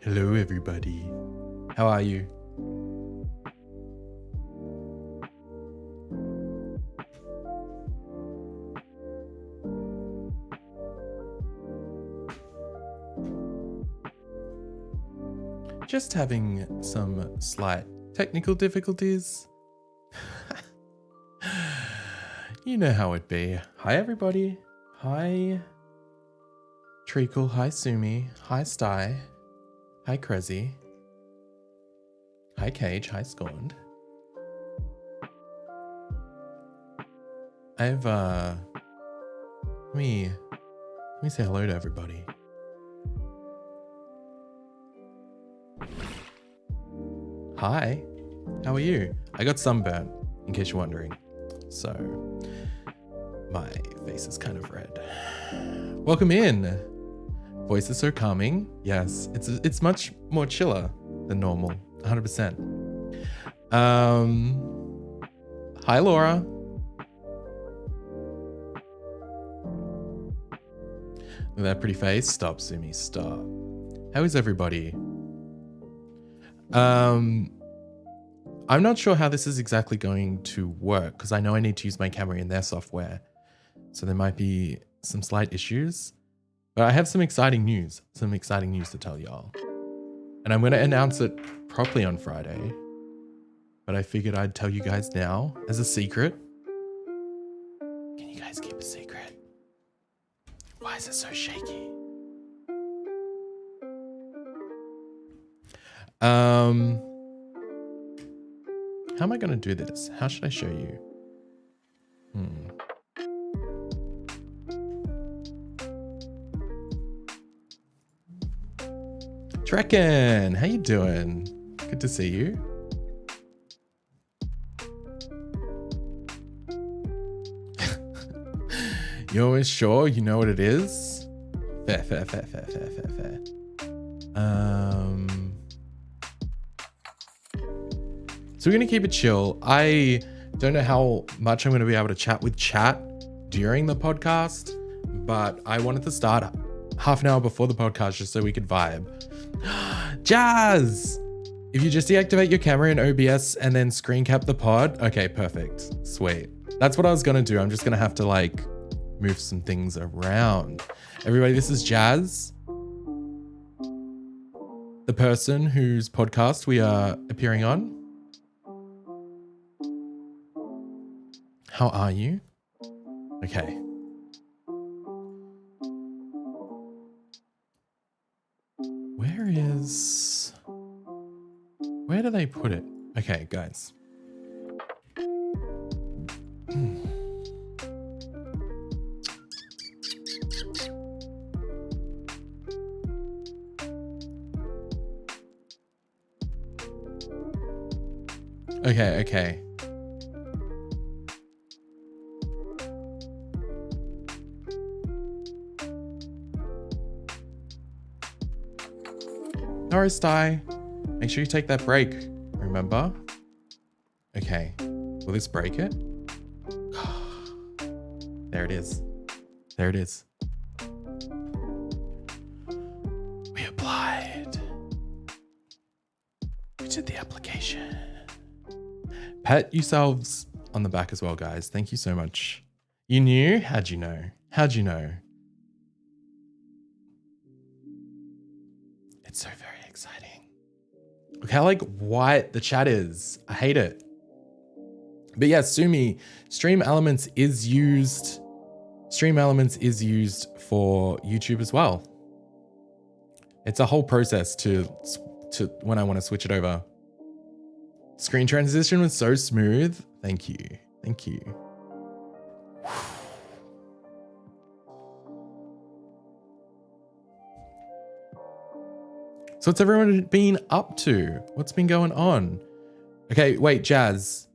Hello, everybody. How are you? Just having some slight technical difficulties. You know how it be. Hi, everybody. Hi, Treacle. Hi, Sumi. Hi, Sty. Hi, Crezzy. Hi, Cage. Hi, Scorned. I've, let me say hello to everybody. Hi, how are you? I got sunburnt, in case you're wondering. So, my face is kind of red. Welcome in. Voice is so calming. Yes, it's much more chiller than normal, 100%. Hi, Laura. Look at that pretty face. Stop, Sumi, stop. How is everybody? I'm not sure how this is exactly going to work because I know I need to use my camera in their software. So there might be some slight issues, but I have some exciting news to tell y'all. And I'm going to announce it properly on Friday, but I figured I'd tell you guys now as a secret. Can you guys keep a secret? Why is it so shaky? How am I going to do this? How should I show you? Trekken, how you doing? Good to see you. You always sure you know what it is? Fair. So we're going to keep it chill. I don't know how much I'm going to be able to chat with chat during the podcast, but I wanted to start half an hour before the podcast just so we could vibe. Jazz! If you just deactivate your camera in OBS and then screen cap the pod. Okay, perfect. Sweet. That's what I was going to do. I'm just going to have to like move some things around. Everybody, this is Jazz, the person whose podcast we are appearing on. How are you? Okay. Where do they put it? Okay, guys. Okay. Norris Sty, make sure you take that break, remember? Okay, will this break it? There it is. We applied. We did the application. Pat yourselves on the back as well, guys. Thank you so much. You knew? How'd you know? It's so very exciting. Look how like white the chat is. I hate it. But yeah, Sumi, Stream Elements is used for YouTube as well. It's a whole process to when I want to switch it over. Screen transition was so smooth. Thank you. So what's everyone been up to? What's been going on? Okay, wait, Jazz.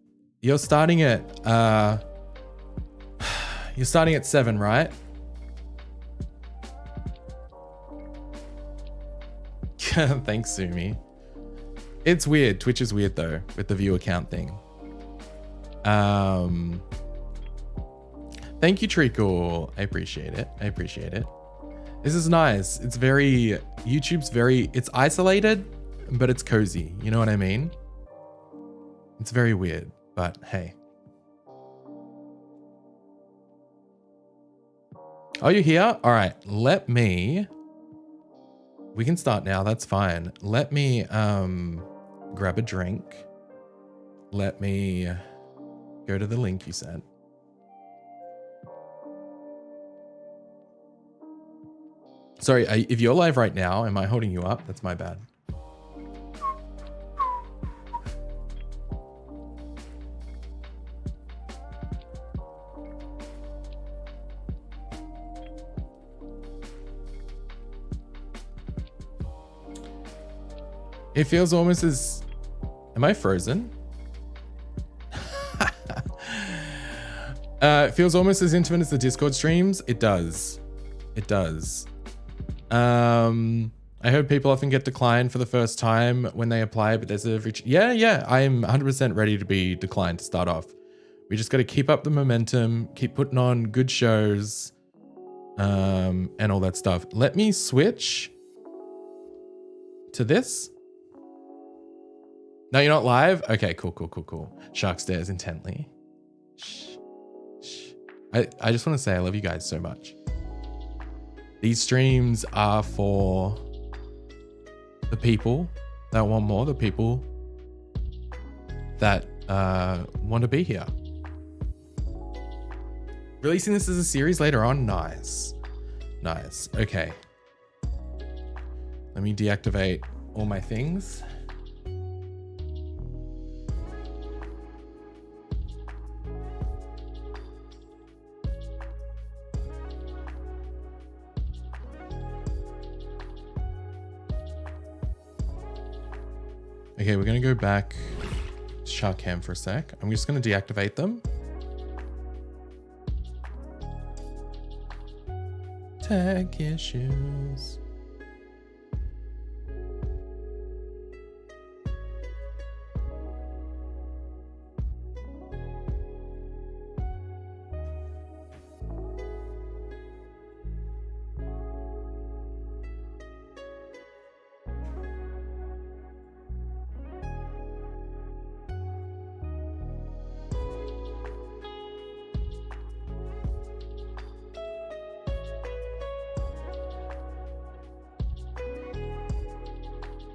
You're starting at 7, right? Thanks, Sumi. It's weird. Twitch is weird though, with the viewer count thing. Thank you, Treacle. I appreciate it. This is nice. It's very, YouTube's very, it's isolated, but it's cozy. You know what I mean? It's very weird, but hey. Oh, you're here? All right, let me, we can start now, that's fine. Let me grab a drink. Let me go to the link you sent. Sorry, if you're live right now, am I holding you up? That's my bad. It feels almost as... Am I frozen? It feels almost as intimate as the Discord streams. It does. It does. I heard people often get declined for the first time when they apply, but there's a... Yeah, I am 100% ready to be declined to start off. We just got to keep up the momentum, keep putting on good shows, and all that stuff. Let me switch to this. No, you're not live? Okay, cool. Shark stares intently. Shh. I just want to say I love you guys so much. These streams are for the people that want more, the people that want to be here. Releasing this as a series later on? Nice. Okay. Let me deactivate all my things. Okay, we're gonna go back to Shark Cam for a sec. I'm just gonna deactivate them. Tech issues.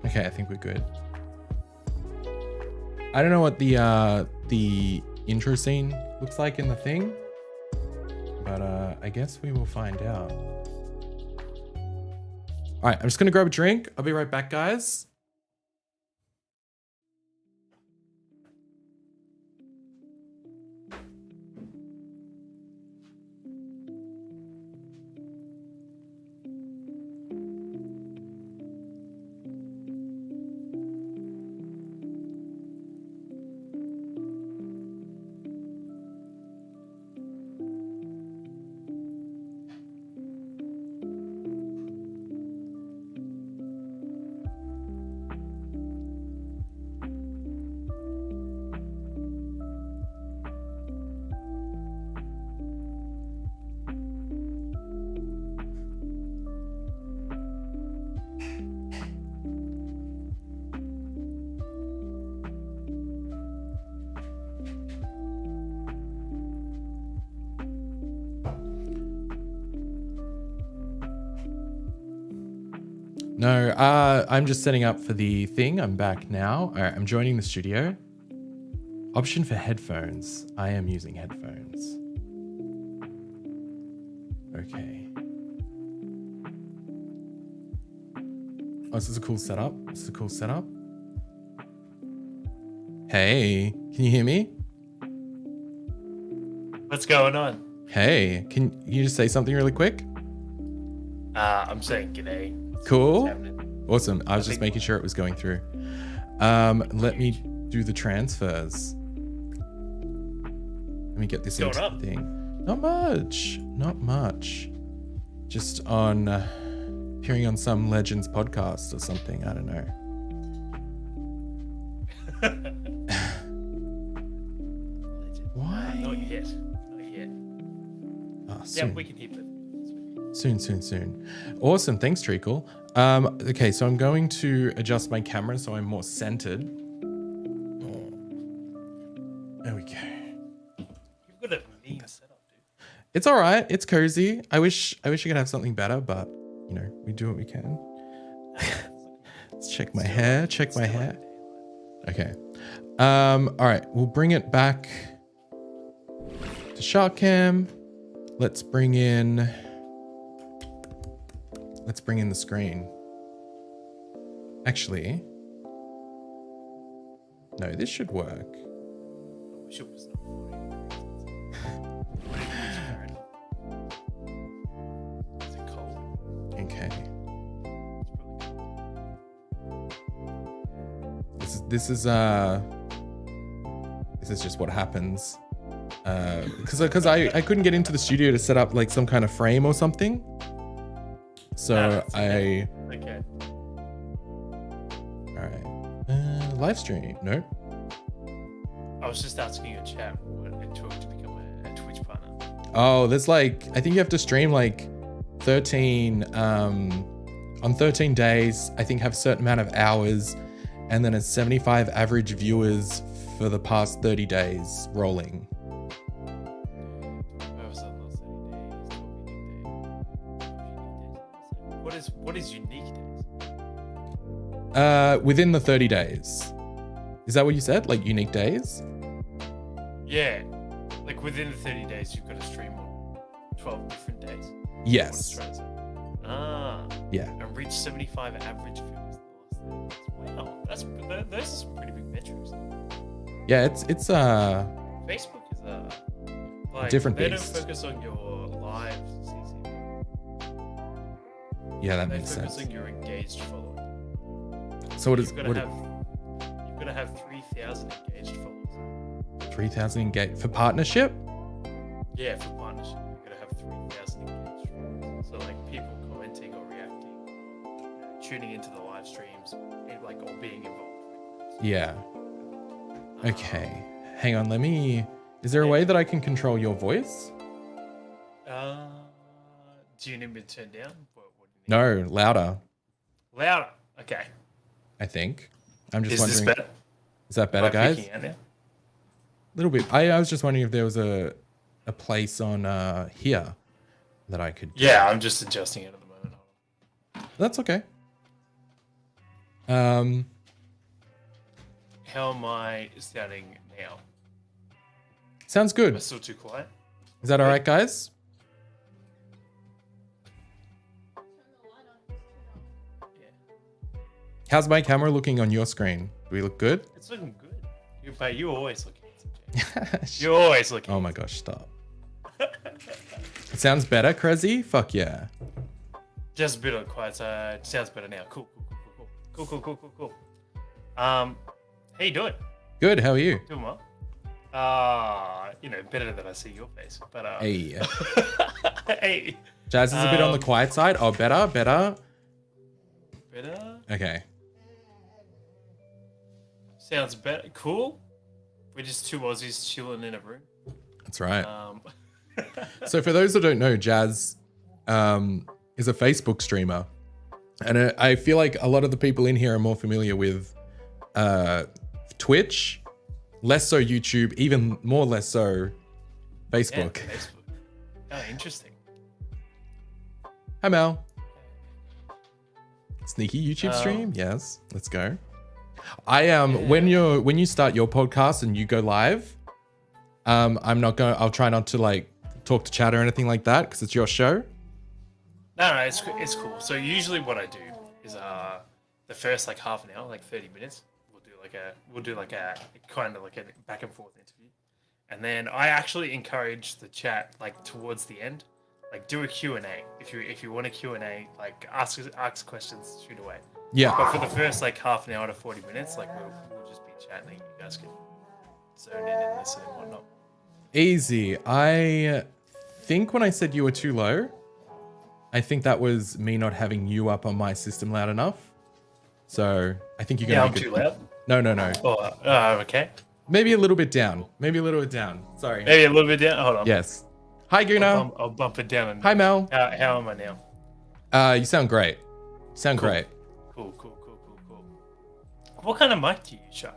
Okay, I think we're good. I don't know what the intro scene looks like in the thing, but I guess we will find out. All right, I'm just gonna grab a drink. I'll be right back, guys. No, I'm just setting up for the thing. I'm back now. All right, I'm joining the studio. Option for headphones. I am using headphones. Okay. Oh, this is a cool setup. Hey, can you hear me? What's going on? Hey, can you just say something really quick? I'm saying g'day. Cool. Awesome. I was just making sure it was going through. Let me do the transfers. Let me get this into the thing. Not much. Just on appearing on some Legends podcast or something. I don't know. Why? Not yet. Oh, Yeah, we can hear it. Soon. Awesome. Thanks, Treacle. Okay, so I'm going to adjust my camera so I'm more centered. There we go. You've got a mean setup, dude. It's all right. It's cozy. I wish I could have something better, but you know, we do what we can. Let's check my hair. Okay. All right. We'll bring it back to Shark Cam. Let's bring in the screen. Actually, no, this should work. We should put Is it cold? Okay. This is just what happens. Because I couldn't get into the studio to set up like some kind of frame or something. So Okay. All right. Live stream. Nope. I was just asking your chat what it took to become a Twitch partner. Oh, there's like, I think you have to stream like 13 on 13 days, I think have a certain amount of hours, and then it's 75 average viewers for the past 30 days rolling. Where was that last 30 days? What is unique days? Within the 30 days. Is that what you said? Like unique days? Yeah. Like within the 30 days you've got to stream on 12 different days. Yes. Ah. Yeah. And reach 75 average viewers in the last 30 days. Wow. Those are some pretty big metrics. Yeah, it's Facebook is like different they beast. don't focus on your live CC. Yeah, that They makes focus sense. on your engaged following. So what is You've got to have 3,000 engaged followers. 3,000 engaged for partnership? Yeah, for partnership, you've got to have 3,000 engaged followers. So like people commenting or reacting, tuning into the live streams, and like or being involved. Yeah. Okay. Hang on, is there a way that I can control your voice? Do you need me to turn down? What do you need? No, louder, Louder. Okay. I think. I'm just Is wondering. this better? Is that better, Am I guys? peeking out now? Little bit. I was just wondering if there was a place on here that I could. Yeah, I'm just adjusting it at the moment. That's okay. How am I sounding now? Sounds Am good. I still too quiet? Is that all right, guys? Yeah. How's my camera looking on your screen? Do we look good? It's looking good. But you always look handsome, Jay. You always look Oh my gosh, stop. It sounds better, Crazy? Fuck yeah. Just a bit on the quiet side. Sounds better now. Cool. How you doing? Good, how are you? Doing well. Better than I see your face. But Hey. hey. Jazz is a bit on the quiet side. Oh, better. Better? Okay. Sounds better. Cool. We're just two Aussies chilling in a room. That's right. Um So for those that don't know, Jazz is a Facebook streamer. And I feel like a lot of the people in here are more familiar with Twitch, less so YouTube, even more less so Facebook. Yeah, Facebook. Oh, interesting. Hi, Mel. Sneaky YouTube stream? Yes, let's go. I when you start your podcast and you go live, I'll try not to like talk to chat or anything like that because it's your show. No, it's cool. So usually what I do is the first like half an hour, like 30 minutes, we'll do like a kind of like a back and forth interview. And then I actually encourage the chat like towards the end, like do a Q&A. If you want a Q&A, like ask questions, shoot away. Yeah. But for the first like half an hour to 40 minutes, like we'll just be chatting. You guys can zone in and listen and whatnot. Easy. I think when I said you were too low, I think that was me not having you up on my system loud enough. So I think you're gonna. Yeah, I'm too loud. No. Oh, okay. Maybe a little bit down. Sorry. Maybe a little bit down. Hold on. Yes. Hi, Guna. I'll bump it down. Hi, Mel. How am I now? You sound great. Great. Cool. What kind of mic do you use, Shark?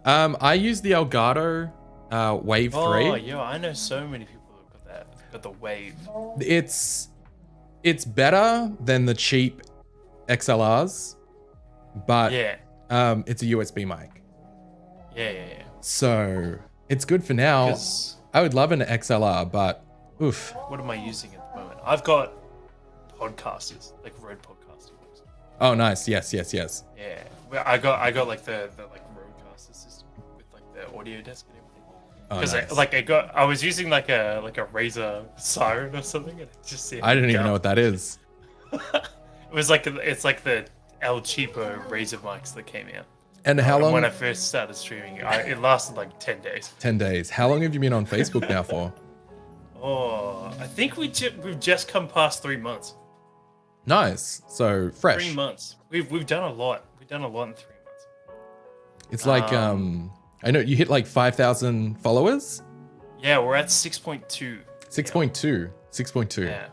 I use the Elgato Wave 3. Oh, yeah, I know so many people who've got that. Got the Wave. It's better than the cheap XLRs, but Yeah. it's a USB mic. Yeah. So it's good for now. 'Cause I would love an XLR, but oof. what am I using at the moment? I've got podcasters, like Rode podcasting. Oh, nice. Yes. Yeah. Well, I got like the like Rodecaster system with like the audio desk and everything. Oh, Because nice. I was using like a Razer Siren or something, and it just I didn't even know what that is. it's like the El Cheapo Razer mics that came out. And how long? When I first started streaming, it lasted like 10 days. 10 days. How long have you been on Facebook now for? Oh, I think we've just come past 3 months. Nice. So fresh. 3 months. We've done a lot. We've done a lot in 3 months. It's like I know you hit like 5,000 followers. Yeah, we're at 6.2. 6.2. 6.2. Yeah,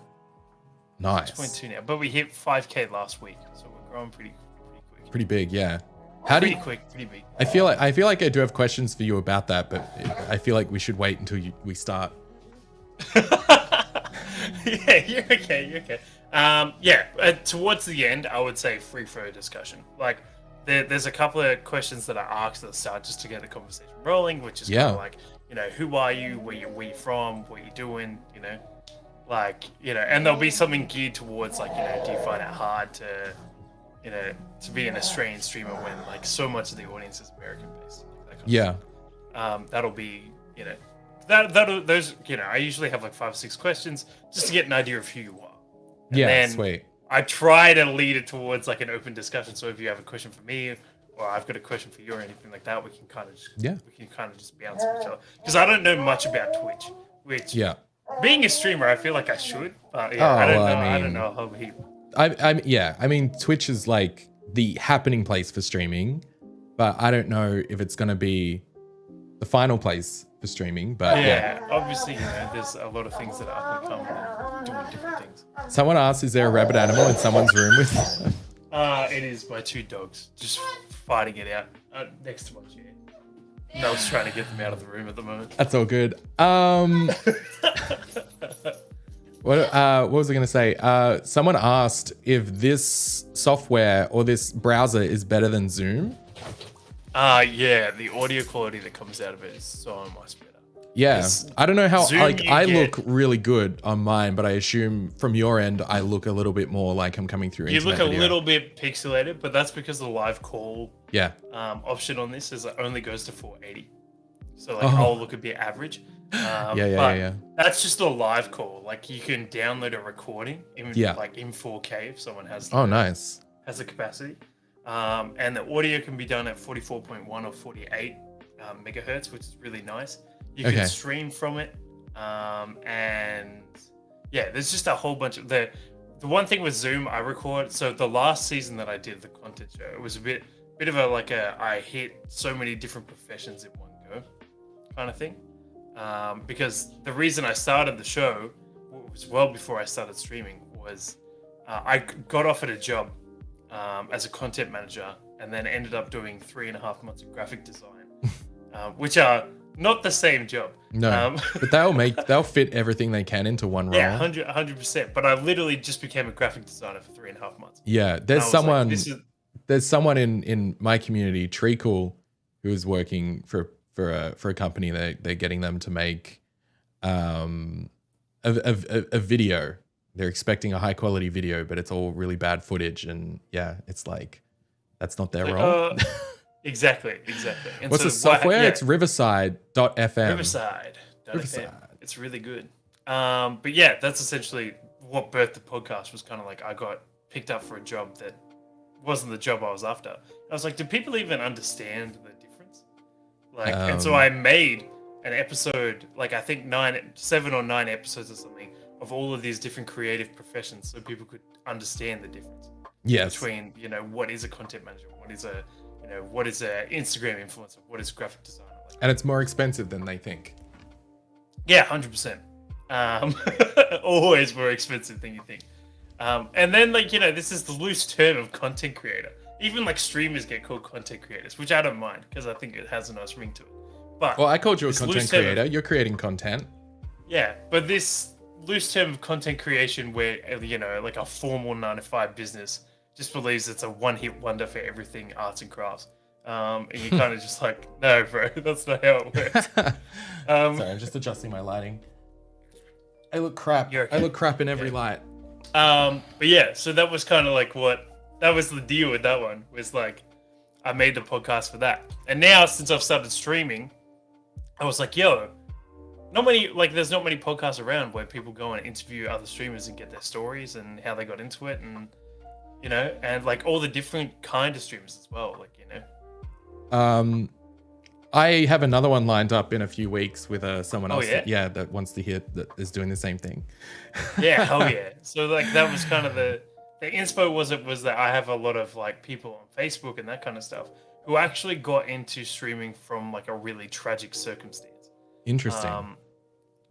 Nice. 6.2 now. But we hit 5K last week, so we're growing pretty quick. Pretty big, yeah. How do you, Pretty big. I feel like I do have questions for you about that, but I feel like we should wait until we start. Yeah, you're okay. Towards the end, I would say free flow discussion. Like, there's a couple of questions that I asked at the start just to get the conversation rolling, which is kind of like, who are you, where you from, what you doing, and there'll be something geared towards like, do you find it hard to be an Australian streamer when like so much of the audience is American based? Like, that kind of stuff. That'll be, those, I usually have like 5 or 6 questions just to get an idea of who you are. And then sweet. I try to lead it towards like an open discussion. So if you have a question for me, or I've got a question for you, or anything like that, we can kind of just bounce off each other. Because I don't know much about Twitch, which being a streamer, I feel like I should. But I don't know how he. I mean, Twitch is like the happening place for streaming, but I don't know if it's gonna be the final place for streaming. But obviously, there's a lot of things that are up and coming and doing different things. Someone asked, is there a rabbit animal in someone's room with? It is my 2 dogs just fighting it out next to my chair. Mel's trying to get them out of the room at the moment. That's all good. What was I going to say? Someone asked if this software or this browser is better than Zoom. The audio quality that comes out of it is so much better. Yeah, I don't know how. Zoom, like, I look really good on mine, but I assume from your end, I look a little bit more like I'm coming through. You look a video. little bit pixelated, but that's because the live call option on this is it only goes to 480. So like I'll look a bit average. Yeah. That's just a live call. Like you can download a recording in like in 4K if someone has. Nice. Has the capacity, and the audio can be done at 44.1 or 48 megahertz, which is really nice. You can stream from it, and there's just a whole bunch of the one thing with Zoom I record. So the last season that I did the content show, it was a bit of I hit so many different professions in one go kind of thing. Because the reason I started the show was well before I started streaming was I got offered a job as a content manager and then ended up doing 3.5 months of graphic design, which are not the same job. No, but they'll fit everything they can into one role. Yeah, 100%. But I literally just became a graphic designer for 3.5 months. Yeah, there's someone in my community, Treacle, who is working for a company. They're getting them to make a video. They're expecting a high quality video, but it's all really bad footage, and it's like that's not their role. Exactly. And what's the software? It's Riverside.fm. Riverside. It's really good. But that's essentially what birthed the podcast. Was kind of like I got picked up for a job that wasn't the job I was after. I was like, do people even understand the difference? Like, and so I made an episode, like I think 7 or 9 episodes or something of all of these different creative professions, so people could understand the difference. Yes. Between what is a content manager, what is a Instagram influencer, what is graphic designer. Like, and it's more expensive than they think. Yeah, 100%. Always more expensive than you think. And then like, this is the loose term of content creator. Even like streamers get called content creators, which I don't mind because I think it has a nice ring to it. But Well, I called you a this content loose term creator. You're creating content. yeah, but this loose term of content creation where, like a formal 9 to 5 business just believes it's a one-hit wonder for everything arts and crafts. And you kind of just like, no, bro, that's not how it works. Sorry, I'm just adjusting my lighting. I look crap. You're okay. I look crap in every light. But yeah, so that was kind of like that was the deal with that one, was like, I made the podcast for that. And now, since I've started streaming, I was like, yo, there's not many podcasts around where people go and interview other streamers and get their stories and how they got into it, and and like all the different kind of streamers as well, I have another one lined up in a few weeks with someone else. Oh, yeah? That wants to hear, that is doing the same thing. Yeah, hell yeah. So like that was kind of the inspo was that I have a lot of like people on Facebook and that kind of stuff who actually got into streaming from like a really tragic circumstance. Interesting.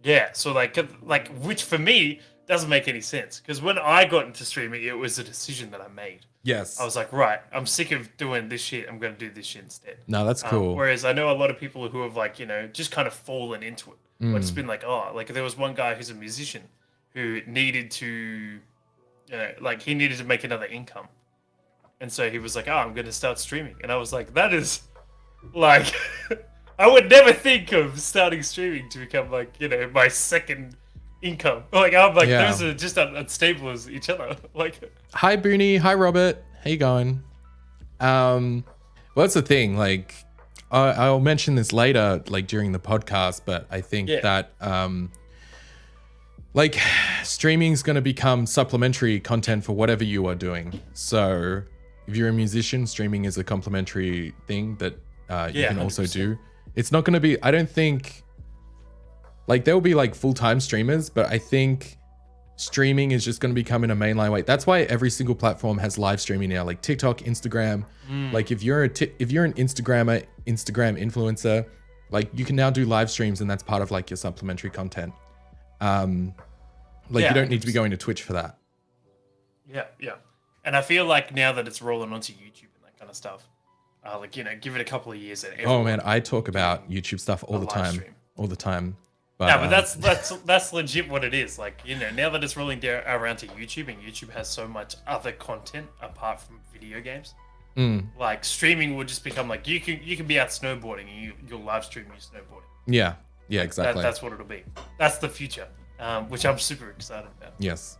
Yeah, so like which for me doesn't make any sense, because when I got into streaming, it was a decision that I made. Yes. I was like, right, I'm sick of doing this shit. I'm going to do this shit instead. No, that's cool. Whereas I know a lot of people who have like, just kind of fallen into it. But it's been like, like there was one guy who's a musician who needed to, he needed to make another income. And so he was like, I'm going to start streaming. And I was like, that is like, I would never think of starting streaming to become like, my second income. Like, I'm like, those are just unstable as each other. Like, hi Booney, hi Robert, how you going? Well, that's the thing. Like, I'll mention this later, like during the podcast, but I think that like streaming is going to become supplementary content for whatever you are doing. So if you're a musician, streaming is a complementary thing that you can 100%. Also do. It's not going to be, I don't think, like there will be like full-time streamers, but I think streaming is just going to become in a mainline way. That's why every single platform has live streaming now, like TikTok, Instagram. Like if you're an Instagram influencer, like you can now do live streams, and that's part of like your supplementary content. You don't need to be going to Twitch for that. Yeah. And I feel like now that it's rolling onto YouTube and that kind of stuff, give it a couple of years. Oh man, I talk about YouTube stuff all the time. But, yeah, but that's legit what it is. Like, now that it's rolling around to YouTube, and YouTube has so much other content apart from video games, like streaming will just become like you can be out snowboarding and you'll live stream you snowboarding. Yeah, exactly. That's what it'll be. That's the future, which I'm super excited about. Yes.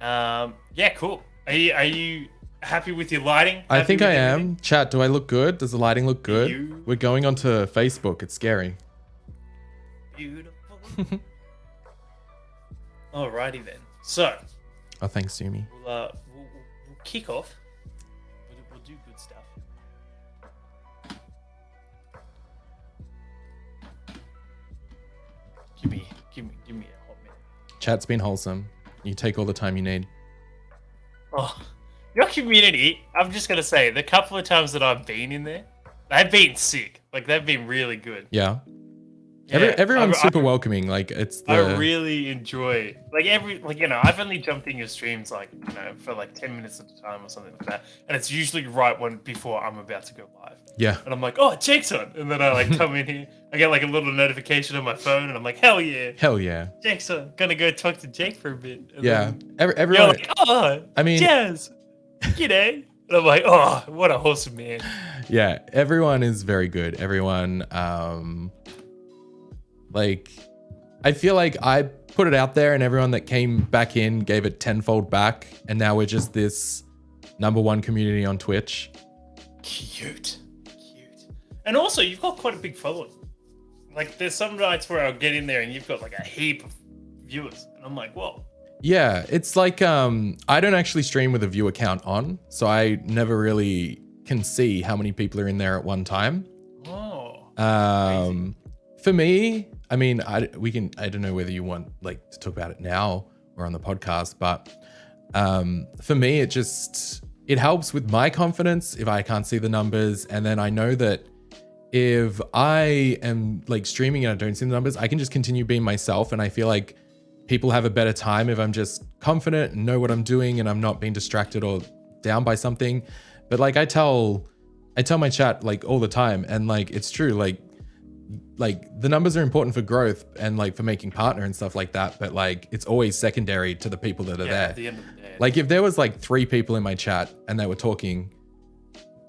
Yeah, cool. Are you happy with your lighting? I think I am. Chat, do I look good? Does the lighting look good? We're going onto Facebook. It's scary. Beautiful. Alrighty then. So. Oh, thanks, Sumi. We'll kick off. We'll do good stuff. Give me a hot minute. Chat's been wholesome. You take all the time you need. Oh, your community. I'm just gonna say, the couple of times that I've been in there, they've been sick. Like they've been really good. Yeah. Everyone's super welcoming. Like I really enjoy I've only jumped in your streams for like 10 minutes at a time or something like that, and it's usually right before I'm about to go live. Yeah. And I'm like, oh, Jake's on, and then I like come in here. I get like a little notification on my phone, and I'm like, hell yeah, Jake's on. Gonna go talk to Jake for a bit. And everyone. Like, oh, I mean, Jazz, g'day. And I'm like, oh, what a wholesome man. Yeah, everyone is very good. Everyone, like, I feel like I put it out there, and everyone that came back in gave it tenfold back, and now we're just this #1 community on Twitch. Cute. And also, you've got quite a big following. Like, there's some nights where I'll get in there and you've got like a heap of viewers, and I'm like, whoa. Yeah, it's like I don't actually stream with a viewer count on, so I never really can see how many people are in there at one time. Oh. Crazy. For me, I mean, I don't know whether you want like to talk about it now or on the podcast, but for me, it helps with my confidence if I can't see the numbers, and then I know that if I am like streaming and I don't see the numbers, I can just continue being myself. And I feel like people have a better time if I'm just confident and know what I'm doing and I'm not being distracted or down by something. But like I tell my chat like all the time, and like it's true, like the numbers are important for growth and like for making partner and stuff like that, but like it's always secondary to the people that are there. At the end of the day. Like if there was like 3 people in my chat and they were talking,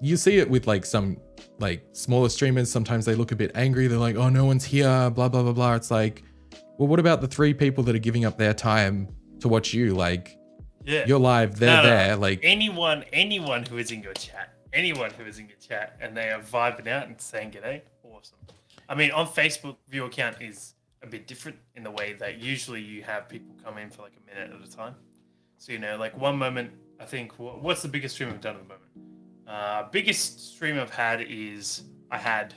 you see it with like some like smaller streamers. Sometimes they look a bit angry. They're like, oh, no one's here, blah, blah, blah, blah. It's like, well, what about the 3 people that are giving up their time to watch you? Like, you're live, they're there. Like anyone who is in your chat, and they are vibing out and saying g'day, awesome. I mean, on Facebook, viewer count is a bit different in the way that usually you have people come in for like a minute at a time. So, you know, like one moment, I think, what's the biggest stream I've done at the moment? Biggest stream I've had is I had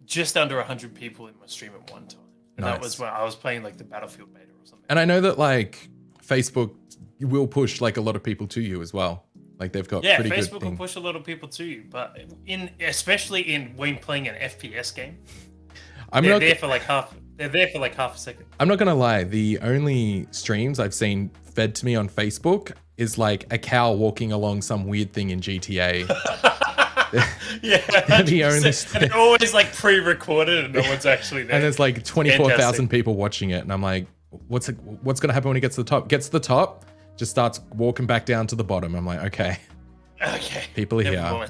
just under 100 people in my stream at one time. And that was when I was playing like the Battlefield beta or something. And I know that like Facebook will push like a lot of people to you as well. Like they've got pretty good Facebook will push a lot of people to you, but especially when playing an FPS game, they're there for like half a second. I'm not gonna lie, the only streams I've seen fed to me on Facebook is like a cow walking along some weird thing in GTA. Yeah, the only and it's always like pre-recorded and no one's actually there. And there's like 24,000 people watching it, and I'm like, what's gonna happen when he gets to the top? Gets to the top, just starts walking back down to the bottom. I'm like, okay, people are here.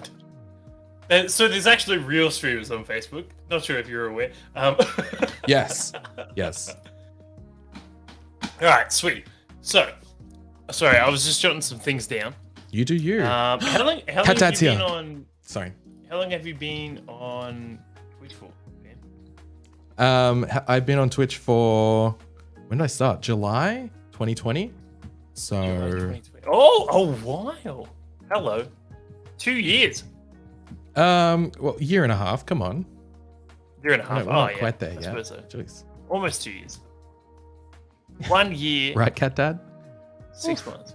So there's actually real streamers on Facebook. Not sure if you're aware. Yes. All right, sweet. So, sorry, I was just jotting some things down. You do you. How long have you been on? Sorry. How long have you been on Twitch for, Ben? I've been on Twitch for, when did I start? July 2020. So. July 2020. Oh, a while. Hello. 2 years. Well, year and a half. Come on. Year and a half. No, we're not quite there yet. So. Jeez. Almost 2 years. 1 year. Right, Cat Dad? 6 months.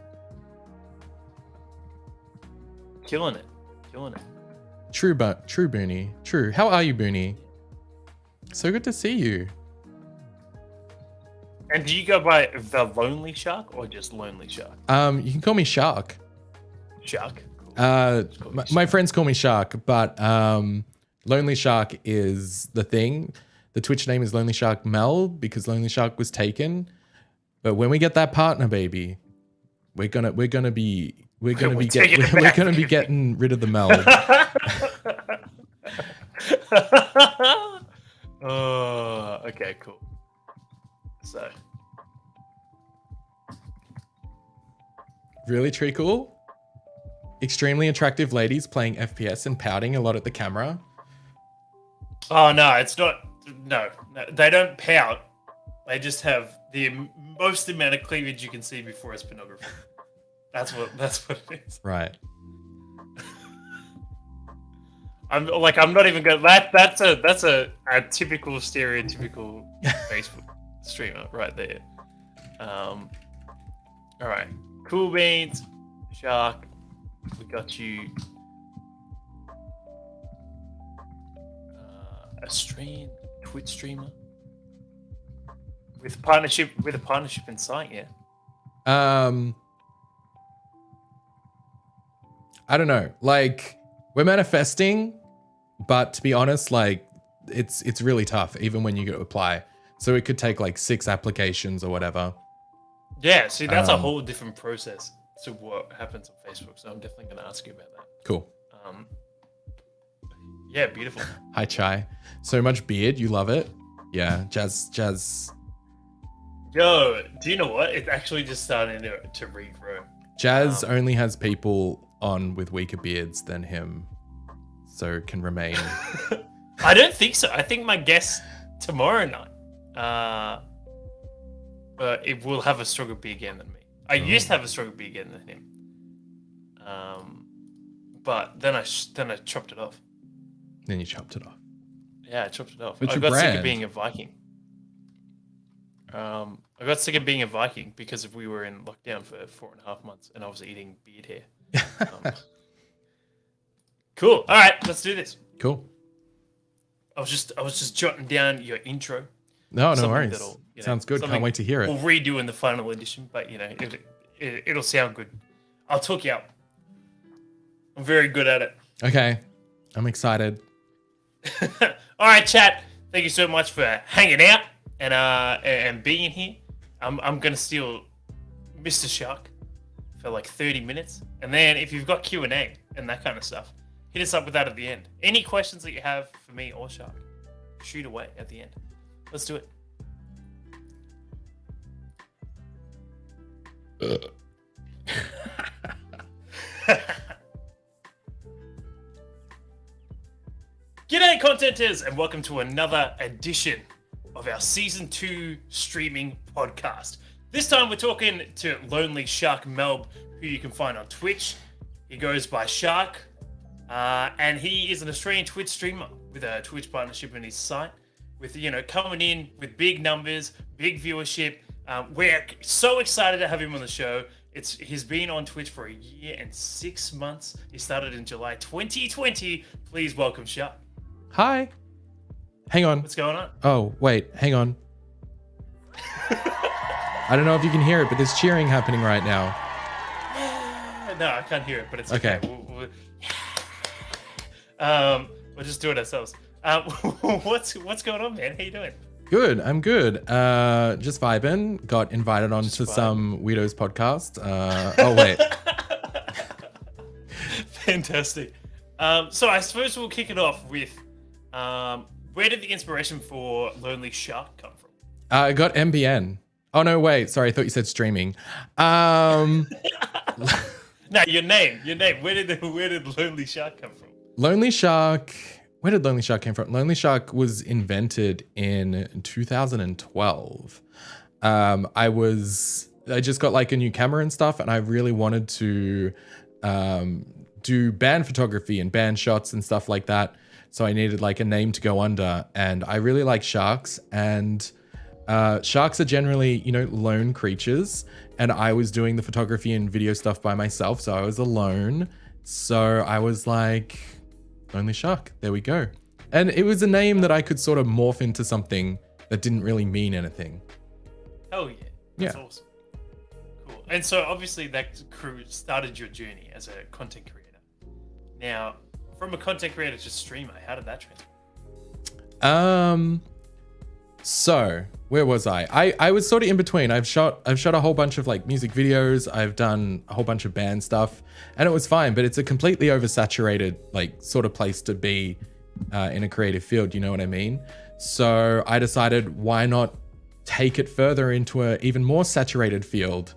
Killing it. True, Booney. True. How are you, Booney? So good to see you. And do you go by the Lonely Shark or just Lonely Shark? You can call me Shark. Shark. Cool. My friends call me Shark, but Lonely Shark is the thing. The Twitch name is Lonely Shark Mel because Lonely Shark was taken. But when we get that partner, baby, we're gonna be getting rid of the Mel. Oh, okay, cool. So, really treacle. Extremely attractive ladies playing FPS and pouting a lot at the camera. Oh no, it's not. No, they don't pout. They just have the most amount of cleavage you can see before it's pornography. That's what it is. Right. I'm not even going. That's a typical stereotypical Facebook streamer right there. All right, Cool Beans, Shark, we got you. A Twitch streamer with a partnership in sight, yeah. I don't know. Like, we're manifesting, but to be honest, like it's really tough even when you go to apply. So it could take like 6 applications or whatever. Yeah, see, that's a whole different process to what happens on Facebook. So I'm definitely going to ask you about that. Cool. Yeah, beautiful. Hi, Chai. So much beard. You love it? Yeah, Jazz. Yo, do you know what? It's actually just starting to regrow. Jazz only has people on with weaker beards than him, so can remain. I don't think so. I think my guest tomorrow night, it will have a stronger beard game than me. I used to have a stronger beard game than him, but then I chopped it off. Then you chopped it off. Yeah, I chopped it off. What's I your got sick brand? of being a Viking. I got sick of being a Viking because we were in lockdown for 4.5 months and I was eating beard hair. Cool. All right, let's do this. Cool. I was just jotting down your intro. No Something worries. that'll, Sounds good. Can't something wait to hear we'll it. redo in the final edition, but it'll sound good. I'll talk you out. I'm very good at it. Okay. I'm excited. All right, chat. Thank you so much for hanging out and being here. I'm gonna steal Mr. Shark for like 30 minutes, and then if you've got Q&A and that kind of stuff, hit us up with that at the end. Any questions that you have for me or Shark, shoot away at the end. Let's do it. G'day, contenters, and welcome to another edition of our Season 2 streaming podcast. This time we're talking to Lonely Shark Melb, who you can find on Twitch. He goes by Shark, and he is an Australian Twitch streamer with a Twitch partnership in his site, with, coming in with big numbers, big viewership. We're so excited to have him on the show. He's been on Twitch for 1 year and 6 months. He started in July 2020. Please welcome Shark. Hi. Hang on. What's going on? Oh, wait. Hang on. I don't know if you can hear it, but there's cheering happening right now. No, I can't hear it, but it's okay. We'll just do it ourselves. What's going on, man? How you doing? Good. I'm good. Just vibing. Got invited on to some Weirdos podcast. Oh, wait. Fantastic. So I suppose we'll kick it off with where did the inspiration for Lonely Shark come from? I got MBN. Oh, no, wait. Sorry, I thought you said streaming. No, your name. Where did Lonely Shark come from? Lonely Shark. Where did Lonely Shark came from? Lonely Shark was invented in 2012. I just got like a new camera and stuff, and I really wanted to do band photography and band shots and stuff like that. So I needed like a name to go under, and I really like sharks, and sharks are generally, lone creatures, and I was doing the photography and video stuff by myself, so I was alone. So I was like, Lonely Shark, there we go. And it was a name that I could sort of morph into something that didn't really mean anything. Oh yeah, that's awesome. Cool. And so obviously that crew started your journey as a content creator. Now, from a content creator to streamer, how did that transform? So where was I? I was sort of in between. I've shot a whole bunch of like music videos. I've done a whole bunch of band stuff, and it was fine. But it's a completely oversaturated like sort of place to be in a creative field. You know what I mean? So I decided, why not take it further into a even more saturated field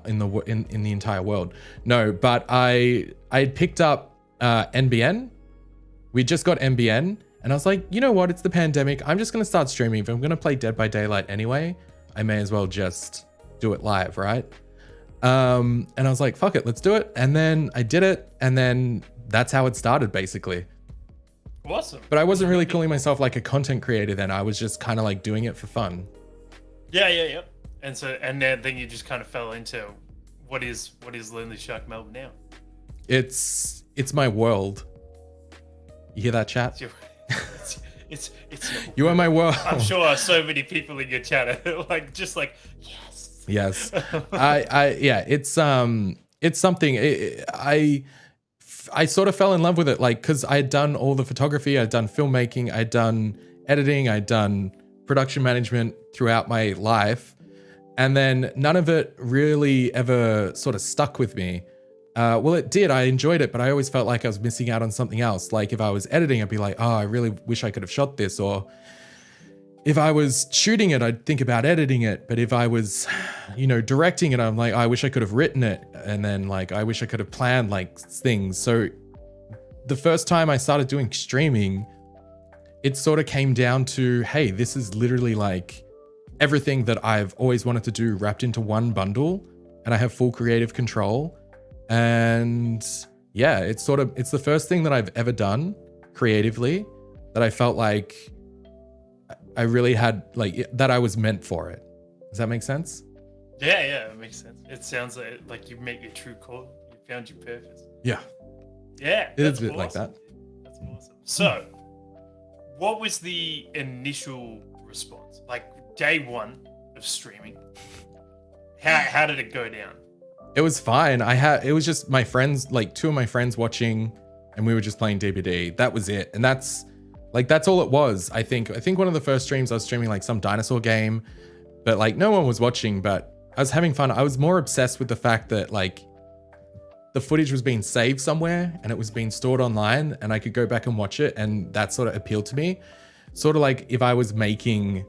in the entire world? No, but I picked up NBN. We just got NBN. And I was like, you know what? It's the pandemic. I'm just going to start streaming. If I'm going to play Dead by Daylight anyway, I may as well just do it live, right? And I was like, fuck it, let's do it. And then I did it. And then that's how it started, basically. Awesome. But I wasn't really calling myself like a content creator then. I was just kind of like doing it for fun. Yeah. And then you just kind of fell into what is Lonely Shark Melbourne now? It's my world. You hear that, chat? It's you are my world. I'm sure so many people in your chat are yes. It's something. I sort of fell in love with it, like, because I had done all the photography, I'd done filmmaking, I'd done editing, I'd done production management throughout my life, and then none of it really ever sort of stuck with me. Well, it did. I enjoyed it, but I always felt like I was missing out on something else. Like if I was editing, I'd be like, oh, I really wish I could have shot this. Or if I was shooting it, I'd think about editing it. But if I was, directing it, I'm like, I wish I could have written it. And then like, I wish I could have planned like things. So the first time I started doing streaming, it sort of came down to, hey, this is literally like everything that I've always wanted to do wrapped into one bundle, and I have full creative control. And yeah, it's the first thing that I've ever done creatively that I felt like I really had like that I was meant for it. Does that make sense? Yeah, it makes sense. It sounds like you met your true call. You found your purpose. Yeah. Yeah. It is a bit like that. That's awesome. So what was the initial response? Like day one of streaming, how did it go down? It was fine. It was just my friends, like two of my friends watching, and we were just playing DBD. That was it. And that's all it was. I think one of the first streams I was streaming like some dinosaur game, but like no one was watching, but I was having fun. I was more obsessed with the fact that like the footage was being saved somewhere and it was being stored online and I could go back and watch it. And that sort of appealed to me. Sort of like if I was making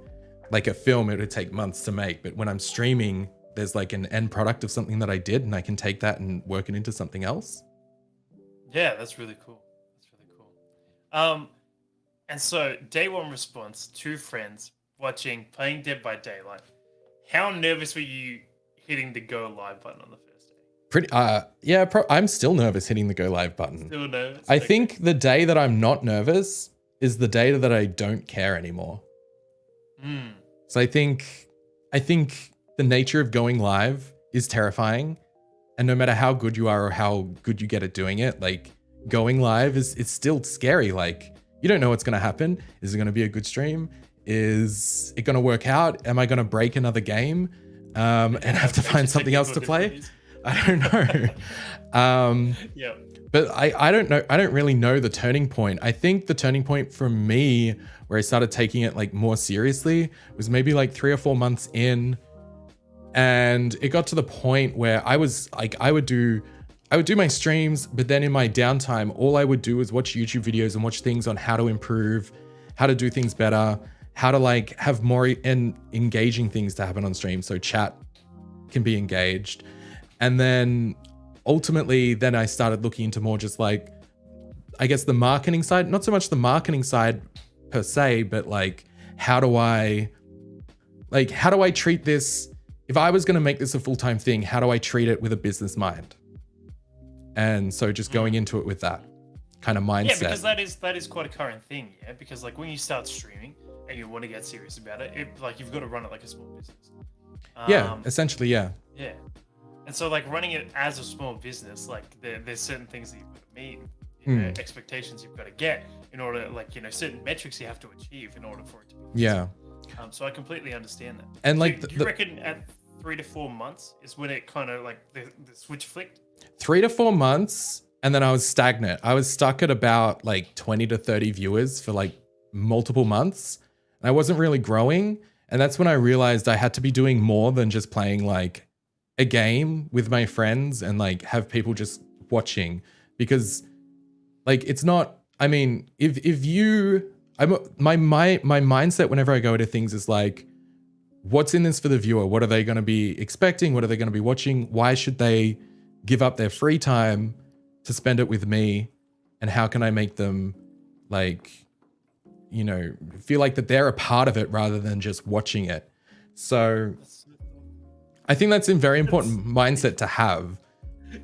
like a film, it would take months to make. But when I'm streaming, there's like an end product of something that I did and I can take that and work it into something else. Yeah, that's really cool. And so day one response, two friends watching, playing Dead by Daylight. How nervous were you hitting the go live button on the first day? I'm still nervous hitting the go live button. Still nervous? I think the day that I'm not nervous is the day that I don't care anymore. So I think the nature of going live is terrifying. And no matter how good you are or how good you get at doing it, like going live it's still scary. Like you don't know what's going to happen. Is it going to be a good stream? Is it going to work out? Am I going to break another game and have to find something else to play? I don't know. Yeah. But I don't know. I don't really know the turning point. I think the turning point for me where I started taking it like more seriously was maybe like 3 or 4 months in. And it got to the point where I was like, I would do my streams, but then in my downtime, all I would do was watch YouTube videos and watch things on how to improve, how to do things better, how to like have more engaging things to happen on stream. So chat can be engaged. And then ultimately, then I started looking into more just like, I guess the marketing side, not so much the marketing side per se, but like, how do I treat this? If I was going to make this a full-time thing, how do I treat it with a business mind? And so just going into it with that kind of mindset. Yeah, because that is quite a current thing, yeah? Because like when you start streaming and you want to get serious about it, like you've got to run it like a small business. Yeah, essentially, yeah. Yeah. And so like running it as a small business, like there's certain things that you've got to meet, you know, expectations you've got to get in order, like, you know, certain metrics you have to achieve in order for it to be. Yeah. So I completely understand that. And like, do you reckon at 3 to 4 months is when it kind of like the switch flicked? 3 to 4 months, and then I was stagnant. I was stuck at about like 20 to 30 viewers for like multiple months. And I wasn't really growing. And that's when I realized I had to be doing more than just playing like a game with my friends and like have people just watching, because like it's not, I mean, my mindset whenever I go into things is like, what's in this for the viewer? What are they going to be expecting? What are they going to be watching? Why should they give up their free time to spend it with me? And how can I make them like, you know, feel like that they're a part of it rather than just watching it? So I think that's a very important mindset to have.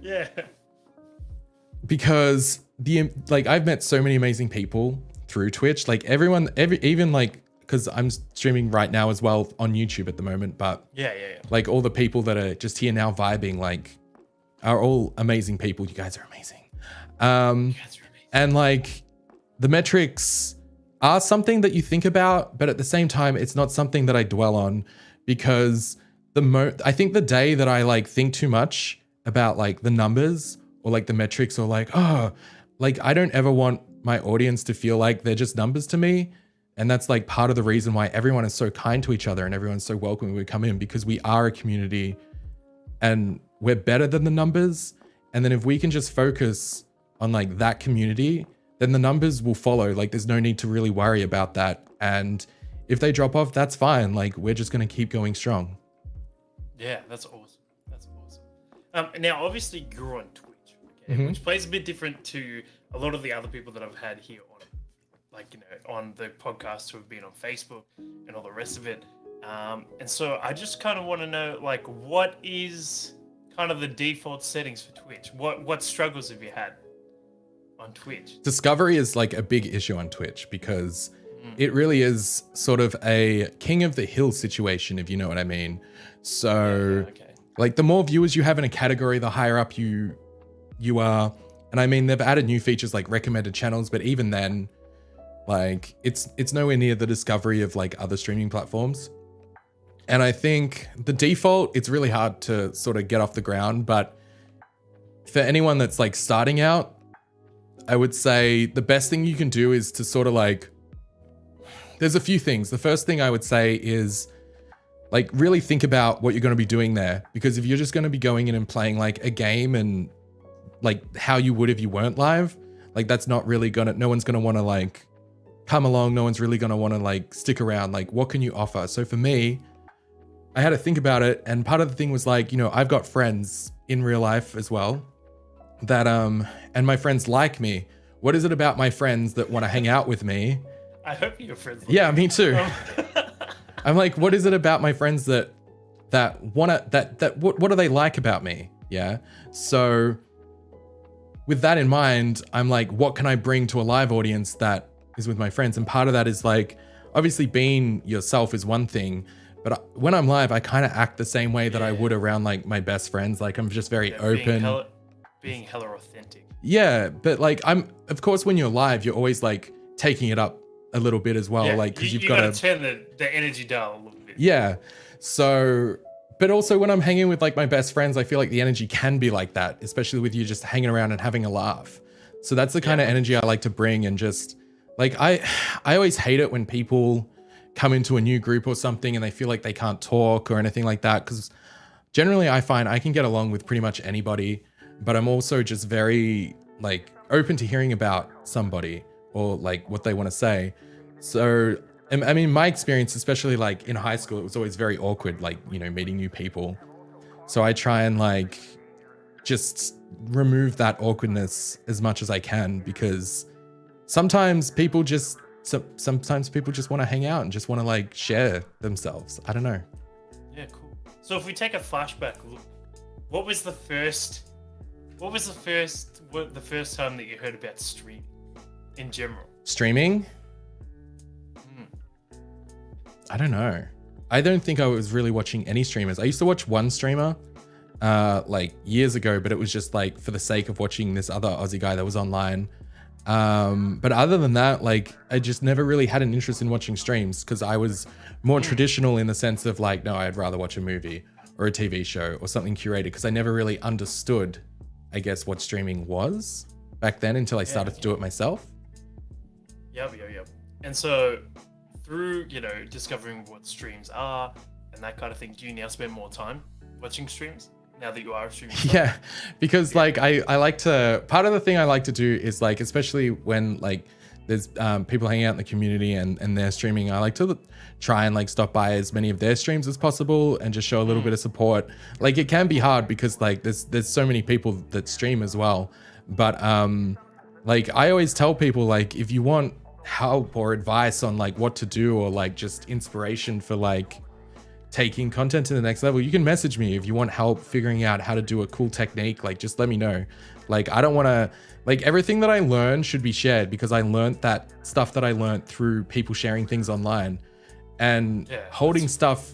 Yeah. Because I've met so many amazing people through Twitch, like even like, because I'm streaming right now as well on YouTube at the moment, but yeah. Like all the people that are just here now vibing, like, are all amazing people. You guys are amazing. And like the metrics are something that you think about, but at the same time, it's not something that I dwell on, because I think the day that I like think too much about like the numbers or like the metrics or like, I don't ever want my audience to feel like they're just numbers to me. And that's like part of the reason why everyone is so kind to each other and everyone's so welcoming when we come in, because we are a community and we're better than the numbers. And then if we can just focus on like that community, then the numbers will follow. Like there's no need to really worry about that. And if they drop off, that's fine. Like we're just going to keep going strong. Yeah, that's awesome. Now, obviously you're on Twitch, okay? Which plays a bit different to a lot of the other people that I've had here on, like, you know, on the podcast who have been on Facebook and all the rest of it. And so I just kind of want to know, like, what is kind of the default settings for Twitch? What struggles have you had on Twitch? Discovery is like a big issue on Twitch, because it really is sort of a king of the hill situation, if you know what I mean. So like the more viewers you have in a category, the higher up you are. And I mean, they've added new features like recommended channels, but even then, Like it's nowhere near the discovery of like other streaming platforms. And I think the default, it's really hard to sort of get off the ground, but for anyone that's like starting out, I would say the best thing you can do is to sort of like, there's a few things. The first thing I would say is like really think about what you're going to be doing there, because if you're just going to be going in and playing like a game and like how you would if you weren't live, like that's not really gonna, no one's going to want to like come along. No one's really going to want to like stick around. Like what can you offer? So for me, I had to think about it. And part of the thing was like, you know, I've got friends in real life as well that, and my friends like me. What is it about my friends that want to hang out with me? I hope your friends. Yeah, me too. I'm like, what is it about my friends that wanna, what do they like about me? Yeah. So with that in mind, I'm like, what can I bring to a live audience that is with my friends? And part of that is like, obviously being yourself is one thing, but when I'm live, I kind of act the same way that I would around like my best friends. Like I'm just very open. Being hella authentic. Yeah, but like of course, when you're live, you're always like taking it up a little bit as well, like because you've got to turn the energy down a little bit. Yeah. So, but also when I'm hanging with like my best friends, I feel like the energy can be like that, especially with you just hanging around and having a laugh. So that's the kind of energy I like to bring. And just like I always hate it when people come into a new group or something and they feel like they can't talk or anything like that, because generally I find I can get along with pretty much anybody, but I'm also just very like open to hearing about somebody or like what they want to say. So, I mean, my experience, especially like in high school, it was always very awkward, like, you know, meeting new people. So I try and like just remove that awkwardness as much as I can, because sometimes people just want to hang out and just want to like share themselves. I don't know. Yeah, cool. So if we take a flashback look, what was the first time that you heard about streaming in general? Streaming? I don't know. I don't think I was really watching any streamers. I used to watch one streamer like years ago, but it was just like for the sake of watching this other Aussie guy that was online. But other than that, like I just never really had an interest in watching streams, because I was more traditional in the sense of like, no, I'd rather watch a movie or a TV show or something curated, because I never really understood, I guess, what streaming was back then until I started to do it myself. Yep. And so through, you know, discovering what streams are and that kind of thing, do you now spend more time watching streams now that you are a streamer? Yeah, because like I like to, part of the thing I like to do is like, especially when like there's people hanging out in the community and they're streaming, I like to try and like stop by as many of their streams as possible and just show a little bit of support. Like it can be hard because like there's so many people that stream as well. But like I always tell people, like if you want help or advice on like what to do, or like just inspiration for like taking content to the next level, you can message me. If you want help figuring out how to do a cool technique, like just let me know. Like I don't want to, like everything that I learn should be shared, because I learned that stuff that I learned through people sharing things online. And holding stuff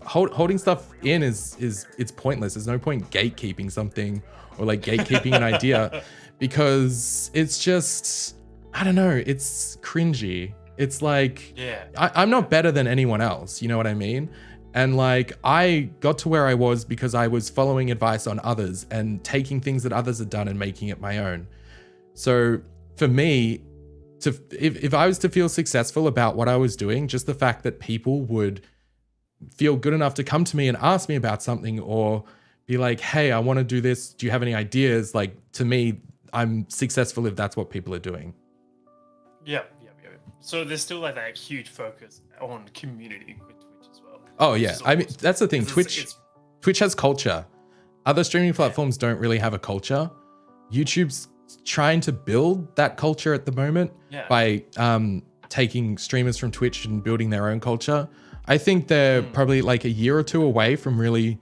in is it's pointless. There's no point gatekeeping something or like gatekeeping an idea, because it's just, I don't know, it's cringy. It's like, I'm not better than anyone else, you know what I mean? And like, I got to where I was because I was following advice on others and taking things that others had done and making it my own. So for me, if I was to feel successful about what I was doing, just the fact that people would feel good enough to come to me and ask me about something, or be like, hey, I want to do this, do you have any ideas? Like, to me, I'm successful if that's what people are doing. Yeah. So there's still like that huge focus on community with Twitch as well. Oh yeah, I mean that's the thing. Twitch has culture. Other streaming platforms don't really have a culture. YouTube's trying to build that culture at the moment by taking streamers from Twitch and building their own culture. I think they're probably like a year or two away from really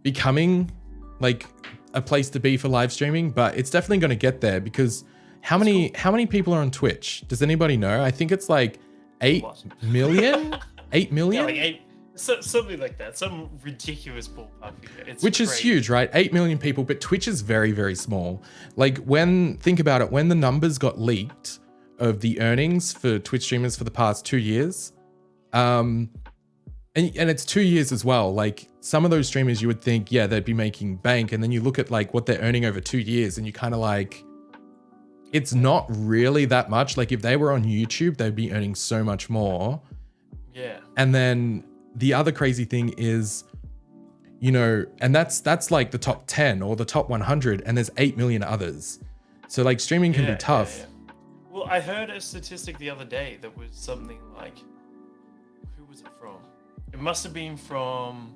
becoming like a place to be for live streaming, but it's definitely going to get there, because how many people are on Twitch? Does anybody know? I think it's like 8 million? 8 million? Yeah, like something like that. Some ridiculous ballpark figure. Which is huge, right? 8 million people, but Twitch is very, very small. Like think about it, when the numbers got leaked of the earnings for Twitch streamers for the past 2 years. And it's 2 years as well. Like some of those streamers you would think, yeah, they'd be making bank. And then you look at like what they're earning over 2 years and you kind of like, it's not really that much. Like if they were on YouTube, they'd be earning so much more. Yeah. And then the other crazy thing is, you know, and that's like the top 10 or the top 100, and there's 8 million others. So like streaming can be tough. Yeah. Well, I heard a statistic the other day that was something like, who was it from? It must have been from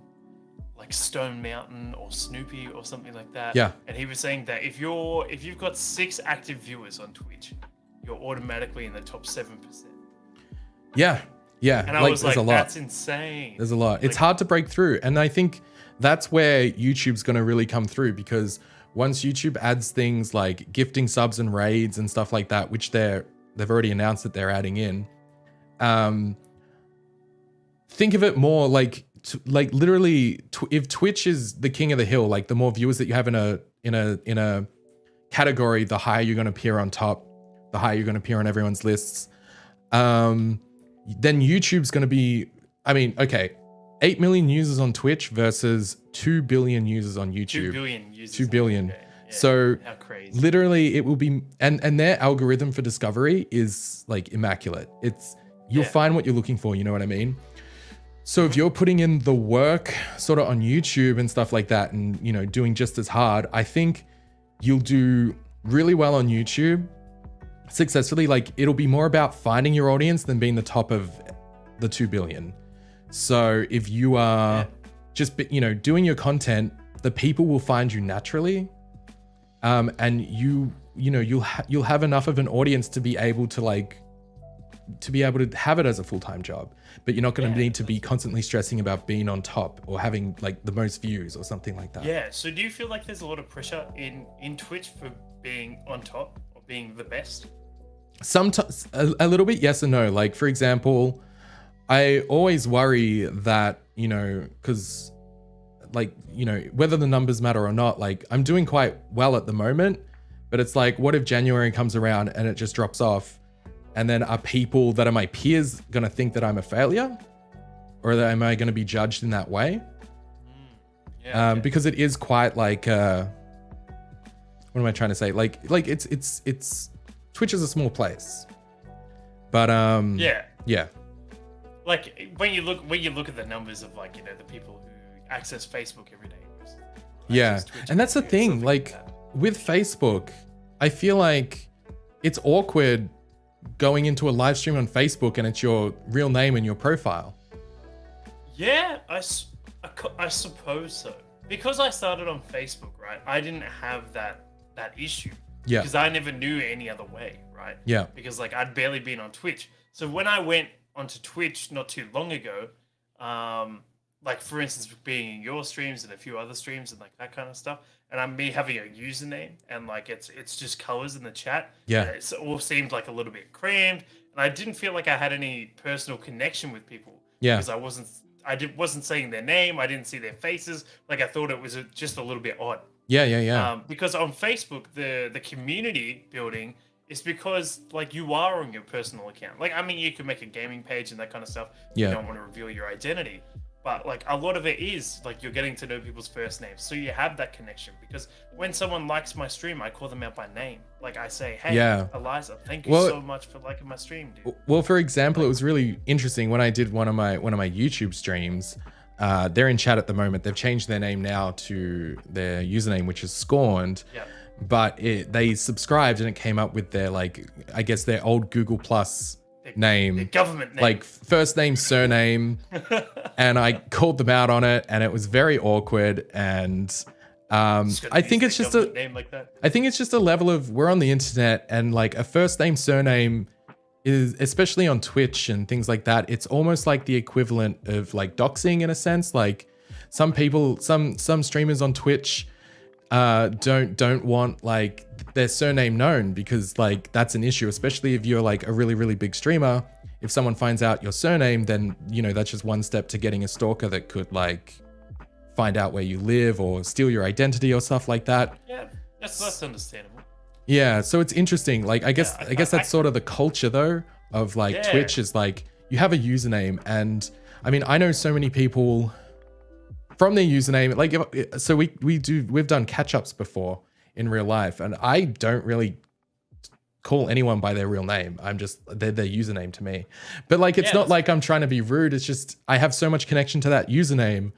like Stone Mountain or Snoopy or something like that. Yeah. And he was saying that if you've got 6 active viewers on Twitch, you're automatically in the top 7%. Yeah. Yeah. And I was like, that's insane. There's a lot. Like, it's hard to break through. And I think that's where YouTube's going to really come through, because once YouTube adds things like gifting subs and raids and stuff like that, which they've already announced that they're adding in, think of it more like literally if Twitch is the king of the hill, like the more viewers that you have in a category, the higher you're going to appear on top, the higher you're going to appear on everyone's lists. Then YouTube's going to be, I mean, okay, 8 million users on Twitch versus 2 billion users on YouTube. 2 billion users. 2 billion. Yeah. So how crazy. Literally it will be, and their algorithm for discovery is like immaculate. You'll find what you're looking for, you know what I mean? So if you're putting in the work sort of on YouTube and stuff like that, and, you know, doing just as hard, I think you'll do really well on YouTube successfully. Like it'll be more about finding your audience than being the top of the 2 billion. So if you are just, you know, doing your content, the people will find you naturally. And you'll have enough of an audience to be able to have it as a full-time job, but you're not going to need to be constantly stressing about being on top or having like the most views or something like that. Yeah. So do you feel like there's a lot of pressure in Twitch for being on top or being the best? Sometimes a little bit, yes and no. Like for example, I always worry that, you know, because like, you know, whether the numbers matter or not, like I'm doing quite well at the moment, but it's like, what if January comes around and it just drops off? And then are people that are my peers going to think that I'm a failure? Or am I going to be judged in that way? Because it is quite like, what am I trying to say? Like it's Twitch is a small place, but yeah. Like when you look at the numbers of like, you know, the people who access Facebook every day. And that's the thing. Like with Facebook, I feel like it's awkward going into a live stream on Facebook and it's your real name and your profile. Yeah, I suppose so. Because I started on Facebook, right? I didn't have that issue. Yeah. Because I never knew any other way, right? Yeah. Because like I'd barely been on Twitch. So when I went onto Twitch not too long ago, like for instance, being in your streams and a few other streams and like that kind of stuff, and I'm me having a username and like it's just colors in the chat. Yeah. It all seemed like a little bit crammed, and I didn't feel like I had any personal connection with people. Yeah. Because I wasn't saying their name. I didn't see their faces. Like I thought it was just a little bit odd. Yeah. Because on Facebook, the community building is because like you are on your personal account. Like I mean, you can make a gaming page and that kind of stuff. Yeah. You don't want to reveal your identity. But like a lot of it is like you're getting to know people's first names, so you have that connection. Because when someone likes my stream, I call them out by name. Like I say, "Hey, Eliza, thank you so much for liking my stream, dude." Well, for example, it was really interesting when I did one of my YouTube streams. They're in chat at the moment. They've changed their name now to their username, which is Scorned. Yeah. But they subscribed and it came up with their like, I guess their old Google Plus name, their government name, like first name, surname, and I called them out on it, and it was very awkward. And I think it's just a name like that. I think it's just a level of we're on the internet, and like a first name, surname is, especially on Twitch and things like that, it's almost like the equivalent of like doxing in a sense. Like some people, some streamers on Twitch don't want like their surname known, because like that's an issue, especially if you're like a really, really big streamer. If someone finds out your surname, then, you know, that's just one step to getting a stalker that could like find out where you live or steal your identity or stuff like that. Yeah, that's understandable. Yeah, so it's interesting. Like, I guess Yeah, that's sort of the culture though of like yeah. Twitch is like you have a username, and I mean I know so many people from their username. Like, so we've done catch ups before in real life, and I don't really call anyone by their real name. I'm just they're their username to me. But like, it's Yeah, not like I'm trying to be rude. It's just I have so much connection to that username.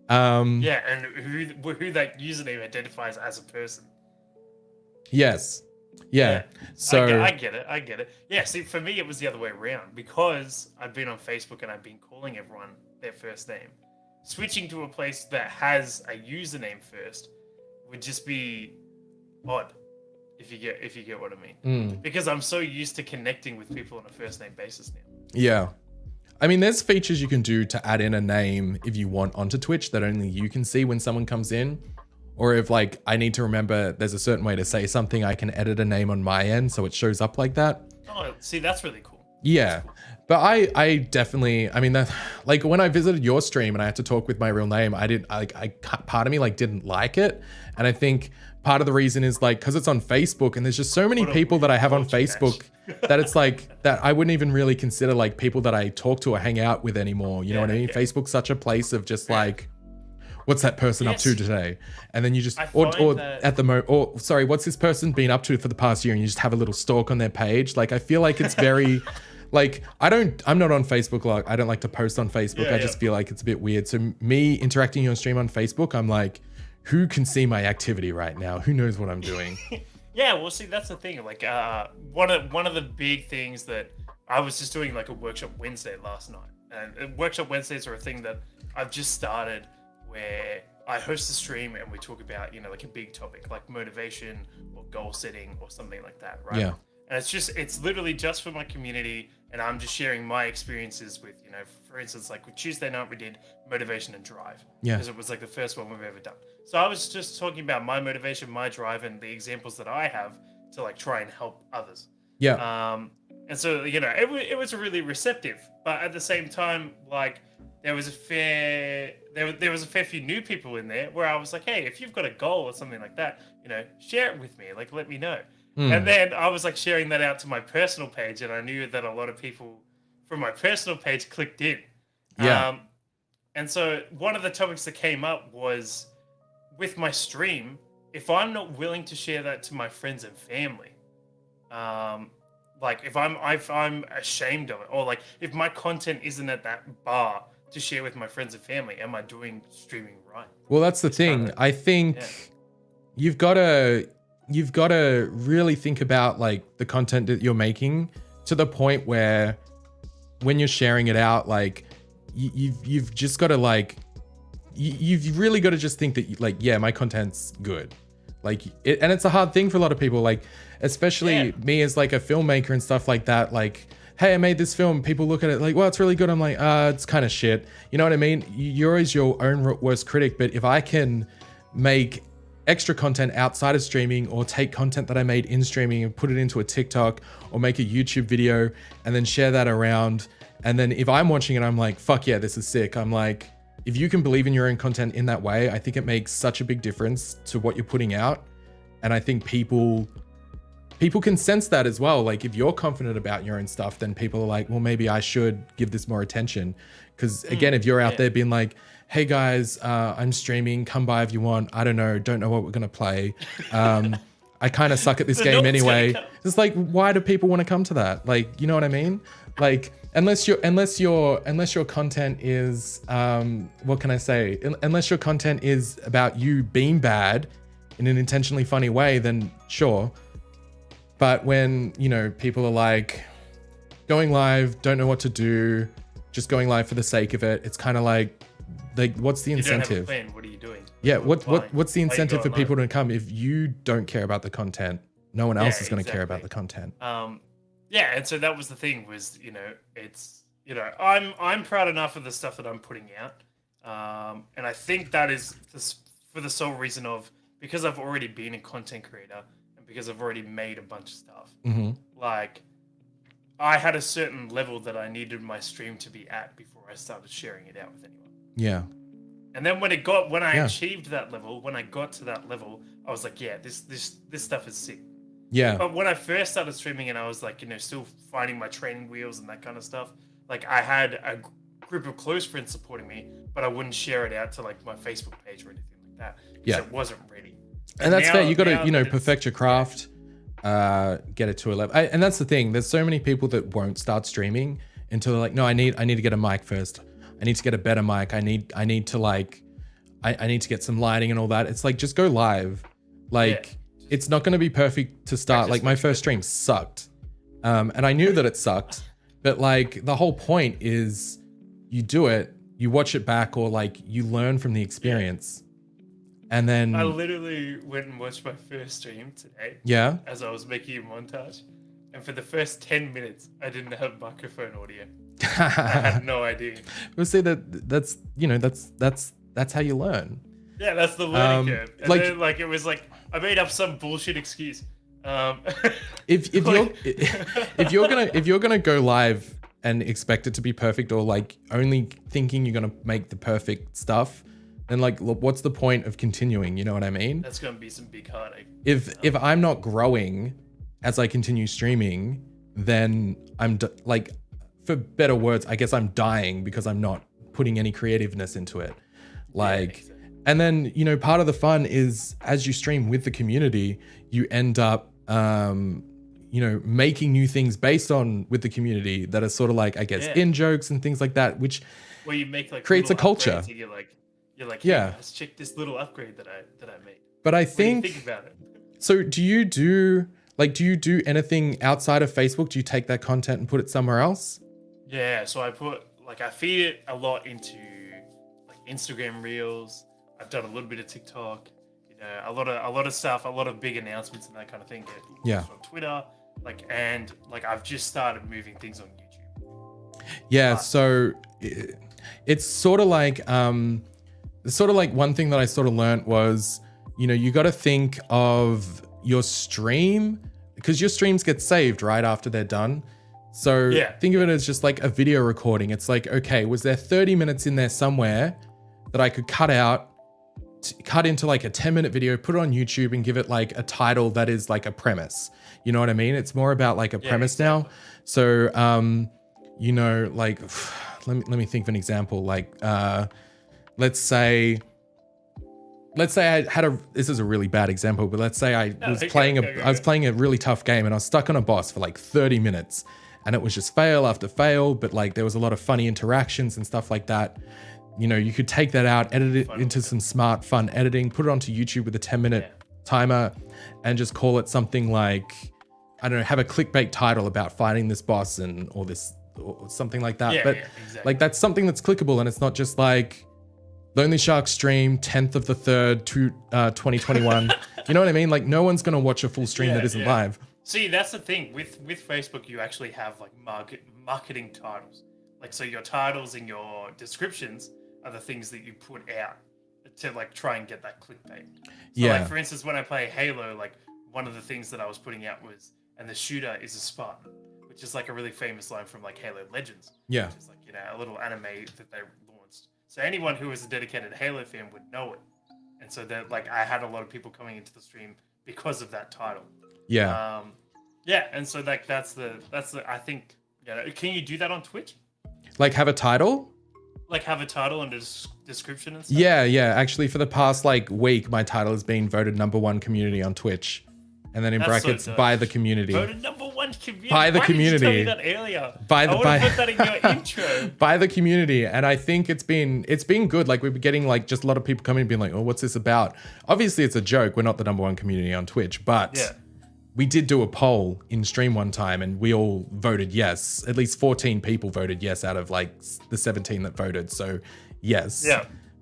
Yeah, and who that username identifies as a person. Yes. Yeah. Yeah, So I get it. I get it. Yeah, see, for me, it was the other way around because I've been on Facebook and I've been calling everyone their first name. Switching to a place that has a username first would just be odd, if you get what I mean. Because I'm so used to connecting with people on a first name basis now. yeah. I mean, there's features you can do to add in a name if you want onto Twitch that only you can see when someone comes in. Or if like I need to remember there's a certain way to say something, I can edit a name on my end so it shows up like that. Oh, see, that's really cool. Yeah. Cool. But I definitely, I mean, that like when I visited your stream and I had to talk with my real name, part of me like didn't like it. And I think part of the reason is like, cause it's on Facebook and there's just so many people that I have on Facebook that it's like that I wouldn't even really consider like people that I talk to or hang out with anymore. You know what I mean? Facebook's such a place of just like, what's that person up to today? And then you just, what's this person been up to for the past year? And you just have a little stalk on their page. Like, I feel like it's very, like, I'm not on Facebook. Like, I don't like to post on Facebook. I just feel like it's a bit weird. So me interacting on stream on Facebook, I'm like, who can see my activity right now? Who knows what I'm doing? Yeah, well, see, that's the thing. Like, one of the big things that I was just doing like a workshop Wednesday last night. And workshop Wednesdays are a thing that I've just started where I host a stream and we talk about, like a big topic like motivation or goal setting or something like that, right? Yeah. And it's literally just for my community, and I'm just sharing my experiences with, for instance, like with Tuesday night we did motivation and drive. Yeah. Because it was like the first one we've ever done. So I was just talking about my motivation, my drive, and the examples that I have to like try and help others. Yeah. And so, it was really receptive, but at the same time, like, there was a fair few new people in there where I was like, hey, if you've got a goal or something like that, share it with me, like let me know. And then I was like sharing that out to my personal page, and I knew that a lot of people from my personal page clicked in. Yeah. And so one of the topics that came up was with my stream, if I'm not willing to share that to my friends and family, like if I'm ashamed of it, or like if my content isn't at that bar to share with my friends and family, am I doing streaming right? Well, that's the thing. I think you've got to really think about like the content that you're making to the point where when you're sharing it out, like you've just got to like you've really got to just think that like, yeah, my content's good. Like it, and it's a hard thing for a lot of people, like especially me as like a filmmaker and stuff like that. Like, hey, I made this film. People look at it like, well, it's really good. I'm like, it's kind of shit. You know what I mean? You're always your own worst critic. But if I can make extra content outside of streaming, or take content that I made in streaming and put it into a TikTok or make a YouTube video and then share that around. And then if I'm watching it, I'm like, fuck yeah, this is sick. I'm like, if you can believe in your own content in that way, I think it makes such a big difference to what you're putting out. And I think people can sense that as well. Like if you're confident about your own stuff, then people are like, well, maybe I should give this more attention. Because again, if you're out there being like, hey guys, I'm streaming, come by if you want. I don't know what we're going to play. I kind of suck at this game anyway. It's like, why do people want to come to that? Like, you know what I mean? Like, unless your content is, what can I say? Unless your content is about you being bad in an intentionally funny way, then sure. But when, people are like going live, don't know what to do, just going live for the sake of it, it's kind of like, what's the incentive? You don't have a plan. What are you doing? Yeah, what's the incentive for people to come if you don't care about the content? No one else is going to care about the content. Yeah, and so that was the thing was, it's, I'm proud enough of the stuff that I'm putting out. And I think that is for the sole reason of, because I've already been a content creator and because I've already made a bunch of stuff, like I had a certain level that I needed my stream to be at before I started sharing it out with anyone. Yeah. And then when I achieved that level, when I got to that level, I was like, yeah, this stuff is sick. Yeah. But when I first started streaming and I was like, still finding my training wheels and that kind of stuff, like I had a group of close friends supporting me, but I wouldn't share it out to like my Facebook page or anything like that because Yeah. it wasn't ready. And that's fair. You got to, that perfect your craft, get it to a level. And that's the thing. There's so many people that won't start streaming until they're like, no, I need to get a mic first. I need to get a better mic. I need to like, I need to get some lighting and all that. It's like, just go live. Like, it's not going to be perfect to start. Like my first stream sucked. And I knew that it sucked, but like the whole point is you do it, you watch it back, or like you learn from the experience. And then I literally went and watched my first stream today. Yeah. As I was making a montage. And for the first 10 minutes, I didn't have microphone audio. I had no idea. We'll say that's how you learn. Yeah, that's the learning curve. And like- then like it was like I made up some bullshit excuse. If you're gonna go live and expect it to be perfect, or like only thinking you're gonna make the perfect stuff, then like what's the point of continuing? You know what I mean? That's gonna be some big heartache. If I'm not growing as I continue streaming, then I'm like, for better words, I guess I'm dying because I'm not putting any creativeness into it. Like, exactly. And then, part of the fun is as you stream with the community, you end up, making new things based on with the community that are sort of like, I guess, in jokes and things like that, which where you make like creates a culture. You're like, yeah, let's check this little upgrade that I made. But I What do think, you think about it? So do you do anything outside of Facebook? Do you take that content and put it somewhere else? Yeah, so I feed it a lot into like Instagram Reels. I've done a little bit of TikTok, a lot of stuff, a lot of big announcements and that kind of thing. Yeah. On Twitter, and I've just started moving things on YouTube. Yeah, so it's sort of like one thing that I sort of learned was, you got to think of your stream, because your streams get saved right after they're done. So think of it as just like a video recording. It's like, okay, was there 30 minutes in there somewhere that I could cut into like a 10-minute video, put it on YouTube and give it like a title that is like a premise. You know what I mean? It's more about like a premise now. So, like, let me think of an example. Like, let's say I had this is a really bad example, but let's say I was playing a really tough game and I was stuck on a boss for like 30 minutes and it was just fail after fail, but like there was a lot of funny interactions and stuff like that. You could take that out, edit it into some smart, fun editing, put it onto YouTube with a 10-minute timer and just call it something like, I don't know, have a clickbait title about fighting this boss or something like that. But exactly. like that's something that's clickable and it's not just like Lonely Shark stream 10th of the 3rd to 2021. You know what I mean? Like no one's going to watch a full stream that isn't live. See, that's the thing with Facebook, you actually have like marketing titles. Like, so your titles and your descriptions are the things that you put out to like try and get that clickbait. So like, for instance, when I play Halo, like one of the things that I was putting out was, and the shooter is a Spartan, which is like a really famous line from like Halo Legends. Yeah. Which is like, a little anime that they launched. So anyone who is a dedicated Halo fan would know it. And so that like I had a lot of people coming into the stream because of that title. Yeah. And so like that's the I think, can you do that on Twitch? Like have a title? Like have a title and a description and stuff? Yeah. Actually, for the past like week, my title has been voted #1 community on Twitch. And then in brackets, by the community. Voted #1 community. By the community. Why didn't you tell me that earlier? I would have put that in your intro. By the community. And I think it's been good. Like we've been getting like just a lot of people coming and being like, oh, what's this about? Obviously it's a joke. We're not the #1 community on Twitch, but we did do a poll in stream one time and we all voted yes. At least 14 people voted yes out of like the 17 that voted. So yes,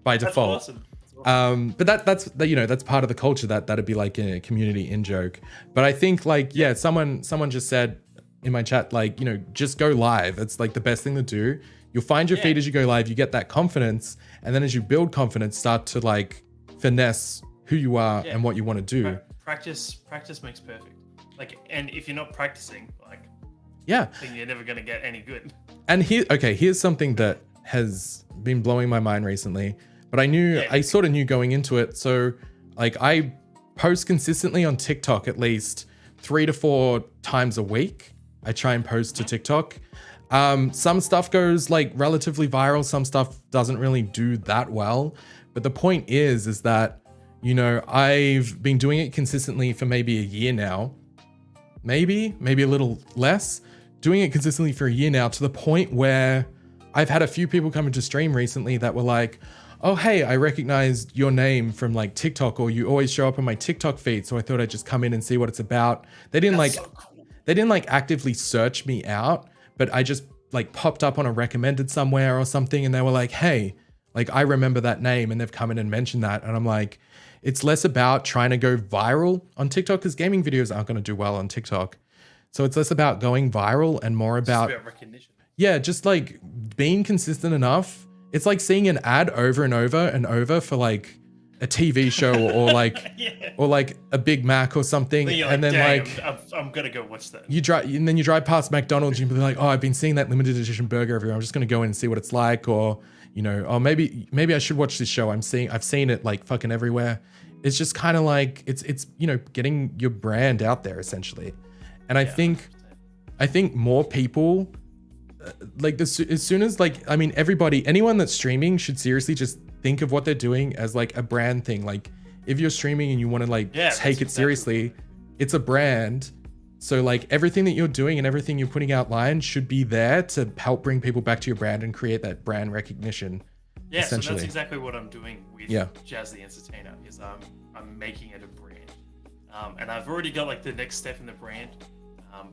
by default. That's awesome. But that's part of the culture that'd be like a community in joke. But I think like, someone just said in my chat, like, just go live. It's like the best thing to do. You'll find your feed as you go live, you get that confidence. And then as you build confidence, start to like finesse who you are and what you want to do. Practice makes perfect. Like, and if you're not practicing, like, then you're never going to get any good. And here's something that has been blowing my mind recently, but I sort of knew going into it. So like I post consistently on TikTok at least 3 to 4 times a week. I try and post to TikTok. Some stuff goes like relatively viral. Some stuff doesn't really do that well. But the point is that, you know, I've been doing it consistently for maybe a year now. Maybe a little less. Doing it consistently for a year now, to the point where I've had a few people come into stream recently that were like, oh, hey, I recognized your name from like TikTok, or you always show up on my TikTok feed. So I thought I'd just come in and see what it's about. They didn't they didn't like actively search me out, but I just like popped up on a recommended somewhere or something. And they were like, hey, like I remember that name, and they've come in and mentioned that. And I'm like, it's less about trying to go viral on TikTok, because gaming videos aren't going to do well on TikTok. So it's less about going viral and more about recognition. Yeah, just like being consistent enough. It's like seeing an ad over and over and over for like a TV show or like or like a Big Mac or something, and then like I'm gonna go watch that. You drive past McDonald's and you're like, oh, I've been seeing that limited edition burger everywhere. I'm just gonna go in and see what it's like, or you know, or maybe I should watch this show. I've seen it like fucking everywhere. It's just kind of like it's you know, getting your brand out there essentially. And I think more people like this, as soon as like, I mean, anyone that's streaming should seriously just think of what they're doing as like a brand thing. Like if you're streaming and you want to like take it seriously, it's a brand. So like everything that you're doing and everything you're putting out line should be there to help bring people back to your brand and create that brand recognition. Yeah, so that's exactly what I'm doing with Jazz the Entertainer, is I'm making it a brand. And I've already got like the next step in the brand.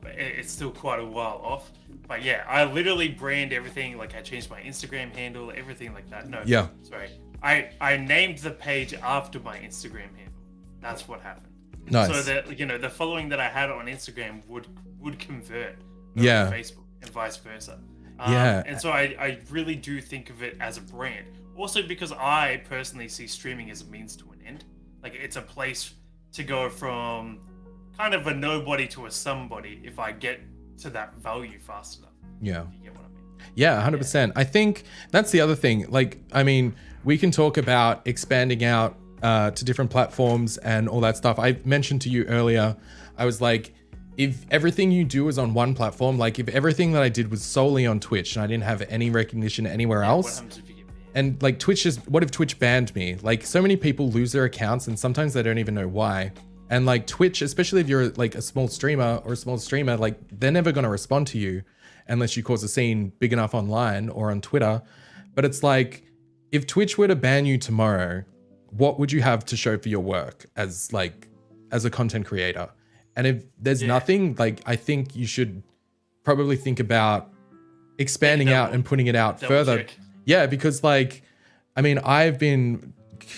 But it's still quite a while off. But yeah, I literally brand everything. Like I changed my Instagram handle, everything like that. No, sorry. I named the page after my Instagram handle. That's what happened. Nice. So that, you know, the following that I had on Instagram would convert over Facebook and vice versa. And so I really do think of it as a brand. Also because I personally see streaming as a means to an end. Like it's a place to go from kind of a nobody to a somebody if I get to that value fast enough. Yeah. You get what I mean? Yeah, 100%. I think that's the other thing. Like, I mean, we can talk about expanding out to different platforms and all that stuff. I mentioned to you earlier, I was like, if everything you do is on one platform, like if everything that I did was solely on Twitch and I didn't have any recognition anywhere else, what happens if you get banned? And like what if Twitch banned me? Like so many people lose their accounts and sometimes they don't even know why. And like Twitch, especially if you're like a small streamer, like they're never going to respond to you unless you cause a scene big enough online or on Twitter. But it's like, if Twitch were to ban you tomorrow, what would you have to show for your work as a content creator? And if there's nothing, like, I think you should probably think about expanding out and putting it out further. Check. Yeah, because like, I mean, I've been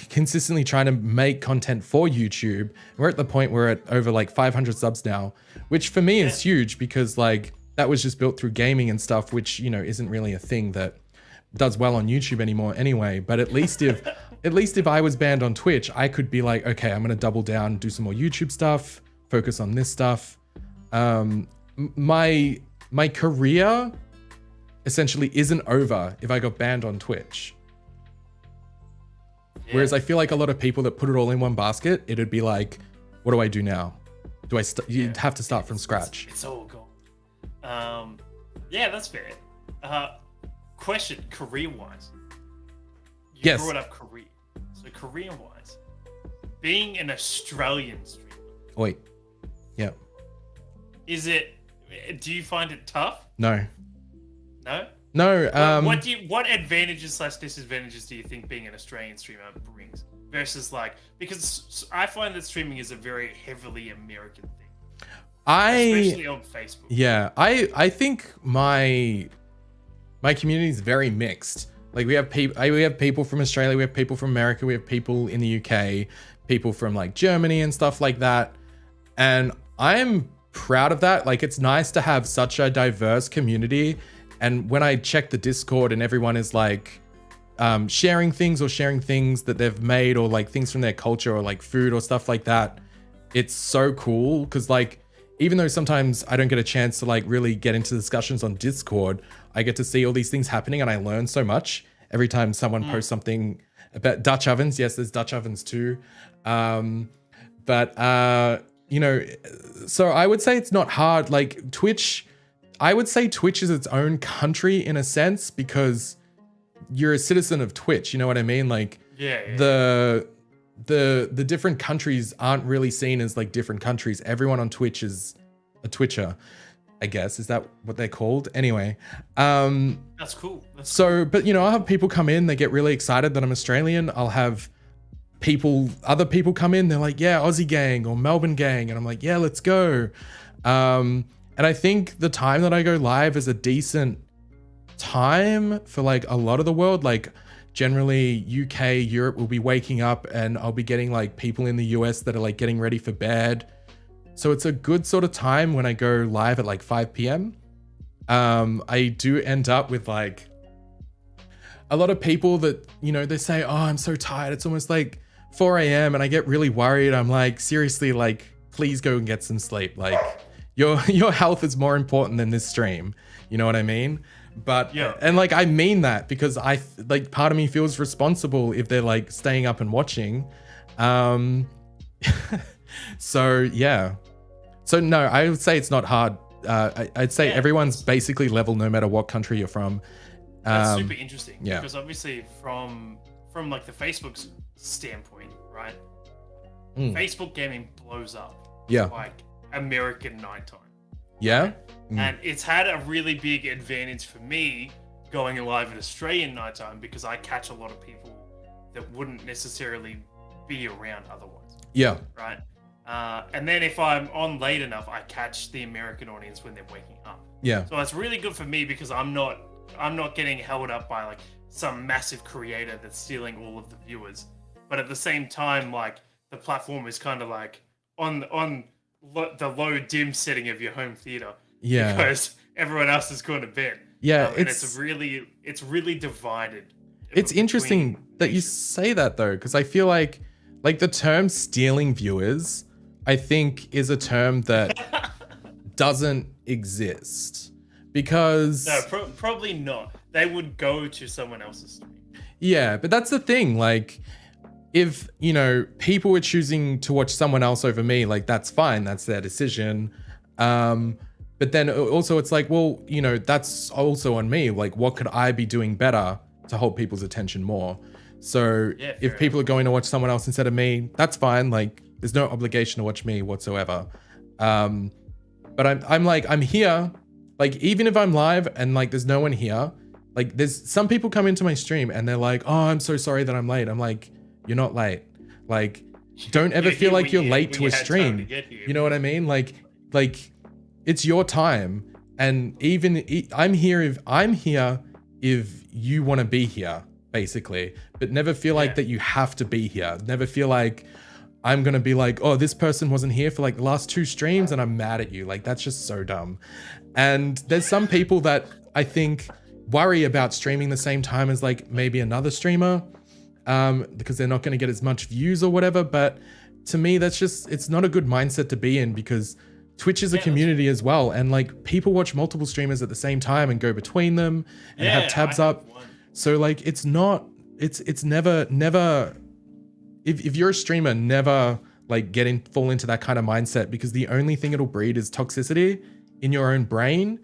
consistently trying to make content for YouTube. We're at the point where we're at over like 500 subs now, which for me is huge because like that was just built through gaming and stuff, which, you know, isn't really a thing that does well on YouTube anymore anyway. But at least if I was banned on Twitch, I could be like, okay, I'm going to double down, do some more YouTube stuff, focus on this stuff. My career essentially isn't over if I got banned on Twitch. Whereas I feel like a lot of people that put it all in one basket, it'd be like, what do I do now? You'd have to start from scratch. It's all gone. Yeah, that's fair. Question, career-wise. You brought up career. So career-wise, being an Australian streamer. Wait. Yeah. Do you find it tough? No. No? No. What advantages / disadvantages do you think being an Australian streamer brings versus like, because I find that streaming is a very heavily American thing, especially on Facebook. Yeah, I think my community is very mixed. Like we have people from Australia, we have people from America, we have people in the UK, people from like Germany and stuff like that, and I'm proud of that. Like it's nice to have such a diverse community. And when I check the Discord and everyone is like sharing things that they've made or like things from their culture or like food or stuff like that, it's so cool. Because like, even though sometimes I don't get a chance to like really get into discussions on Discord, I get to see all these things happening and I learn so much every time someone posts something about Dutch ovens. Yes, there's Dutch ovens too. But you know, so I would say it's not hard. Like Twitch, I would say Twitch is its own country in a sense because you're a citizen of Twitch. You know what I mean? Like the different countries aren't really seen as like different countries. Everyone on Twitch is a Twitcher, I guess. Is that what they're called? Anyway. That's cool. But you know, I'll have people come in, they get really excited that I'm Australian. I'll have other people come in, they're like, yeah, Aussie gang or Melbourne gang. And I'm like, yeah, let's go. And I think the time that I go live is a decent time for like a lot of the world. Like generally UK, Europe will be waking up and I'll be getting like people in the US that are like getting ready for bed. So it's a good sort of time when I go live at like 5 p.m. I do end up with like a lot of people that, you know, they say, oh, I'm so tired. It's almost like 4 a.m. and I get really worried. I'm like, seriously, like, please go and get some sleep. Like your health is more important than this stream. You know what I mean? But, yeah. And like, I mean that because like part of me feels responsible if they're like staying up and watching. So yeah. So no, I would say it's not hard. I'd say everyone's basically level no matter what country you're from. That's super interesting because obviously from like the Facebook's standpoint, right? Facebook gaming blows up. Yeah. Like American nighttime. Yeah. Right? And it's had a really big advantage for me going live at Australian nighttime because I catch a lot of people that wouldn't necessarily be around otherwise. Yeah. Right. And then if I'm on late enough, I catch the American audience when they're waking up. Yeah. So it's really good for me because I'm not getting held up by like some massive creator that's stealing all of the viewers. But at the same time, like the platform is kind of like on the low dim setting of your home theater. Yeah. Because everyone else is going to bed. Yeah. And it's really divided. It's interesting that you say that though, because I feel like the term stealing viewers, I think is a term that doesn't exist because no, probably not. They would go to someone else's stream. Yeah, but that's the thing. Like, if you know people were choosing to watch someone else over me, like that's fine. That's their decision. But then also it's like, well, you know, that's also on me. Like, what could I be doing better to hold people's attention more? So if people are going to watch someone else instead of me, that's fine. Like, there's no obligation to watch me whatsoever. But I'm here. Like, even if I'm live and like there's no one here, like there's some people come into my stream and they're like, oh, I'm so sorry that I'm late. I'm like, you're not late. Like, don't ever feel like you're late to a stream. You know what I mean? Like it's your time. And I'm here if you want to be here, basically, but never feel like that you have to be here. Never feel like I'm going to be like, oh, this person wasn't here for like the last 2 streams and I'm mad at you. Like, that's just so dumb. And there's some people that I think worry about streaming the same time as like maybe another streamer, because they're not going to get as much views or whatever. But to me, it's not a good mindset to be in because Twitch is a community as well. And like people watch multiple streamers at the same time and go between them and have tabs up. So like, it's never, if you're a streamer, never like fall into that kind of mindset because the only thing it'll breed is toxicity in your own brain.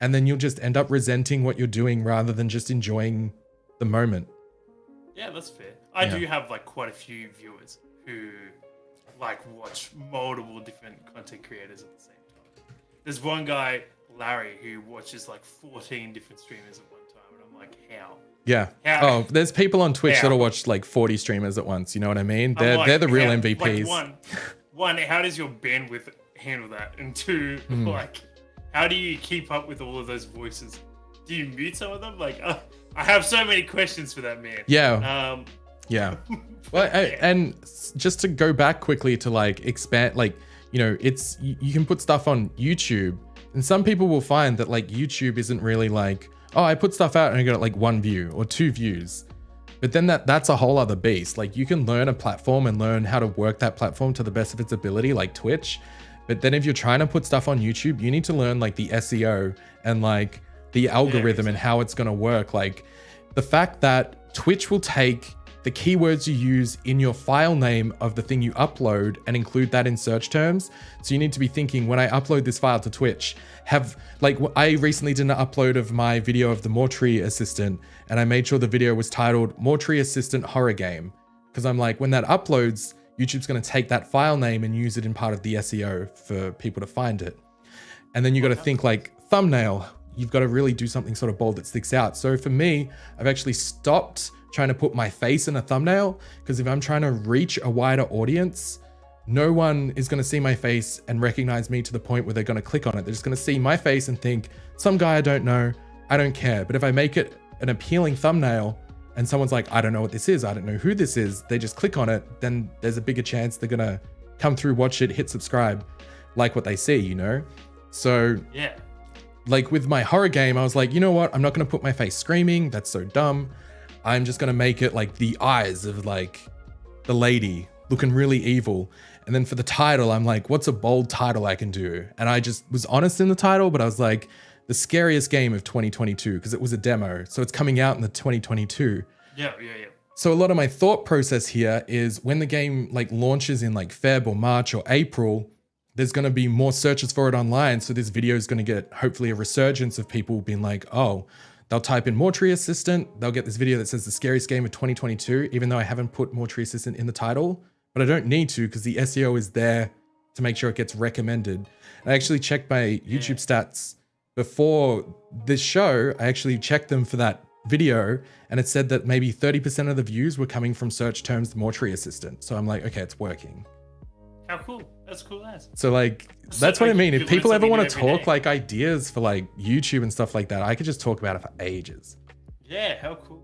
And then you'll just end up resenting what you're doing rather than just enjoying the moment. Yeah, that's fair. I do have like quite a few viewers who like watch multiple different content creators at the same time. There's one guy, Larry, who watches like 14 different streamers at one time. And I'm like, how? Yeah. Oh, there's people on Twitch that'll watch like 40 streamers at once. You know what I mean? They're the real MVPs. Like one, how does your bandwidth handle that? And 2, like, how do you keep up with all of those voices? Do you mute some of them? Like, I have so many questions for that man. Yeah. Yeah. Well, and just to go back quickly to like expand, like, you know, you can put stuff on YouTube, and some people will find that like YouTube isn't really like, oh, I put stuff out and I got like 1 view or 2 views. But then that's a whole other beast. Like, you can learn a platform and learn how to work that platform to the best of its ability, like Twitch. But then if you're trying to put stuff on YouTube, you need to learn like the SEO and like the algorithm and how it's going to work. Like, the fact that Twitch will take the keywords you use in your file name of the thing you upload and include that in search terms. So you need to be thinking, when I upload this file to Twitch, I recently did an upload of my video of the Mortuary Assistant, and I made sure the video was titled Mortuary Assistant Horror Game. Because I'm like, when that uploads, YouTube's going to take that file name and use it in part of the SEO for people to find it. And then you got to think like thumbnail. You've got to really do something sort of bold that sticks out. So for me, I've actually stopped trying to put my face in a thumbnail, because if I'm trying to reach a wider audience, no one is going to see my face and recognize me to the point where they're going to click on it. They're just going to see my face and think, some guy I don't know, I don't care. But if I make it an appealing thumbnail, and someone's like, I don't know what this is, I don't know who this is, they just click on it, then there's a bigger chance they're gonna come through, watch it, hit subscribe, like what they see, you know? So yeah, like with my horror game, I was like, you know what? I'm not gonna put my face screaming, that's so dumb. I'm just gonna make it like the eyes of like the lady looking really evil. And then for the title, I'm like, what's a bold title I can do? And I just was honest in the title, but I was like, the scariest game of 2022, because it was a demo. So it's coming out in the 2022. Yeah. So a lot of my thought process here is when the game like launches in like Feb or March or April, there's going to be more searches for it online. So this video is going to get hopefully a resurgence of people being like, oh, they'll type in Mortuary Assistant. They'll get this video that says the scariest game of 2022, even though I haven't put Mortuary Assistant in the title, but I don't need to, because the SEO is there to make sure it gets recommended. I actually checked my YouTube stats before this show. I actually checked them for that video, and it said that maybe 30% of the views were coming from search terms Mortuary Assistant. So I'm like, okay, it's working. How cool. That's cool as. So like, that's what I mean. If people ever want to talk day. like ideas for like YouTube and stuff like that, I could just talk about it for ages. Yeah, how cool.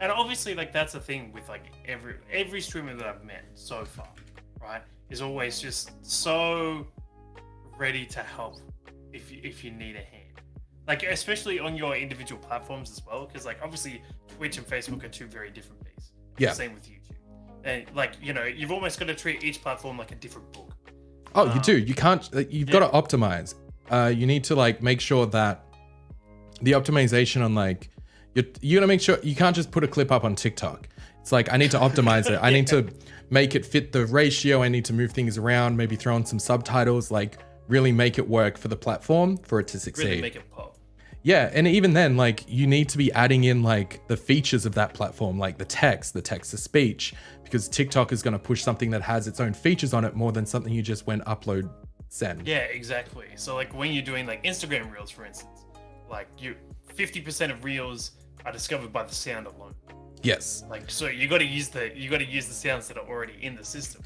And obviously like that's the thing with like every streamer that I've met so far, right, is always just so ready to help if you need a hand. Like, especially on your individual platforms as well, because like obviously Twitch and Facebook are two very different beasts. Yeah. Same with YouTube. And like, you know, you've almost got to treat each platform like a different book. Oh, you do. You can't, you've got to optimize. You need to like make sure that the optimization on like, you gotta make sure you can't just put a clip up on TikTok. It's like, I need to optimize it. I need to make it fit the ratio. I need to move things around, maybe throw in some subtitles, like really make it work for the platform for it to succeed. Really make it pop. Yeah, and even then, like you need to be adding in like the features of that platform, like the text to speech, because TikTok is going to push something that has its own features on it more than something you just went upload, send. Yeah, exactly. So like when you're doing like Instagram Reels, for instance, like 50% of Reels are discovered by the sound alone. Yes. Like, so you got to use the sounds that are already in the system,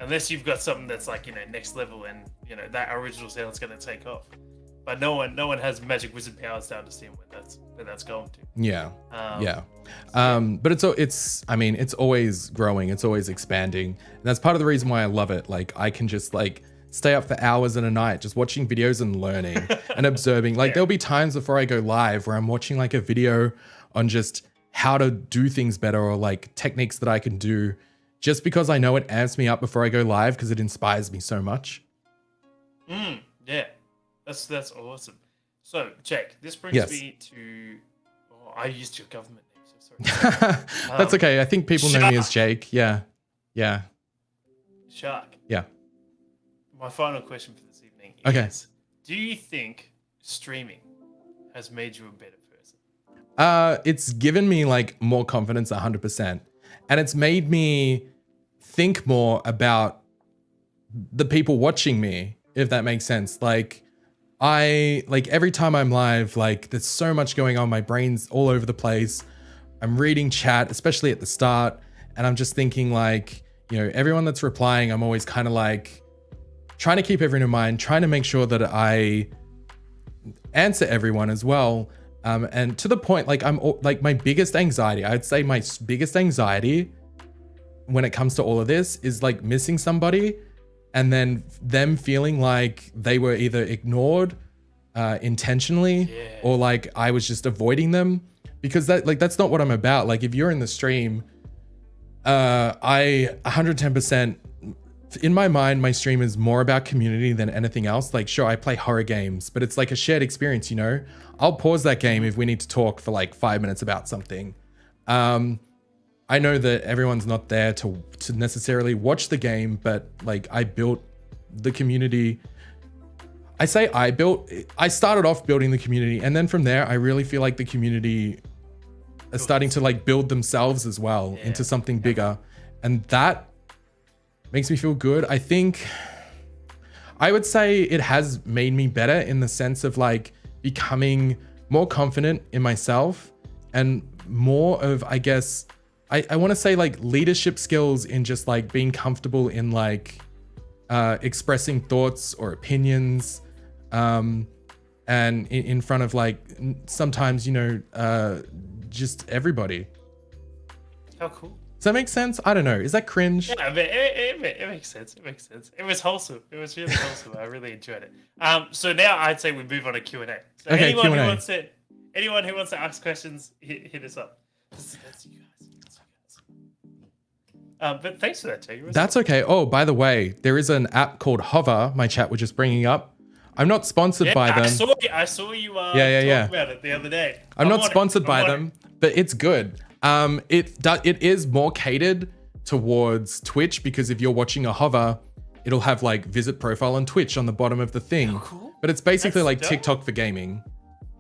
unless you've got something that's like, you know, next level and, you know, that original sound's going to take off. But no one has magic wizard powers to understand where that's going to. Yeah. But it's always growing. It's always expanding. And that's part of the reason why I love it. Like I can just like stay up for hours in a night, just watching videos and learning and observing. Like there'll be times before I go live where I'm watching like a video on just how to do things better, or like techniques that I can do, just because I know it amps me up before I go live, because it inspires me so much. Yeah. That's awesome. So, Jake, this brings me to... Oh, I used your government name, so sorry. That's okay. I think people know me as Jake. Yeah. Shark. Yeah. My final question for this evening is, do you think streaming has made you a better person? It's given me like more confidence, 100%. And it's made me think more about the people watching me, if that makes sense. Like, every time I'm live, like there's so much going on. My brain's all over the place. I'm reading chat, especially at the start. And I'm just thinking like, you know, everyone that's replying, I'm always kind of like trying to keep everyone in mind, trying to make sure that I answer everyone as well. And to the point, like my biggest anxiety, I'd say my biggest anxiety when it comes to all of this is like missing somebody, and then them feeling like they were either ignored intentionally, or like I was just avoiding them, because that's not what I'm about. Like if you're in the stream, I 110%, in my mind, my stream is more about community than anything else. Like sure, I play horror games, but it's like a shared experience, you know? I'll pause that game if we need to talk for like 5 minutes about something. I know that everyone's not there to necessarily watch the game, but like I built the community. I started off building the community, and then from there, I really feel like the community are starting to like build themselves as well into something bigger. And that makes me feel good. I think I would say it has made me better in the sense of like becoming more confident in myself and more of, I guess, I want to say like leadership skills in just like being comfortable in like expressing thoughts or opinions, and in front of like sometimes, you know, just everybody. How cool. Does that make sense? I don't know. Is that cringe? Yeah, but it makes sense. It makes sense. It was wholesome. It was really wholesome. I really enjoyed it. So now I'd say we move on to Q&A. So Okay, anyone Q&A. Anyone who wants to ask questions, hit us up. That's you guys. But thanks for that, Jay. That's okay. Oh, by the way, there is an app called Hover. My chat were just bringing up. I'm not sponsored by them. I saw you talking about it the other day. I'm not sponsored by them, but it's good. It is more catered towards Twitch, because if you're watching a Hover, it'll have like visit profile on Twitch on the bottom of the thing. Oh, cool. But it's basically like dope. TikTok for gaming.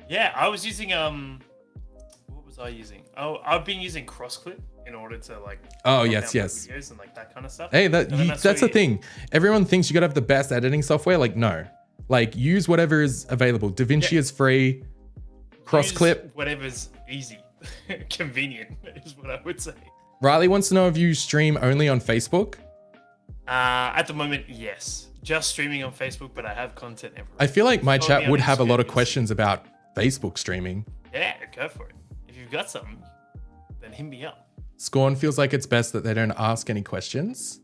Yeah, I was using what was I using? Oh, I've been using CrossClip in order to like yes videos and like that kind of stuff. Hey, that's the thing. Everyone thinks you gotta have the best editing software. Like, no. Like, use whatever is available. DaVinci is free. CrossClip. Whatever's easy. Convenient is what I would say. Riley wants to know if you stream only on Facebook. At the moment, yes. Just streaming on Facebook, but I have content everywhere. I feel like my chat would have a lot of questions about Facebook streaming. Yeah, go for it. If you've got something, then hit me up. Scorn feels like it's best that they don't ask any questions.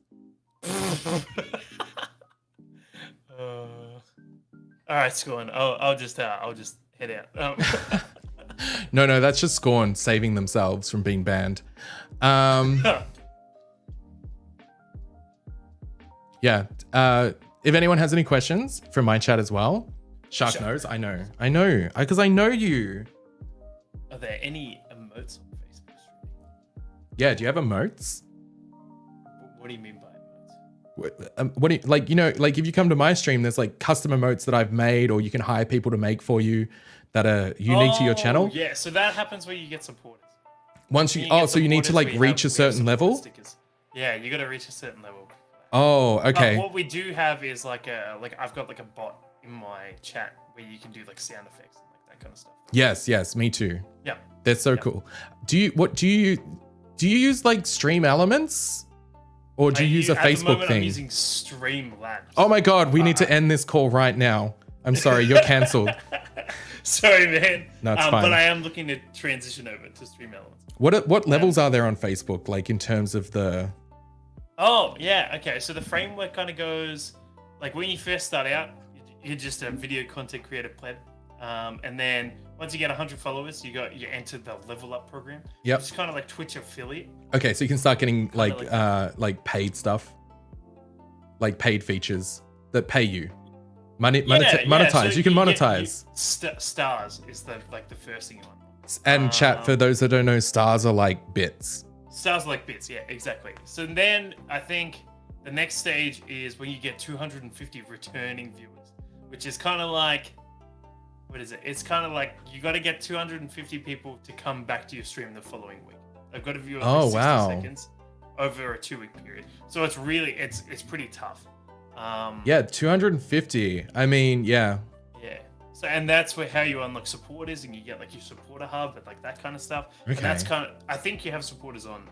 All right, Scorn. I'll just head out. No, that's just Scorn saving themselves from being banned. Yeah. If anyone has any questions from my chat as well, Shark knows. I know, because I know you. Are there any emotes on Facebook streaming? Yeah. Do you have emotes? What do you mean by emotes? What do you, like? You know, like if you come to my stream, there's like custom emotes that I've made, or you can hire people to make for you that are unique to your channel. Yeah. So that happens where you get supporters. Once so you need to like reach a certain level. Stickers. Yeah, you got to reach a certain level. Oh, okay. What we do have is like I've got like a bot in my chat where you can do like sound effects and like that kind of stuff. Yes, me too. Yeah. They're so cool. Do you use like Stream Elements? Or do you use a Facebook at the moment, thing? I'm using Streamlabs. Oh my god, we need to end this call right now. I'm sorry, you're cancelled. Sorry, man. No, it's fine. But I am looking to transition over to Stream Elements. What levels are there on Facebook, like in terms of the... Oh, yeah, okay. So the framework kind of goes, like when you first start out, you're just a video content creator pleb. And then once you get 100 followers, you enter the level up program. Yep. It's kind of like Twitch affiliate. Okay, so you can start getting like paid stuff, like paid features that pay you. Monetize. So you can monetize. Stars is the first thing you want. And chat, for those that don't know, stars are like bits. Stars are like bits, yeah, exactly. So then I think the next stage is when you get 250 returning viewers, which is kind of like, what is it? It's kind of like you got to get 250 people to come back to your stream the following week. I've got to view it for 60 seconds over a 2-week period. So it's really, it's pretty tough. Yeah, 250. I mean, yeah. Yeah. So, and that's how you unlock supporters, and you get like your supporter hub and like that kind of stuff. Okay. And that's kind of, I think you have supporters on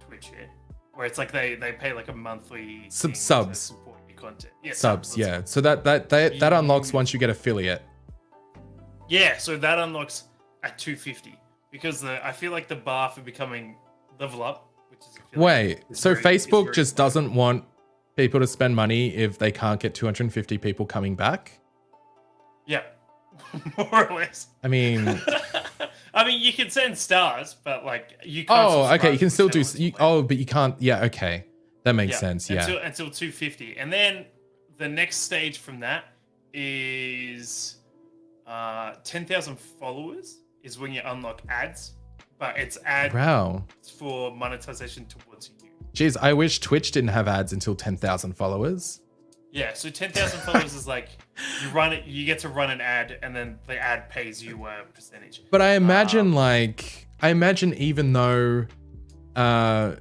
Twitch, yeah, where it's like they pay like a monthly subs to support your content. Yeah, subs. Yeah. So that unlocks once you get affiliate. Yeah. So that unlocks at 250 because I feel like the bar for becoming level up, which is wait. So Facebook just doesn't want people to spend money if they can't get 250 people coming back? Yeah, more or less. I mean, you can send stars, but like you can't. Oh, okay. You can still do. But you can't. Yeah, okay. That makes sense. Yeah. Until 250, and then the next stage from that is 10,000 followers is when you unlock ads, but it's ads Wow. for monetization towards you. Jeez, I wish Twitch didn't have ads until 10,000 followers. Yeah, so 10,000 followers is like you run it, you get to run an ad, and then the ad pays you a percentage. But I imagine even though, I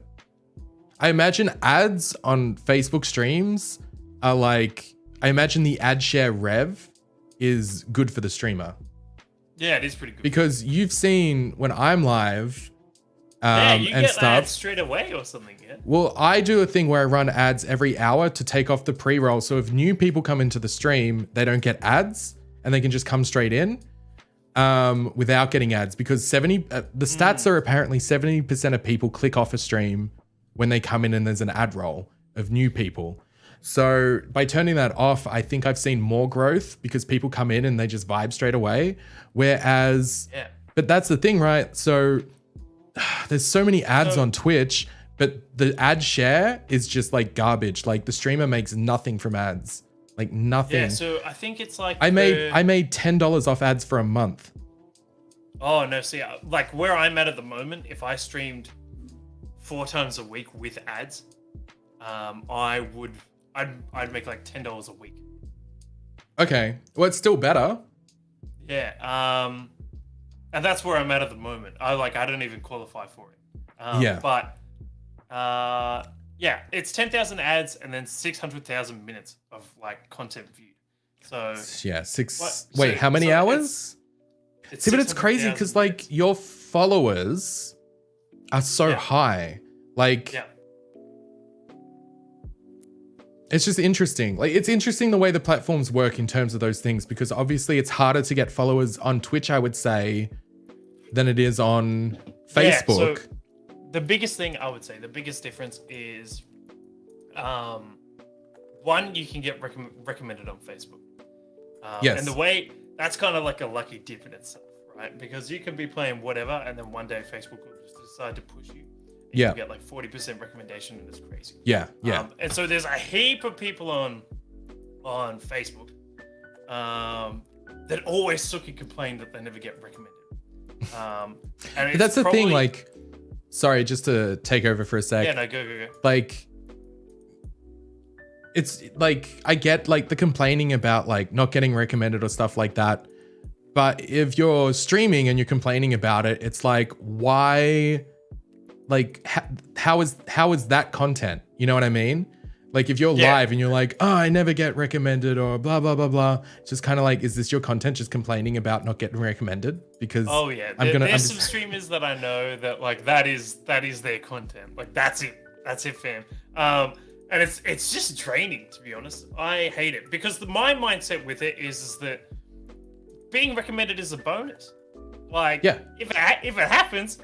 imagine ads on Facebook streams are like, I imagine the ad share rev is good for the streamer. Yeah, it is pretty good. Because you've seen when I'm live, you and get stuff. ads straight away or something, yeah? Well, I do a thing where I run ads every hour to take off the pre-roll. So if new people come into the stream, they don't get ads and they can just come straight in without getting ads, because the stats are apparently 70% of people click off a stream when they come in and there's an ad roll of new people. So by turning that off, I think I've seen more growth because people come in and they just vibe straight away. Whereas, but that's the thing, right? So there's so many ads on Twitch, but the ad share is just like garbage. Like the streamer makes nothing from ads, like nothing. Yeah, so I think it's like I made $10 off ads for a month. Oh no, see, like where I'm at the moment, if I streamed 4 times a week with ads, I'd make like $10 a week. Okay, well it's still better. Yeah, and that's where I'm at the moment. I don't even qualify for it. But yeah, it's 10,000 ads and then 600,000 minutes of like content viewed. So yeah, how many hours? See, but it's crazy because like your followers are so high. Like, it's just interesting. Like, it's interesting the way the platforms work in terms of those things, because obviously it's harder to get followers on Twitch, I would say, than it is on Facebook. So the biggest thing I would say, the biggest difference is, one, you can get recommended on Facebook. Yes. And the way, that's kind of like a lucky dip in itself, right? Because you can be playing whatever, and then one day Facebook will just decide to push you. You get like 40% recommendation, and it's crazy. Yeah. And so there's a heap of people on Facebook that always suck and complain that they never get recommended. And that's the thing, like, sorry, just to take over for a sec. Yeah, no, go. Like, it's like, I get like the complaining about like not getting recommended or stuff like that. But if you're streaming and you're complaining about it, it's like, why? Like, how is that content? You know what I mean? Like, if you're live and you're like, oh, I never get recommended or blah, blah, blah, blah. It's just kind of like, is this your content, just complaining about not getting recommended? Because there's some streamers that I know that like, that is their content. Like, that's it, fam. And it's just draining, to be honest. I hate it because my mindset with it is that being recommended is a bonus. Like, if it happens,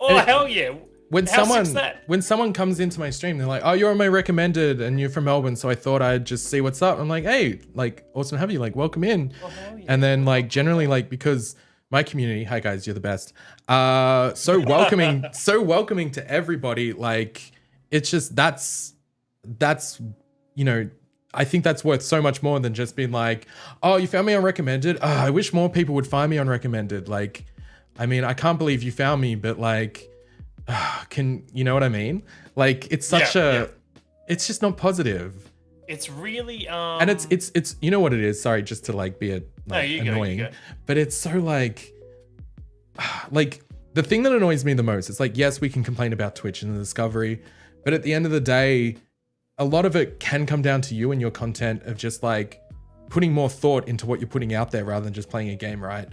oh, hell yeah. When someone comes into my stream, they're like, oh, you're on my recommended and you're from Melbourne, so I thought I'd just see what's up. I'm like, hey, like, awesome to have you, like, welcome in. Oh, hell yeah. And then like generally, like, because my community, hi guys, you're the best. So welcoming, to everybody. Like, it's just that's you know, I think that's worth so much more than just being like, oh, you found me on recommended. Oh, I wish more people would find me on recommended. Like, I mean, I can't believe you found me, but like, you know what I mean? Like, it's such it's just not positive. It's really, and it's, you know what it is? Sorry, just to like be annoying, but it's so like the thing that annoys me the most, it's like, yes, we can complain about Twitch and the discovery, but at the end of the day, a lot of it can come down to you and your content of just like putting more thought into what you're putting out there rather than just playing a game, right?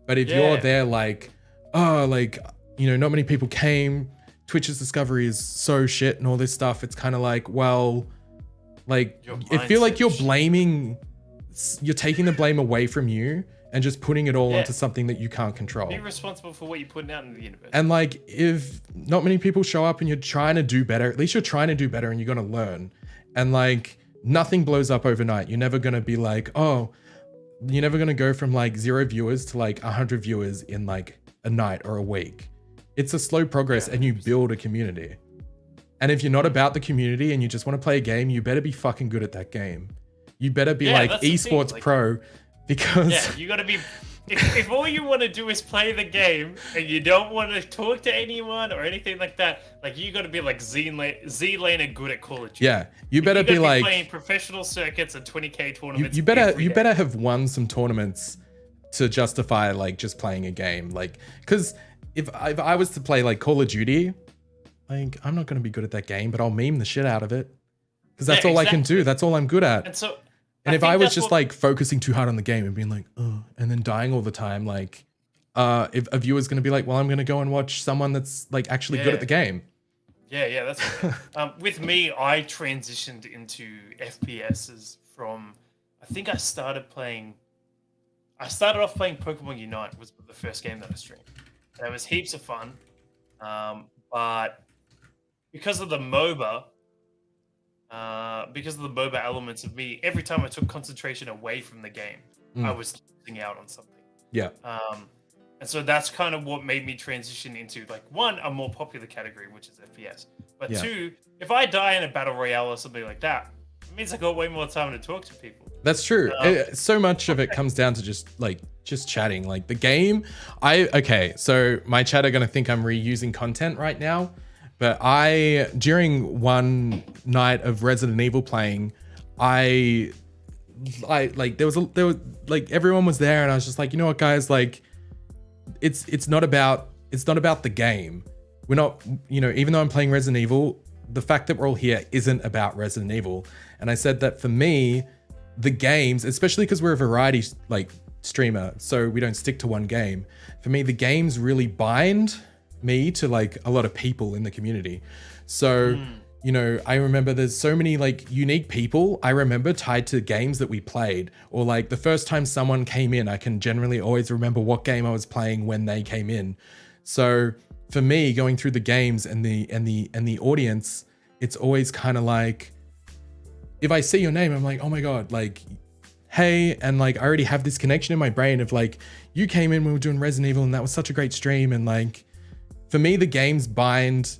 But if you're there like, oh, like, you know, not many people came, Twitch's discovery is so shit and all this stuff, it's kind of like, well, like, I feel like you're taking the blame away from you and just putting it all onto something that you can't control. Be responsible for what you're putting out into the universe. And like, if not many people show up and you're trying to do better, at least you're trying to do better and you're going to learn. And like, nothing blows up overnight. You're never going to be like, oh, you're never going to go from like 0 viewers to like 100 viewers in like a night or a week. It's a slow progress, and you build a community. And if you're not about the community and you just want to play a game, you better be fucking good at that game. You better be like esports pro, because you got to be if all you want to do is play the game and you don't want to talk to anyone or anything like that, like you got to be like Z-Laner good at Call of Duty. Yeah, you better be like playing professional circuits and 20k tournaments. You better have won some tournaments to justify like just playing a game. Like, because if I was to play like Call of Duty, like I'm not gonna be good at that game, but I'll meme the shit out of it because that's all I can do. That's all I'm good at. And so. And if I was just like focusing too hard on the game and being like, oh, and then dying all the time, like, if a viewer's going to be like, well, I'm going to go and watch someone that's like actually good at the game. Yeah, that's right. With me, I transitioned into FPSs from, I think I started off playing Pokemon Unite was the first game that I streamed. And it was heaps of fun. But because of the MOBA, elements of me, every time I took concentration away from the game, I was losing out on something. Yeah. And so that's kind of what made me transition into like one, a more popular category, which is FPS. But two, if I die in a battle royale or something like that, it means I got way more time to talk to people. That's true. So much of it comes down to just chatting. Like the game, so my chat are gonna think I'm reusing content right now. But during one night of Resident Evil playing, there was like everyone was there and I was just like, you know what, guys, like it's not about the game. We're not, even though I'm playing Resident Evil, the fact that we're all here isn't about Resident Evil. And I said that for me, the games, especially because we're a variety like streamer, so we don't stick to one game. For me, the games really bind me to like a lot of people in the community. So I remember there's so many like unique people I remember tied to games that we played, or like the first time someone came in, I can generally always remember what game I was playing when they came in. So for me, going through the games and the audience, it's always kind of like, if I see your name, I'm like, oh my god, like, hey, and like I already have this connection in my brain of like, you came in when we were doing Resident Evil and that was such a great stream. And like, for me, the games bind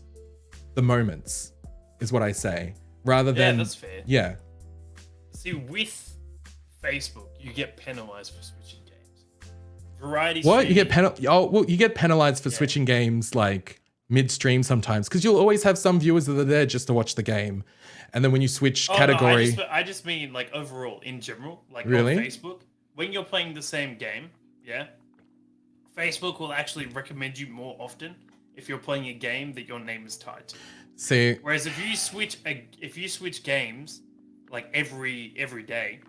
the moments, is what I say, rather than. Yeah, that's fair. Yeah. See, with Facebook, you get penalized for switching games. Variety. What? You get you get penalized for switching games like mid-stream sometimes, because you'll always have some viewers that are there just to watch the game, and then when you switch category. No, I just mean like overall, in general, like really? On Facebook, when you're playing the same game, Facebook will actually recommend you more often if you're playing a game that your name is tied to. See. Whereas if you switch games like every day,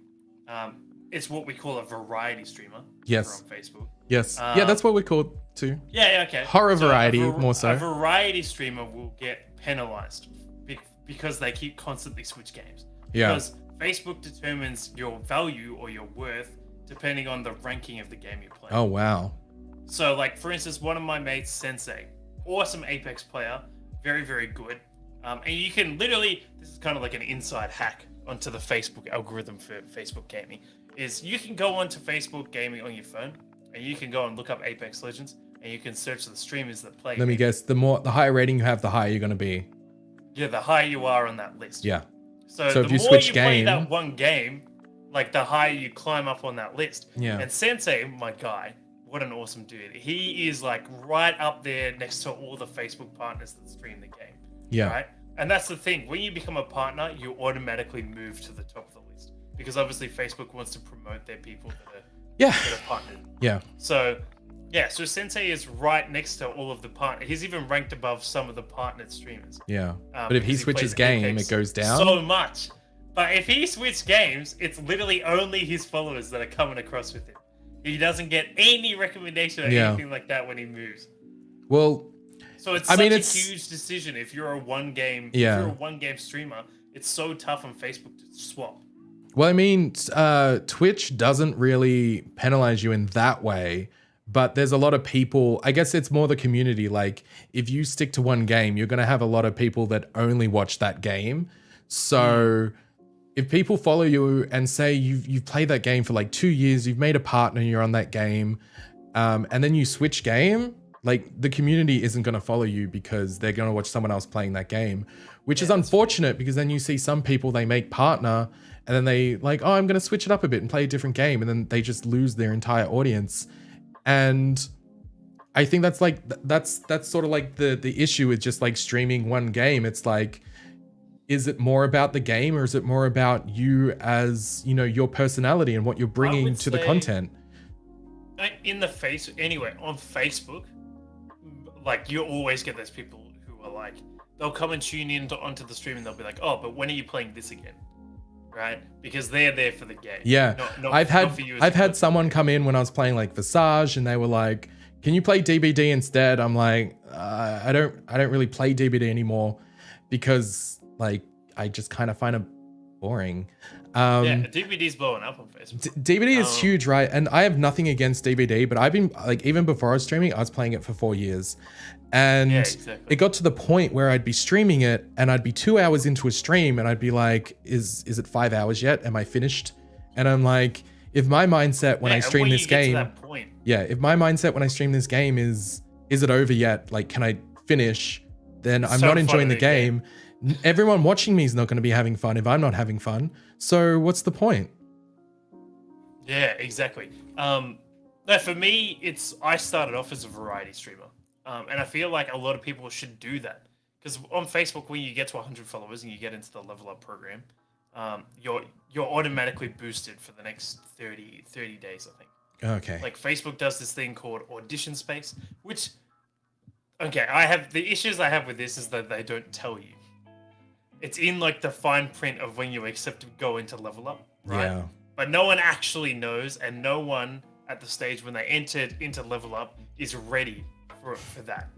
it's what we call a variety streamer. Yes. On Facebook. Yes. Yeah, that's what we're called too. Yeah. Okay. Horror variety, more so. A variety streamer will get penalized because they keep constantly switch games. Yeah. Because Facebook determines your value or your worth depending on the ranking of the game you play. Oh wow. So, like for instance, one of my mates, Sensei, awesome Apex player, very, very good. And you can literally, this is kind of like an inside hack onto the Facebook algorithm for Facebook gaming, is you can go onto Facebook gaming on your phone and you can go and look up Apex Legends and you can search the streamers that play. Let me guess, the higher rating you have, the higher you're going to be. Yeah, the higher you are on that list. Yeah. So if the you more switch you game, play that one game, like the higher you climb up on that list. Yeah. And Sensei, my guy, what an awesome dude. He is like right up there next to all the Facebook partners that stream the game. Yeah. Right? And that's the thing. When you become a partner, you automatically move to the top of the list. Because obviously Facebook wants to promote their people that are partnered. Yeah. So Sensei is right next to all of the partners. He's even ranked above some of the partnered streamers. Yeah. But if he switches game, it goes down. So much. But if he switches games, it's literally only his followers that are coming across with him. He doesn't get any recommendation or anything like that when he moves. Well, so it's such a huge decision. If you're a one game streamer, it's so tough on Facebook to swap. Well, I mean, Twitch doesn't really penalize you in that way, but there's a lot of people, I guess it's more the community. Like if you stick to one game, you're going to have a lot of people that only watch that game. So if people follow you and say you've played that game for like 2 years, you've made a partner, you're on that game, and then you switch game, like the community isn't going to follow you because they're going to watch someone else playing that game, which is unfortunate because then you see some people, they make partner and then they like, oh, I'm going to switch it up a bit and play a different game. And then they just lose their entire audience. And I think that's like that's sort of like the issue with just like streaming one game. It's like, is it more about the game or is it more about you as, you know, your personality and what you're bringing to the content? In the face, anyway, on Facebook, like you always get those people who are like, they'll come and tune in onto the stream and they'll be like, oh, but when are you playing this again? Right? Because they're there for the game. Yeah. Not I've for had someone come in when I was playing like Visage and they were like, can you play DBD instead? I'm like, I don't really play DBD anymore because like I just kind of find it boring. Yeah, DBD's blowing up on Facebook. DBD is huge, right? And I have nothing against DBD, but I've been like, even before I was streaming, I was playing it for 4 years. And it got to the point where I'd be streaming it and I'd be 2 hours into a stream and I'd be like, is it 5 hours yet? Am I finished? And I'm like, if my mindset when I stream this game, if my mindset when I stream this game is it over yet? Like, can I finish? Then I'm not enjoying the game. Everyone watching me is not going to be having fun if I'm not having fun. So what's the point? Yeah, exactly. No, for me, I started off as a variety streamer. And I feel like a lot of people should do that. Because on Facebook, when you get to 100 followers and you get into the level up program, you're automatically boosted for the next 30 days, I think. Okay. Like Facebook does this thing called audition space, which, okay, the issues I have with this is that they don't tell you. It's in like the fine print of when you accept to go into level up, right? Yeah. But no one actually knows, and no one at the stage when they entered into level up is ready for that,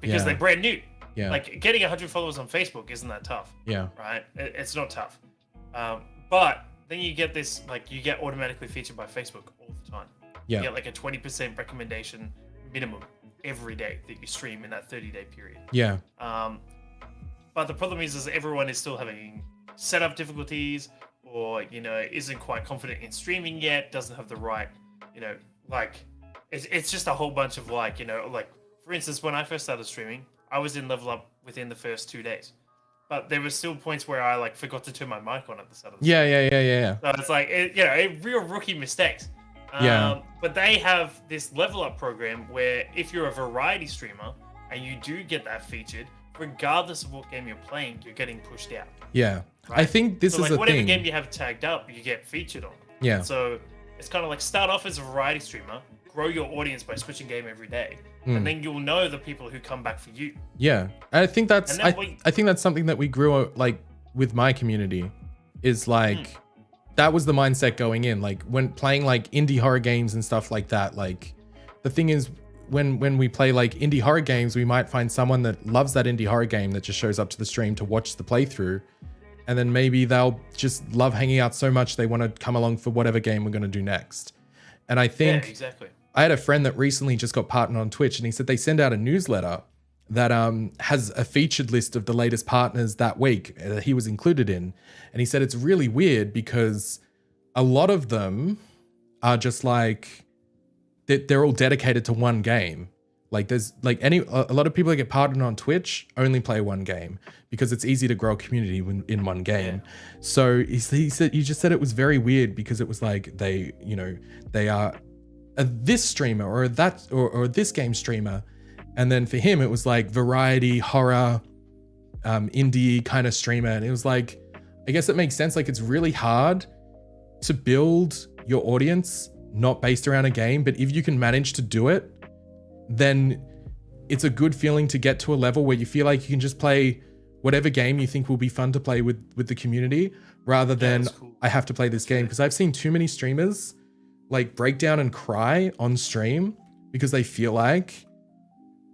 because they're brand new. Yeah. Like getting 100 followers on Facebook isn't that tough. Yeah. Right? It's not tough. But then you get this, like you get automatically featured by Facebook all the time. Yeah. You get like a 20% recommendation minimum every day that you stream in that 30-day period. Yeah. But the problem is everyone is still having setup difficulties, or isn't quite confident in streaming yet, doesn't have the right, like it's just a whole bunch of like for instance, when I first started streaming, I was in level up within the first 2 days, but there were still points where I like forgot to turn my mic on at the start of the stream. Yeah. So it's like real rookie mistakes. But they have this level up program where if you're a variety streamer and you do get that featured, regardless of what game you're playing, you're getting pushed out. Yeah. Right? I think this is a whatever thing. game you have tagged up, you get featured on. Yeah. So it's kind of like start off as a variety streamer, grow your audience by switching game every day, and then you'll know the people who come back for you. Yeah. I think that's I think that's something that we grew like with my community is like that was the mindset going in. Like when playing like indie horror games and stuff like that, like the thing is when we play like indie horror games, we might find someone that loves that indie horror game that just shows up to the stream to watch the playthrough. And then maybe they'll just love hanging out so much they want to come along for whatever game we're going to do next. And I think exactly. I had a friend that recently just got partnered on Twitch, and he said they send out a newsletter that has a featured list of the latest partners that week that he was included in. And he said it's really weird because a lot of them are just like, they're all dedicated to one game. Like there's like a lot of people that get partnered on Twitch only play one game because it's easy to grow a community in one game. Yeah. So he said, you just said it was very weird because it was like they are this streamer or that or this game streamer. And then for him, it was like variety, horror, indie kind of streamer. And it was like, I guess it makes sense. Like it's really hard to build your audience not based around a game, but if you can manage to do it, then it's a good feeling to get to a level where you feel like you can just play whatever game you think will be fun to play with the community rather than cool. I have to play this game. Because I've seen too many streamers like break down and cry on stream because they feel like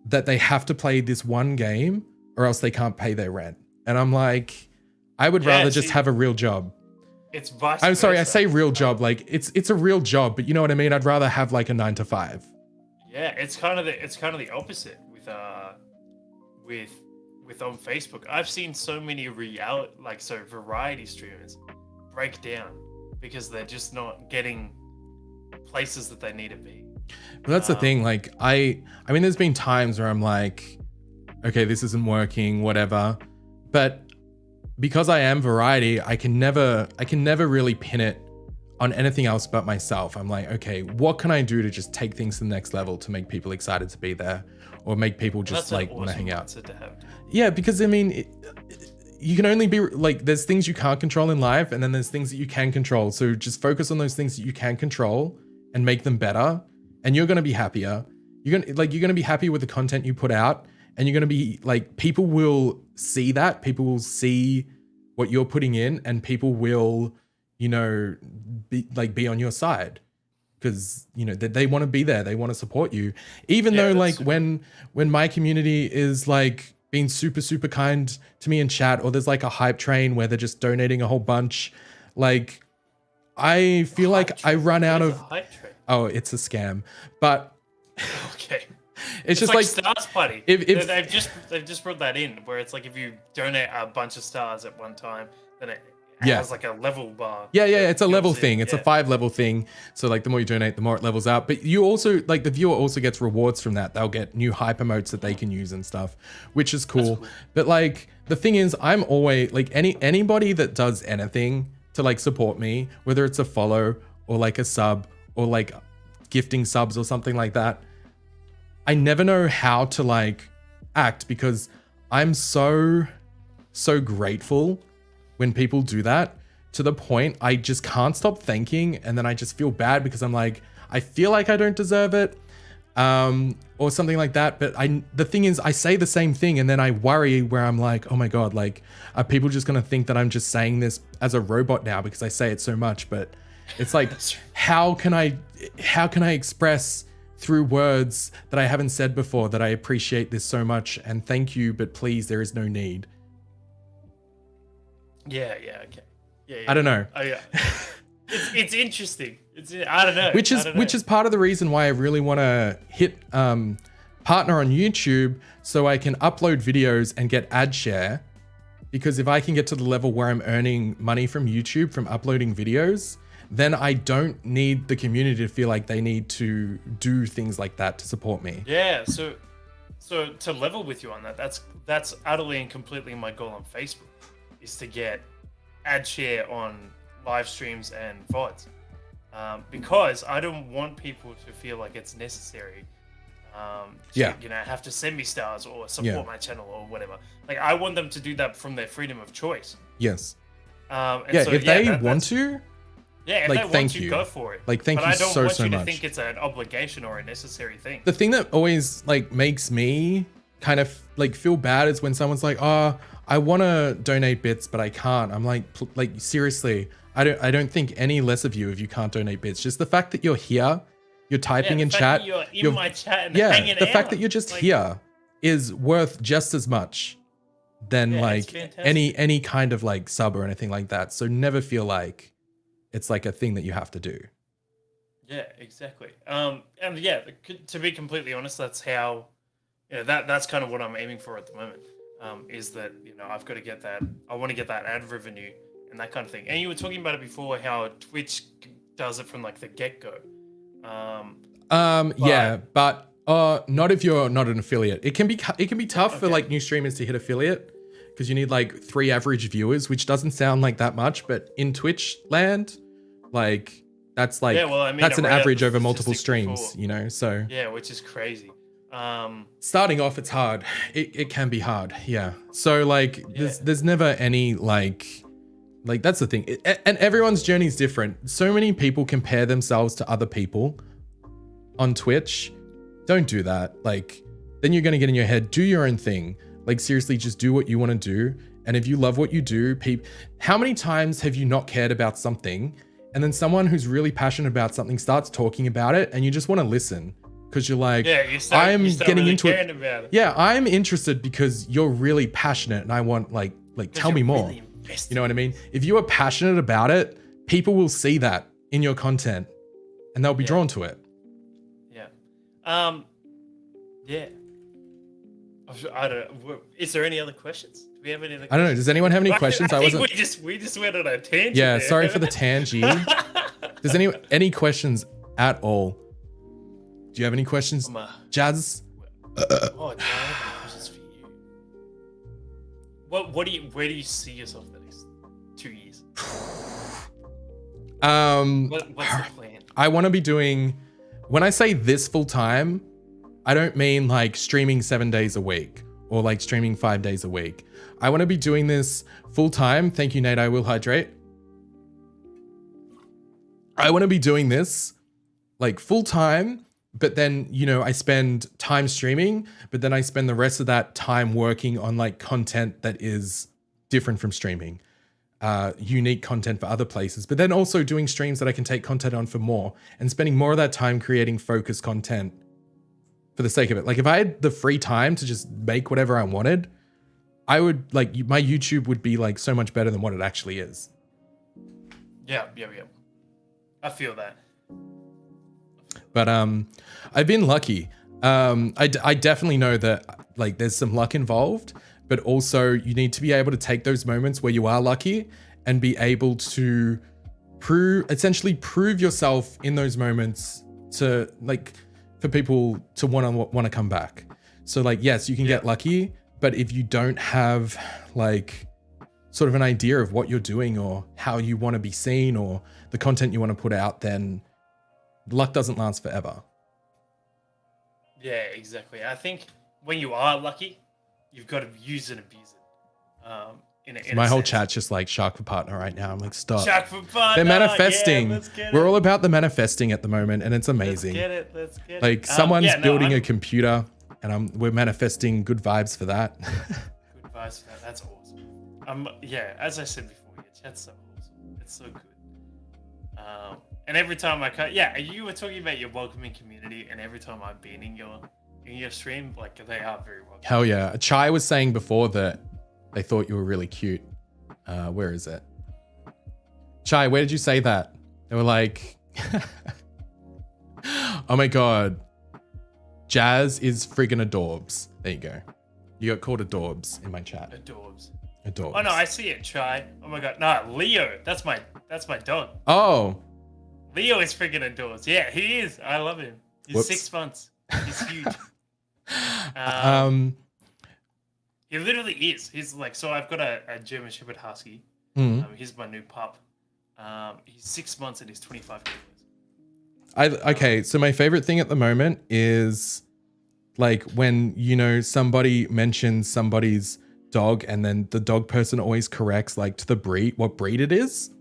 that they have to play this one game or else they can't pay their rent. And I'm like, I would rather just have a real job. It's vice I'm sorry, versa. I say real job, like it's a real job, but you know what I mean? I'd rather have like a 9 to 5. Yeah, it's kind of the opposite with on Facebook. I've seen so many variety streamers break down because they're just not getting places that they need to be. But that's the thing, like I mean there's been times where I'm like, okay, this isn't working, whatever. But because I am variety, I can never really pin it on anything else but myself. I'm like, okay, what can I do to just take things to the next level to make people excited to be there, or make people just like want to hang out? Yeah, because I mean, you can only be like, there's things you can't control in life, and then there's things that you can control. So just focus on those things that you can control and make them better, and you're gonna be happier. You're gonna be happy with the content you put out, and you're gonna be like, people will see that, people will see what you're putting in, and people will, you know, be on your side, because you know they want to be there, they want to support you, even though like when my community is like being super kind to me in chat, or there's like a hype train where they're just donating a whole bunch, like I feel like I run out of oh, it's a scam, but okay. It's just like Stars Party. If they've just brought that in, where it's like if you donate a bunch of stars at one time, then it has like a level bar. Yeah, it's a level thing. It's a 5-level thing. So like the more you donate, the more it levels out. But you also, like, the viewer also gets rewards from that. They'll get new hype emotes that they can use and stuff, which is cool. But like the thing is, I'm always like, anybody that does anything to like support me, whether it's a follow or like a sub or like gifting subs or something like that, I never know how to like act, because I'm so grateful when people do that, to the point I just can't stop thanking, and then I just feel bad because I'm like, I feel like I don't deserve it, or something like that. But the thing is, I say the same thing, and then I worry where I'm like, oh my God, like, are people just gonna think that I'm just saying this as a robot now because I say it so much? But it's like, how can I express through words that I haven't said before that I appreciate this so much and thank you, but please, there is no need. Yeah, okay. Yeah. I don't know. Oh yeah. It's interesting. I don't know. Which is part of the reason why I really want to hit partner on YouTube, so I can upload videos and get ad share. Because if I can get to the level where I'm earning money from YouTube from uploading videos, then I don't need the community to feel like they need to do things like that to support me. Yeah, so to level with you on that, that's utterly and completely my goal on Facebook, is to get ad share on live streams and VODs. Because I don't want people to feel like it's necessary to, you know, have to send me stars or support my channel or whatever. Like, I want them to do that from their freedom of choice. Yes. If they want to, yeah, if like, they want to, go for it. Like, thank you so much. But I don't want you to think it's an obligation or a necessary thing. The thing that always like makes me kind of like feel bad is when someone's like, oh, I want to donate bits, but I can't. I'm like seriously, I don't think any less of you if you can't donate bits. Just the fact that you're here, you're typing in chat. You're in my chat and hanging out. The fact that you're just here is worth just as much than like any kind of like sub or anything like that. So never feel like it's like a thing that you have to do. Yeah, exactly. And yeah, to be completely honest, that's how, you know, that's kind of what I'm aiming for at the moment. Is that, you know, I've got to get that. I want to get that ad revenue and that kind of thing. And you were talking about it before, how Twitch does it from like the get-go. Yeah, but not if you're not an affiliate. It can be tough for like new streamers to hit affiliate, because you need like 3 average viewers, which doesn't sound like that much, but in Twitch land, like that's like, that's an average over multiple streams, you know. So yeah, which is crazy. Starting off, it's hard. It can be hard. Yeah. So like, there's never any like that's the thing. And everyone's journey is different. So many people compare themselves to other people on Twitch. Don't do that. Like, then you're going to get in your head. Do your own thing. Like, seriously, just do what you want to do. And if you love what you do, how many times have you not cared about something, and then someone who's really passionate about something starts talking about it, and you just want to listen because you're like, I'm getting really into it. Yeah, I'm interested because you're really passionate, and I want like tell me more. Really, you know what I mean? If you are passionate about it, people will see that in your content, and they'll be drawn to it. Yeah. Yeah. I don't know. Is there any other questions? Do we have any other questions? I don't know. Does anyone have any questions? I think we just went on a tangent. Yeah, there. Sorry for the tangent. Does any questions at all? Do you have any questions, Jazz? Oh, do I have any questions for you? Where do you see yourself the next 2 years? What's the plan? I want to be doing, when I say this full time, I don't mean like streaming 7 days a week or like streaming 5 days a week. I want to be doing this full time. Thank you, Nate. I will hydrate. I want to be doing this like full time, but then, you know, I spend time streaming, but then I spend the rest of that time working on like content that is different from streaming, unique content for other places, but then also doing streams that I can take content on for more and spending more of that time creating focused content for the sake of it. Like if I had the free time to just make whatever I wanted, I would like, my YouTube would be like so much better than what it actually is. Yeah. I feel that. But I've been lucky. I definitely know that like there's some luck involved, but also you need to be able to take those moments where you are lucky and be able to essentially prove yourself in those moments to like for people to want to come back. So like, yes, you can get lucky, but if you don't have like sort of an idea of what you're doing or how you want to be seen or the content you want to put out, then luck doesn't last forever. Yeah, exactly. I think when you are lucky, you've got to use and abuse it. My whole chat's just like shark for partner right now. I'm like, stop. Shark for partner. They're manifesting. Yeah, let's get We're it. all about the manifesting at the moment, and it's amazing. Let's get it. Like someone's building a computer, and we're manifesting good vibes for that. Good vibes for that. That's awesome. Yeah, as I said before, your chat's so awesome. It's so good. And every time I cut, you were talking about your welcoming community, and every time I've been in your stream, like they are very welcoming. Hell yeah. Chai was saying before that they thought you were really cute. Where is it? Chai, where did you say that? They were like, oh my God, Jazz is friggin' adorbs. There you go. You got called adorbs in my chat. Adorbs. Adorbs. Oh no, I see it, Chai. Oh my God. No, Leo. That's my dog. Oh. Leo is friggin' adorbs. Yeah, he is. I love him. He's Whoops. 6 months. He's huge. He literally is. He's like, so I've got a German Shepherd Husky. He's my new pup. He's 6 months and he's 25 kilos. Okay, so my favorite thing at the moment is like when, you know, somebody mentions somebody's dog and then the dog person always corrects like to the breed, what breed it is.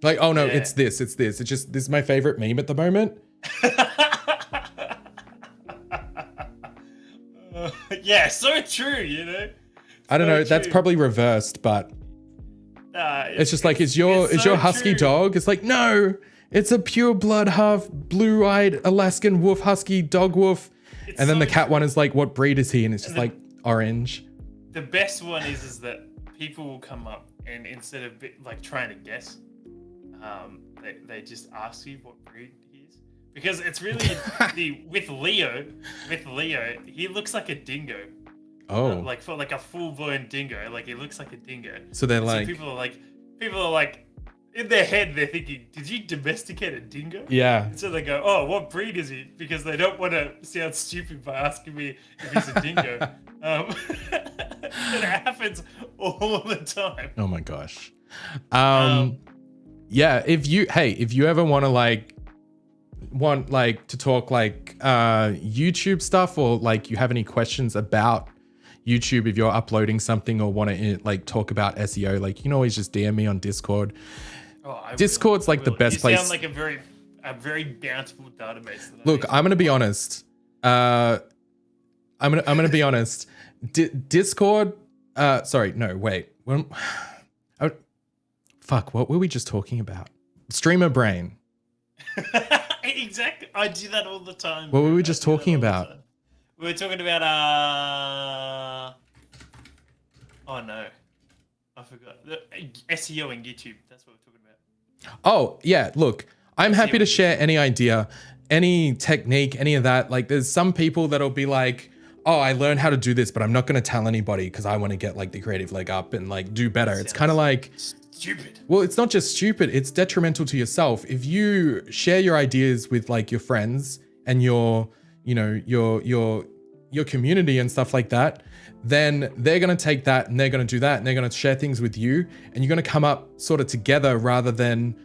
Like, oh no, it's this. It's just, this is my favorite meme at the moment. Yeah, so true, you know. I don't know. That's probably reversed, but it's just like, is your husky dog? It's like, no, it's a pure blood half blue-eyed Alaskan wolf husky dog wolf. And then the cat one is like, what breed is he? And it's just like orange. The best one is that people will come up and instead of like trying to guess, they just ask you what breed he is, because it's really with Leo, he looks like a dingo. Oh, like for like a full-blown dingo, like he looks like a dingo. So they're like, people are like in their head they're thinking, did you domesticate a dingo? Yeah. And so they go, oh, what breed is he? Because they don't want to sound stupid by asking me if he's a dingo. It happens all the time. Oh my gosh. Yeah, if you ever want to talk like YouTube stuff, or like you have any questions about YouTube, if you're uploading something or want to like talk about SEO, like you can always just DM me on Discord. Discord's like the best place. You sound like a very bountiful database. Look, I'm gonna be honest. I'm gonna be honest. Discord. Sorry, no, wait. Fuck, what were we just talking about? Streamer brain. Exactly. I do that all the time. What were we just talking about? We were talking about oh no, I forgot. SEO and YouTube. That's what we're talking about. Oh yeah, look, I'm happy to share any idea, any technique, any of that. Like, there's some people that'll be like, oh, I learned how to do this, but I'm not going to tell anybody because I want to get like the creative leg up and like do better. It's kind of like stupid. Well, it's not just stupid, it's detrimental to yourself. If you share your ideas with like your friends and your community and stuff like that, then they're going to take that and they're going to do that and they're going to share things with you, and you're going to come up sort of together rather than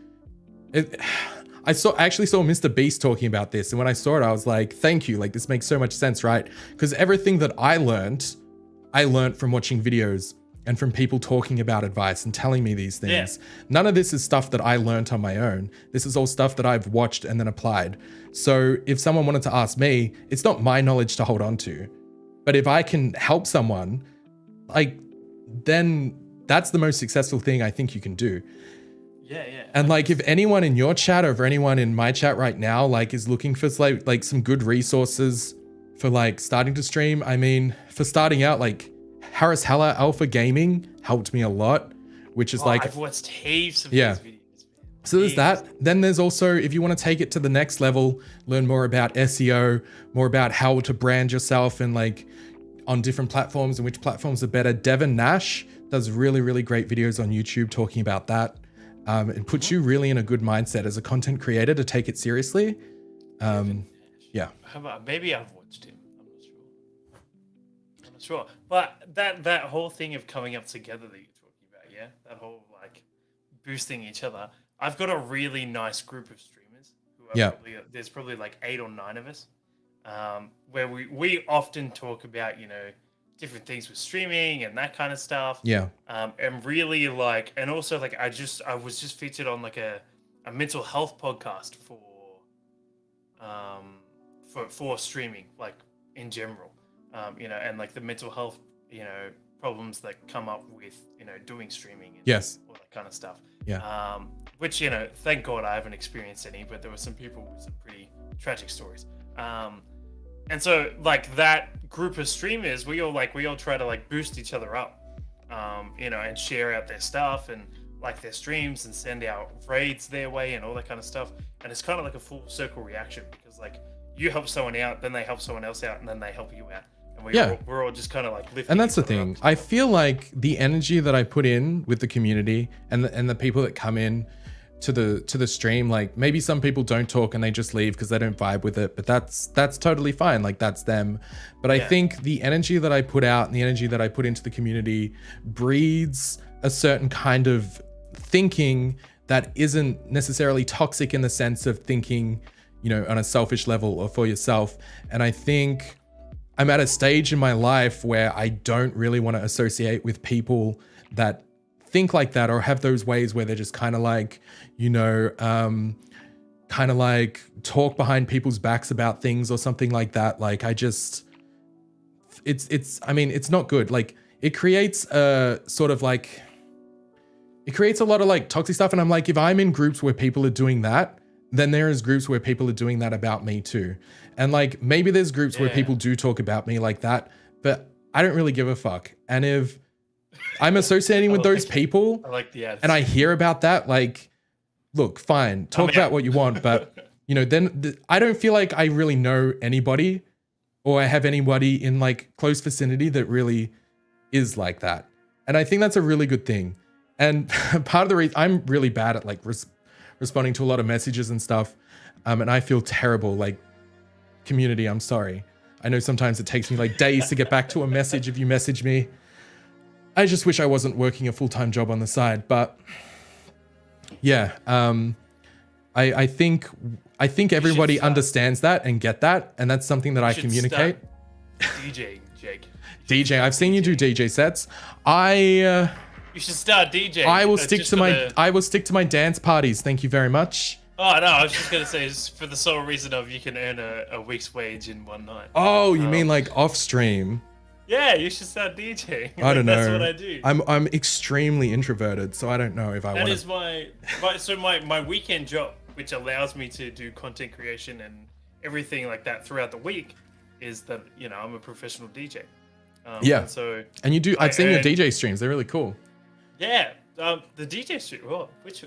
I actually saw Mr. Beast talking about this, and when I saw it, I was like, thank you. Like, this makes so much sense, right? Because everything that I learned from watching videos and from people talking about advice and telling me these things. Yeah. None of this is stuff that I learned on my own. This is all stuff that I've watched and then applied. So if someone wanted to ask me, it's not my knowledge to hold on to. But if I can help someone, like, then that's the most successful thing I think you can do. Yeah, yeah. And like, if anyone in your chat or if anyone in my chat right now, like, is looking for like some good resources for like starting to stream, I mean, for starting out, like Harris Heller Alpha Gaming helped me a lot, which is like, I've watched heaps of these videos. So there's that. Then there's also, if you want to take it to the next level, learn more about SEO, more about how to brand yourself and like on different platforms and which platforms are better. Devin Nash does really, really great videos on YouTube talking about that. It puts you really in a good mindset as a content creator to take it seriously. Yeah. Maybe I've watched him. I'm not sure. But that whole thing of coming up together that you're talking about, yeah? That whole like boosting each other. I've got a really nice group of streamers who are there's probably like 8 or 9 of us. Where we often talk about, you know, different things with streaming and that kind of stuff. Yeah. And really like, and also like, I was just featured on like a mental health podcast for streaming, like in general, you know, and like the mental health, you know, problems that come up with, you know, doing streaming and all that kind of stuff. Yeah. Which, you know, thank God I haven't experienced any, but there were some people with some pretty tragic stories. And so like that group of streamers, we all try to like boost each other up, you know, and share out their stuff and like their streams and send out raids their way and all that kind of stuff. And it's kind of like a full circle reaction because like you help someone out, then they help someone else out, and then they help you out. And we're all just kind of like lifting. And that's the thing. I feel like the energy that I put in with the community and the people that come in to the stream, like maybe some people don't talk and they just leave because they don't vibe with it, but that's totally fine. Like that's them. But I think the energy that I put out and the energy that I put into the community breeds a certain kind of thinking that isn't necessarily toxic in the sense of thinking, you know, on a selfish level or for yourself. And I think I'm at a stage in my life where I don't really want to associate with people that think like that or have those ways where they're just kind of like, you know, kind of like talk behind people's backs about things or something like that. Like I just, I mean, it's not good. Like it creates a sort of like, it creates a lot of like toxic stuff. And I'm like, if I'm in groups where people are doing that, then there is groups where people are doing that about me too. And like, maybe there's groups where people do talk about me like that, but I don't really give a fuck. And if I'm associating with those people and I hear about that, like, look, fine, talk about what you want. But, you know, then I don't feel like I really know anybody or I have anybody in like close vicinity that really is like that. And I think that's a really good thing. And part of the reason I'm really bad at like responding to a lot of messages and stuff. And I feel terrible, like community, I'm sorry. I know sometimes it takes me like days to get back to a message if you message me. I just wish I wasn't working a full-time job on the side, but yeah, I think everybody understands that and get that, and that's something that I communicate. DJ, Jake. DJ, I've seen you do DJ sets. You should start DJ. I will stick to my dance parties. Thank you very much. Oh no, I was just gonna say it's for the sole reason of you can earn a week's wage in one night. Oh, you mean like off stream? Yeah, you should start DJing. I don't know. That's what I do. I'm extremely introverted, so I don't know if I want to. That is my weekend job, which allows me to do content creation and everything like that throughout the week, is that, you know, I'm a professional DJ. Yeah. And you do. I've seen your DJ streams. They're really cool. Yeah. The DJ stream. Oh, which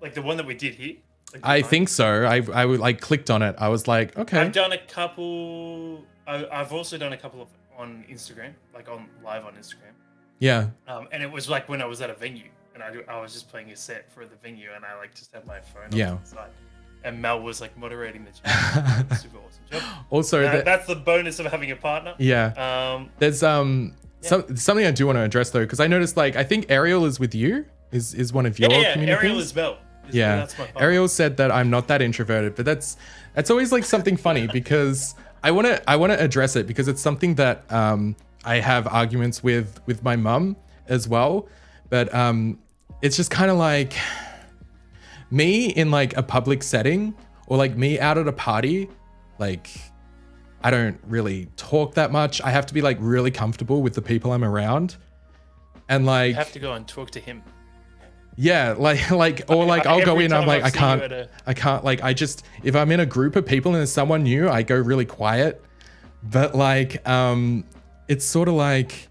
like the one that we did here. I think so. I would like clicked on it. I was like, okay. I've done a couple. I've also done a couple of on Instagram, like on live on Instagram. Yeah. And it was like when I was at a venue, and I was just playing a set for the venue, and I like just had my phone on the side. And Mel was like moderating the chat. Super awesome job. Also, that's the bonus of having a partner. Yeah. There's something I do want to address though, because I noticed like I think Ariel is with you. Is one of your communities? Ariel is Mel. Yeah, That's my fault. Ariel said that I'm not that introverted, but that's always like something funny because I want to address it because it's something that I have arguments with my mum as well, but it's just kind of like me in like a public setting or like me out at a party, like I don't really talk that much. I have to be like really comfortable with the people I'm around, and like You have to go and talk to him. yeah, I'll go in. I'm like, I can't. Like, if I'm in a group of people and there's someone new, I go really quiet. But like, it's sort of like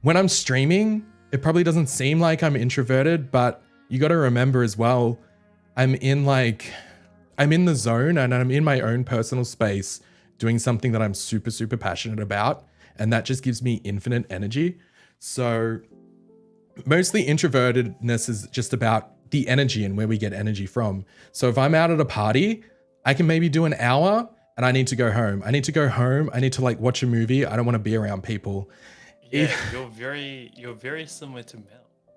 when I'm streaming, it probably doesn't seem like I'm introverted, but you got to remember as well, I'm in the zone and I'm in my own personal space doing something that I'm super, super passionate about. And that just gives me infinite energy. So mostly introvertedness is just about the energy and where we get energy from. So if I'm out at a party, I can maybe do an hour and I need to go home. I need to like watch a movie. I don't want to be around people. Yeah, you're very similar to Mel.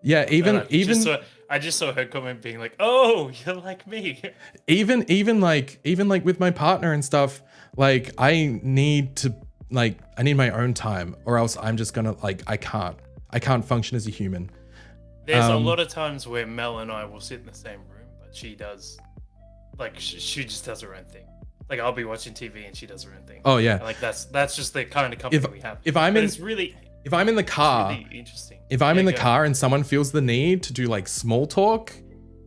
Yeah, I just saw her comment being like, "Oh, you're like me." Even like with my partner and stuff, like I need my own time or else I'm just gonna like I can't function as a human. There's a lot of times where Mel and I will sit in the same room, but she does, like, she just does her own thing. Like, I'll be watching TV and she does her own thing. Oh yeah, And, like that's just the kind of company we have. If I'm in the car, really interesting. If I'm in the car and someone feels the need to do like small talk,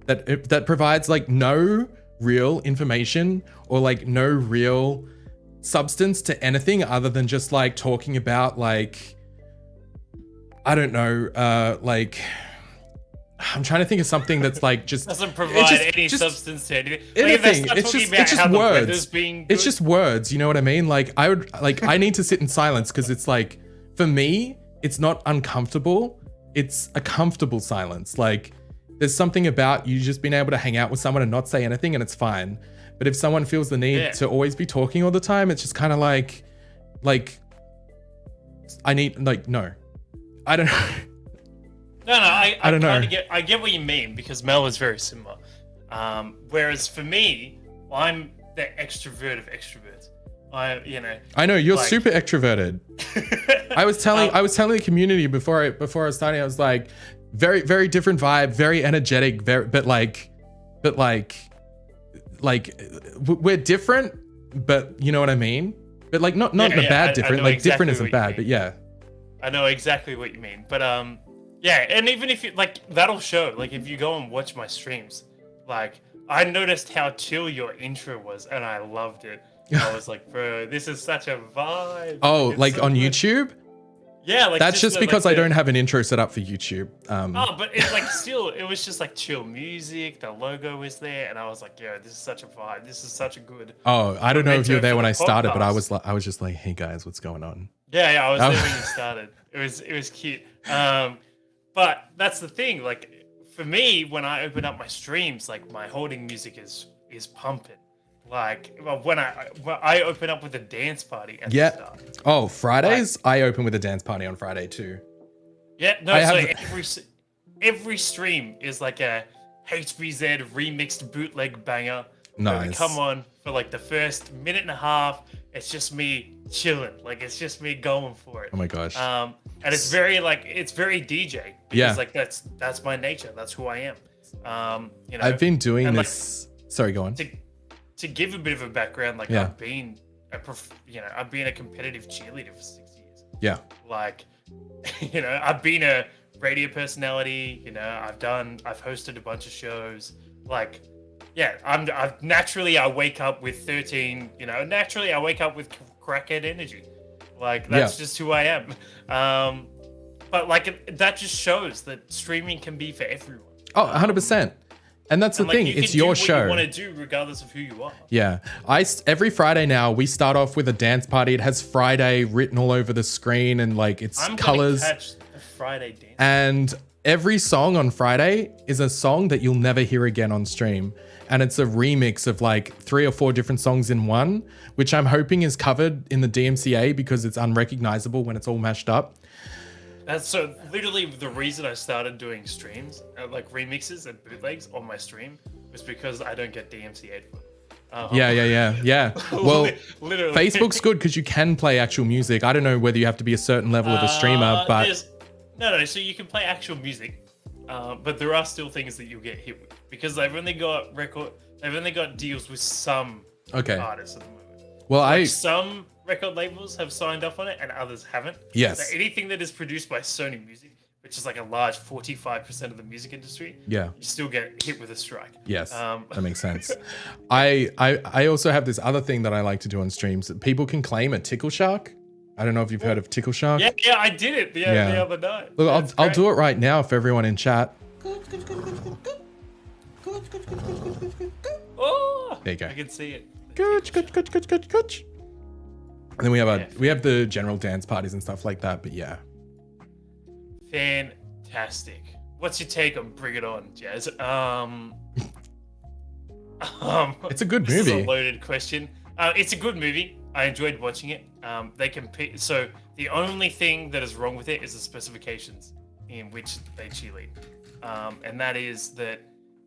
that provides like no real information or like no real substance to anything other than just like talking about like, I don't know, like I'm trying to think of something that's like just doesn't provide any substance to anything. Anything. It's just words. It's just words. You know what I mean? Like I need to sit in silence because it's like for me, it's not uncomfortable. It's a comfortable silence. Like there's something about you just being able to hang out with someone and not say anything and it's fine. But if someone feels the need to always be talking all the time, it's just kind of like I need like no. I don't know. No, I don't know. I get what you mean because Mel is very similar. Whereas for me, I'm the extrovert of extroverts. I know you're super extroverted. I was telling the community before I was starting. I was like, very very different vibe, very energetic, but we're different, but you know what I mean. But like not in a bad different. Like exactly different isn't bad, but yeah. I know exactly what you mean, but yeah, and even if you like, that'll show. Like if you go and watch my streams, like I noticed how chill your intro was, and I loved it. I was like, bro, this is such a vibe. Oh, like so on good. YouTube? Yeah, like that's just because I don't have an intro set up for YouTube. But it's like still, it was just like chill music. The logo was there, and I was like, yo, this is such a vibe. This is such a good. Oh, I don't know if you were there when I started, but I was just like, hey guys, what's going on? Yeah, I was there when you started. It was cute. But that's the thing. Like for me, when I open up my streams, like my holding music is pumping. Like when I open up with a dance party at the start. Oh, Fridays? Like, I open with a dance party on Friday too. Yeah, no, every stream is like a HBZ remixed bootleg banger. Nice. Where we come on for like the first minute and a half. It's just me chilling. Like it's just me going for it. Oh my gosh. And it's very DJ. Because like that's my nature. That's who I am. I've been doing this. Like, sorry, go on. To give a bit of a background, like I've been a competitive cheerleader for 6 years. Yeah. Like, I've been a radio personality. I've hosted a bunch of shows. Like, yeah, I wake up with 13. Naturally I wake up with crackhead energy. Like that's just who I am. But like that just shows that streaming can be for everyone. Oh, 100%. And that's the thing. It's your show. You want to do regardless of who you are. Yeah. Every Friday now we start off with a dance party. It has Friday written all over the screen and like it's colors. Catch the Friday dance. And every song on Friday is a song that you'll never hear again on stream. And it's a remix of like 3 or 4 different songs in one, which I'm hoping is covered in the DMCA because it's unrecognizable when it's all mashed up. That's so literally the reason I started doing streams, like remixes and bootlegs on my stream, was because I don't get DMCA'd for them. Yeah. Well, Literally. Facebook's good because you can play actual music. I don't know whether you have to be a certain level of a streamer, but no. So you can play actual music, but there are still things that you'll get hit with because they've only got deals with some artists at the moment. Well, like some record labels have signed up on it and others haven't. Yes. So anything that is produced by Sony Music, which is like a large 45% of the music industry, you still get hit with a strike. Yes, that makes sense. I also have this other thing that I like to do on streams that people can claim a tickle shark. I don't know if you've heard of tickle shark. Yeah, I did it the other night. Look, I'll do it right now for everyone in chat. Oh, there you go. I can see it. Good. And then we have the general dance parties and stuff like that. But yeah. Fantastic. What's your take on Bring It On, Jazz? It's a good This movie. is a loaded question. It's a good movie. I enjoyed watching it. They compete. So the only thing that is wrong with it is the specifications in which they cheerlead, and that is that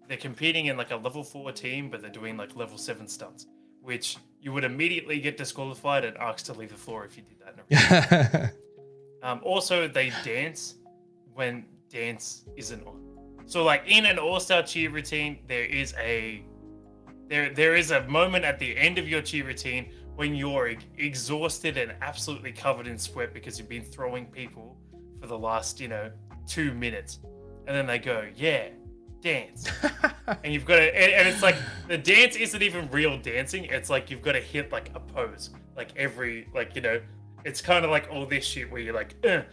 they're competing in like a level 4 team, but they're doing like level 7 stunts, which you would immediately get disqualified and asked to leave the floor if you did that. Also, they dance when dance isn't on. So like in an all-star cheer routine, there is a moment at the end of your cheer routine when you're exhausted and absolutely covered in sweat because you've been throwing people for the last 2 minutes, and then they go, yeah, dance. And you've got to, and it's like the dance isn't even real dancing. It's like you've got to hit like a pose, like every it's kind of like all this shit where you're like and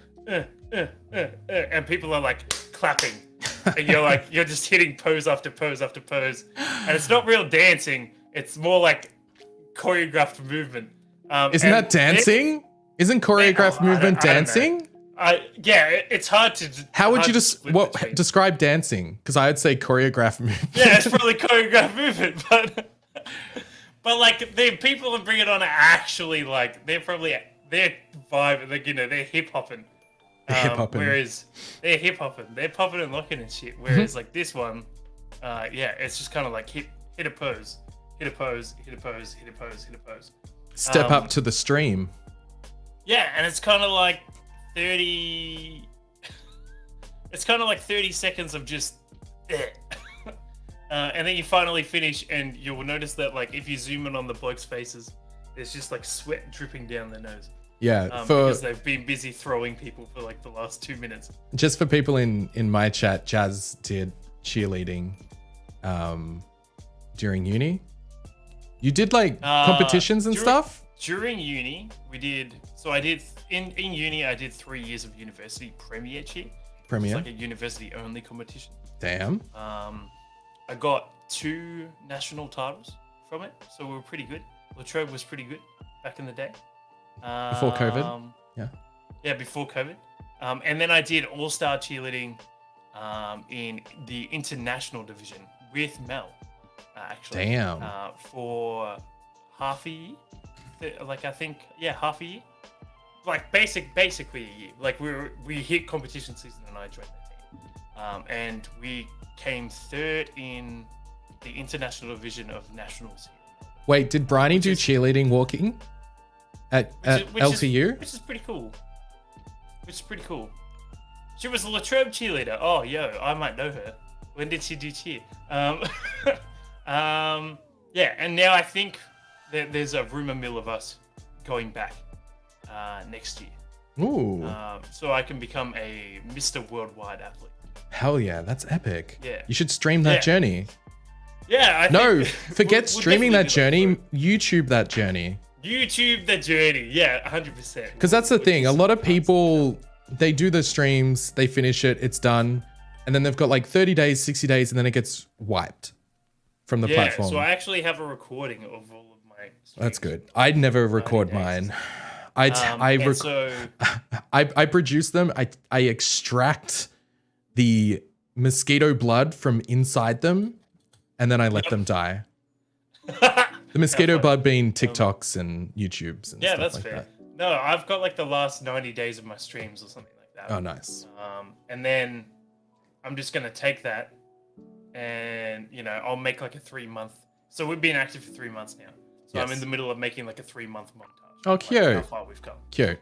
people are like clapping, and you're just hitting pose after pose after pose, and it's not real dancing. It's more like choreographed movement. Isn't that dancing? Isn't choreographed movement dancing? It's hard to. How would you describe dancing? Because I'd say choreographed movement. Yeah, it's probably choreographed movement, but like the people that bring it on are actually like they're vibe, like they're hip hopping. Whereas they're hip hopping, they're popping and locking and shit. Whereas like this one, it's just kind of like hit a pose, hit a pose, hit a pose, hit a pose, hit a pose. Step up to the stream. Yeah, and it's kind of like 30. It's kind of like 30 seconds of just. And then you finally finish, and you will notice that, like, if you zoom in on the blokes' faces, there's just like sweat dripping down their nose. Yeah, because they've been busy throwing people for like the last 2 minutes. Just for people in my chat, Jazz did cheerleading during uni. You did like competitions and stuff? During uni, we did. So I did in uni. I did 3 years of university premier cheer. Premier, it's like a university only competition. Damn. I got 2 national titles from it, so we were pretty good. Latrobe was pretty good back in the day. Before COVID? Yeah, before COVID. And then I did all-star cheerleading in the international division with Mel, actually. Damn. For half a year. Like, I think, half a year. Like, basically a year. Like, we hit competition season and I joined that team. And we came 3rd in the international division of nationals. Wait, did Bryony do cheerleading walking at LTU? Which is pretty cool. She was a Latrobe cheerleader. Oh, yo, I might know her. When did she do cheer? And now I think there's a rumor mill of us going back next year. Ooh. So I can become a Mr. Worldwide athlete. Hell yeah, that's epic. Yeah. You should stream that journey. Yeah. Forget streaming that journey. YouTube that journey. YouTube the journey. Yeah, 100%. Because that's the thing. A lot of people, they do the streams, they finish it, it's done. And then they've got like 30 days, 60 days, and then it gets wiped from the platform. So I actually have a recording of all of my streams. That's good. I'd never record mine. I produce them. I extract the mosquito blood from inside them, and then I let them die. The mosquito blood being TikToks and YouTubes and stuff that's like fair. that. No, I've got like the last 90 days of my streams or something like that. Oh, nice. And then I'm just gonna take that, and I'll make like a 3-month. So we've been active for 3 months now. So I'm in Yes. the middle of making like a 3-month montage. Oh, Like cute. how far we've come. Cute.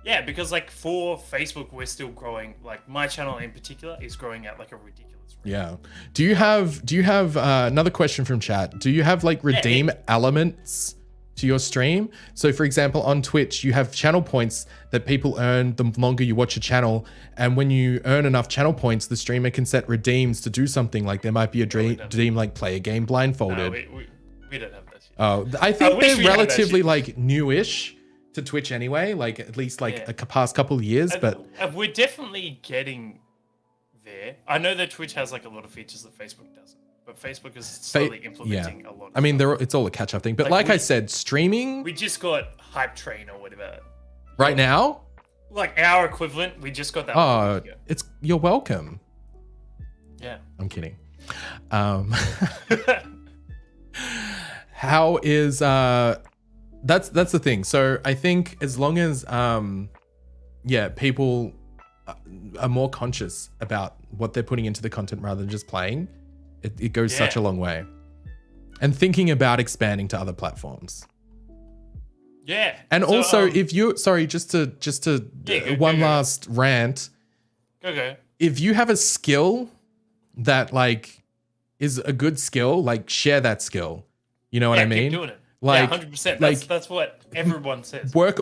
Yeah, because like for Facebook, we're still growing. Like my channel in particular is growing at like a ridiculous rate. Yeah. Do you have another question from chat? Do you have like redeem elements to your stream? So for example, on Twitch, you have channel points that people earn the longer you watch a channel. And when you earn enough channel points, the streamer can set redeems to do something. Like there might be a redeem like play a game blindfolded. No, we don't have that shit. Oh, I think wish they're we had that relatively shit. like newish to Twitch anyway, like at least like a past couple of years, but We're definitely getting there. I know that Twitch has like a lot of features that Facebook doesn't, but Facebook is slowly implementing a lot. I mean, it's all a catch-up thing. But like I said, streaming we just got Hype Train or whatever. right now. Like our equivalent, we just got that. Oh, you're welcome. Yeah. I'm kidding. How is that's the thing. So I think as long as people are more conscious about what they're putting into the content rather than just playing, it goes such a long way. And thinking about expanding to other platforms. Yeah. And so, also if you just to one last rant. Go. If you have a skill that like is a good skill, like share that skill. You know what I mean? Keep doing it. Like 100%. That's what everyone says. Work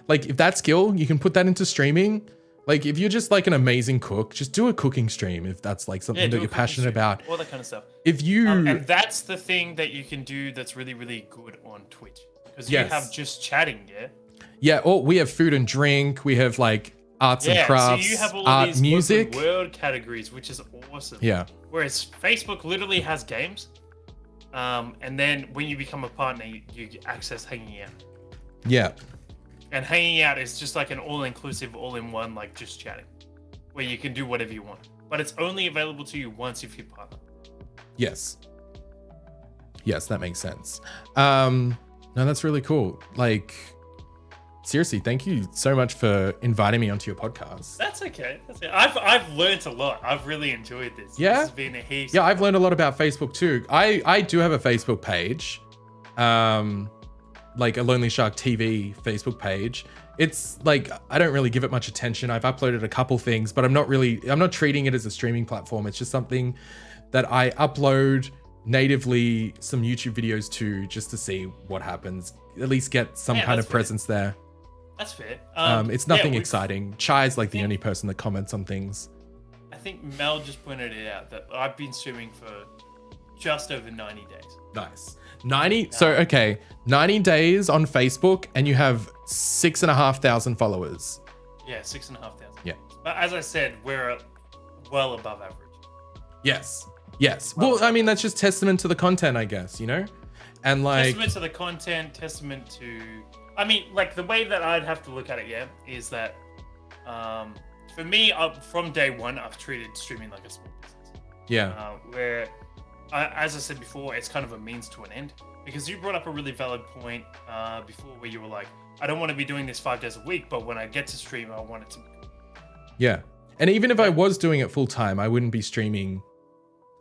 like if that skill, you can put that into streaming. Like if you're just like an amazing cook, just do a cooking stream if that's like something that you're passionate about. All that kind of stuff. If you and that's the thing that you can do that's really, really good on Twitch. Because you have just chatting, Yeah, or we have food and drink, we have like arts and crafts, so you have all art, these music. open world categories, which is awesome. Yeah. Whereas Facebook literally has games. And then when you become a partner, you access hanging out. Yeah. And hanging out is just like an all-inclusive, all-in-one, like just chatting, where you can do whatever you want. But it's only available to you once if you're partner. Yes. Yes, that makes sense. No, that's really cool. Like, seriously, thank you so much for inviting me onto your podcast. That's okay. I've learned a lot. I've really enjoyed this. Yeah? This has been a heap. Yeah, I've learned a lot about Facebook too. I do have a Facebook page. Like a Lonely Shark TV Facebook page. It's like, I don't really give it much attention. I've uploaded a couple things, but I'm not treating it as a streaming platform. It's just something that I upload natively some YouTube videos to just to see what happens. At least get some kind of presence there. That's fair. It's nothing exciting. Chai's like the only person that comments on things. I think Mel just pointed it out that I've been streaming for just over 90 days. Nice. 90 days on Facebook and you have 6,500 followers. Yeah, 6,500. Yeah. But as I said, we're well above average. Yes. Well, I mean, that's just testament to the content, I guess, you know? And like... Testament to the content, testament to... I mean, like, the way that I'd have to look at it, is that for me, from day one, I've treated streaming like a small business. Yeah. Where, as I said before, it's kind of a means to an end. Because you brought up a really valid point before where you were like, I don't want to be doing this 5 days a week, but when I get to stream, I want it to be good. Yeah. And even if I was doing it full time, I wouldn't be streaming.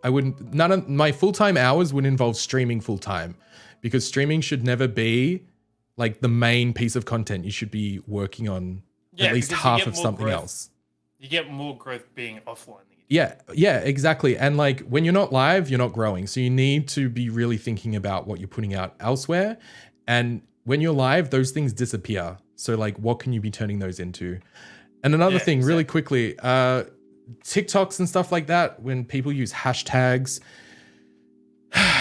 None of my full-time hours would involve streaming full time, because streaming should never be like the main piece of content. You should be working on at least half of something else. You get more growth being offline. Yeah, exactly. And like when you're not live, you're not growing. So you need to be really thinking about what you're putting out elsewhere. And when you're live, those things disappear. So like, what can you be turning those into? And another thing, really quickly, TikToks and stuff like that, when people use hashtags,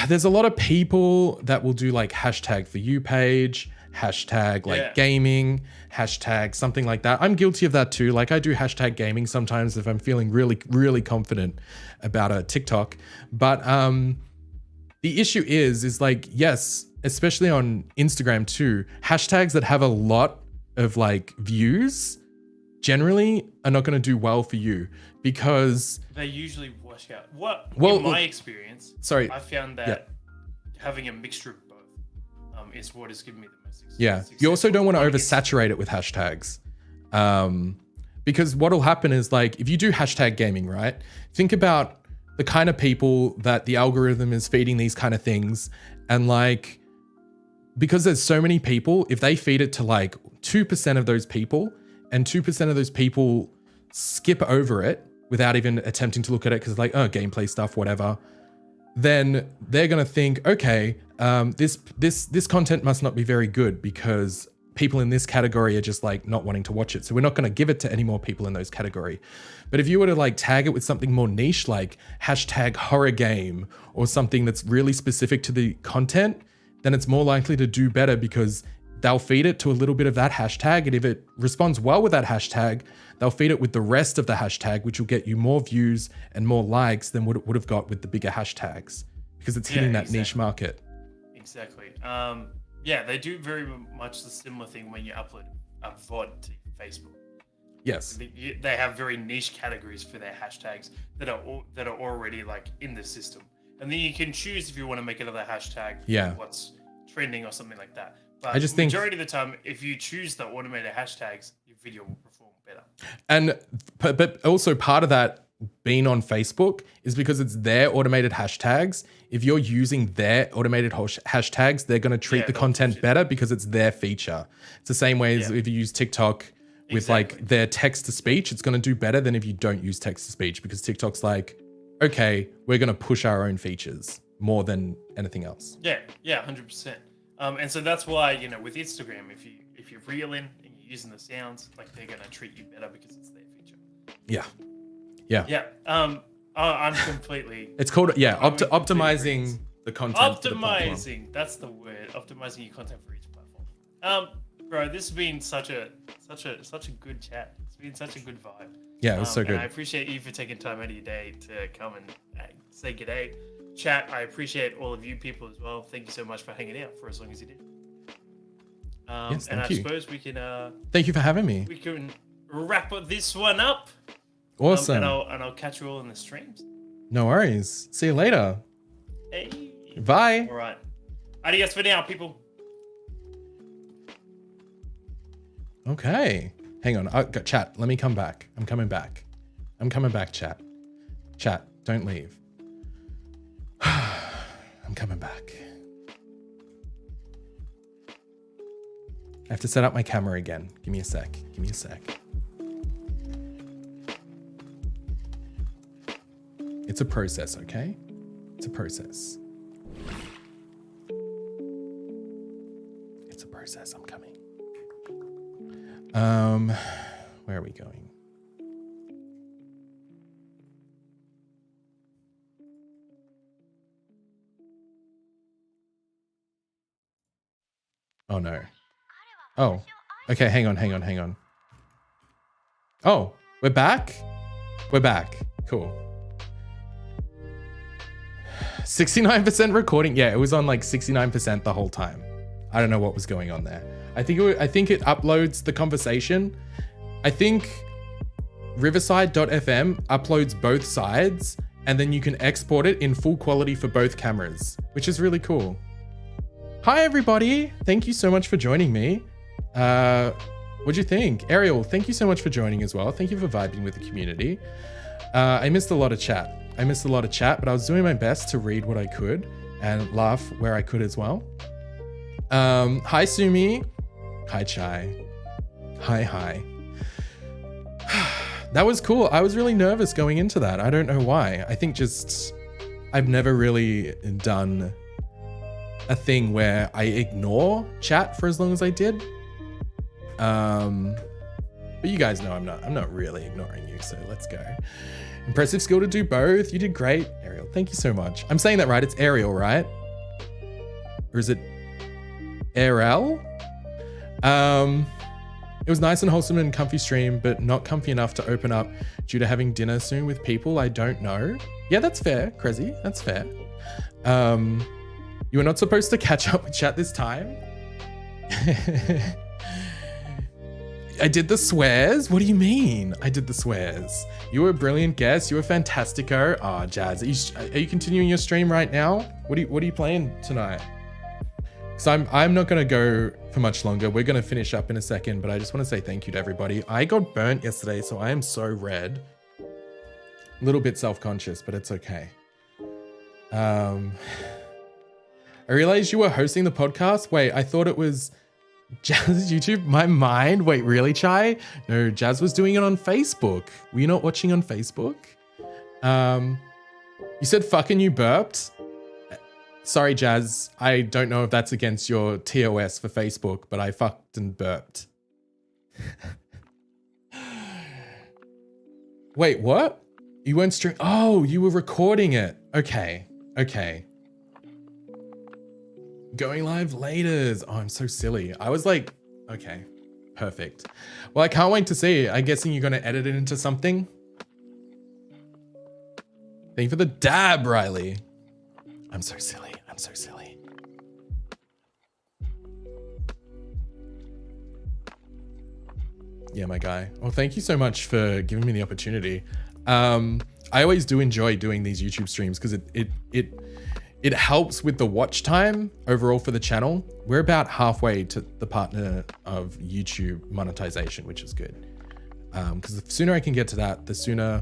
there's a lot of people that will do like hashtag for you page, hashtag like gaming, hashtag something like that. I'm guilty of that too. Like I do hashtag gaming sometimes if I'm feeling really, really confident about a TikTok. But the issue is like, yes, especially on Instagram too, hashtags that have a lot of like views generally are not going to do well for you, because they usually wash out. In my experience, I found that having a mixture of both is what has given me the most success. You also don't want to oversaturate it with hashtags. Because what'll happen is like, if you do hashtag gaming, right? Think about the kind of people that the algorithm is feeding these kind of things. And like, because there's so many people, if they feed it to like 2% of those people and 2% of those people skip over it without even attempting to look at it because like, oh, gameplay stuff, whatever, then they're going to think, okay, this content must not be very good because people in this category are just like not wanting to watch it. So we're not going to give it to any more people in those category. But if you were to like tag it with something more niche, like hashtag horror game or something that's really specific to the content, then it's more likely to do better because they'll feed it to a little bit of that hashtag. And if it responds well with that hashtag, they'll feed it with the rest of the hashtag, which will get you more views and more likes than what it would have got with the bigger hashtags because it's hitting that niche market. Exactly. Yeah, they do very much the similar thing when you upload a VOD to Facebook. Yes. They have very niche categories for their hashtags that are already like in the system. And then you can choose if you want to make another hashtag, what's trending or something like that. But I just think majority of the time, if you choose the automated hashtags, your video will perform better. And but also part of that being on Facebook is because it's their automated hashtags. If you're using their automated hashtags, they're going to treat the content better because it's their feature. It's the same way as if you use TikTok with like their text to speech, it's going to do better than if you don't use text to speech because TikTok's like, okay, we're going to push our own features more than anything else. Yeah, 100%. And so that's why, you know, with Instagram, if you're reeling and you're using the sounds, like they're going to treat you better because it's their feature. Yeah. I'm completely. It's called optimizing the content. Optimizing. That's the word. Optimizing your content for each platform. Bro, this has been such a good chat. It's been such a good vibe. Yeah, it was so good. I appreciate you for taking time out of your day to come and say g'day. Chat, I appreciate all of you people as well. Thank you so much for hanging out for as long as you did. Yes, and I thank you. suppose we can. Thank you for having me. We can wrap this one up. Awesome. And I'll catch you all in the streams. No worries. See you later. Hey. Bye. All right. Adios for now, people. Okay. Hang on. Chat, let me come back. I'm coming back. Chat. Chat, don't leave. I'm coming back. I have to set up my camera again. Give me a sec. It's a process, okay? It's a process. I'm coming. Where are we going? Oh no. Oh, okay, hang on. Oh, we're back? We're back. Cool. 69% recording. Yeah, it was on like 69% the whole time. I don't know what was going on there. I think it uploads the conversation. I think Riverside.fm uploads both sides and then you can export it in full quality for both cameras, which is really cool. Hi everybody. Thank you so much for joining me. What'd you think? Ariel, thank you so much for joining as well. Thank you for vibing with the community. I missed a lot of chat. But I was doing my best to read what I could and laugh where I could as well. Hi Sumi. Hi Chai. Hi. That was cool. I was really nervous going into that. I don't know why. I think just I've never really done a thing where I ignore chat for as long as I did. But you guys know I'm not really ignoring you, so let's go. Impressive skill to do both. You did great, Ariel. Thank you so much. I'm saying that right. It's Ariel, right? Or is it Ariel? It was nice and wholesome and comfy stream, but not comfy enough to open up due to having dinner soon with people I don't know. Yeah, that's fair, Crazy. That's fair. You were not supposed to catch up with chat this time. I did the swears? What do you mean? I did the swears. You were a brilliant guest. You were fantastico. Oh, Jazz, are you continuing your stream right now? What are you playing tonight? So I'm not gonna go for much longer. We're gonna finish up in a second, but I just want to say thank you to everybody. I got burnt yesterday, so I am so red. A little bit self-conscious, but it's okay. I realized you were hosting the podcast. Wait, I thought it was Jazz YouTube. My mind. Wait, really, Chai? No, Jazz was doing it on Facebook. Were you not watching on Facebook? You said fucking you burped. Sorry, Jazz. I don't know if that's against your TOS for Facebook, but I fucked and burped. Wait, what? You weren't streaming? Oh, you were recording it. Okay. Okay. Going live laters. Oh, I'm so silly. I was like, okay, perfect. Well, I can't wait to see it. I'm guessing you're going to edit it into something. Thank you for the dab, Riley. I'm so silly. I'm so silly. Yeah, my guy. Well, thank you so much for giving me the opportunity. I always do enjoy doing these YouTube streams because it helps with the watch time overall for the channel. We're about halfway to the partner of YouTube monetization, which is good. Because the sooner I can get to that, the sooner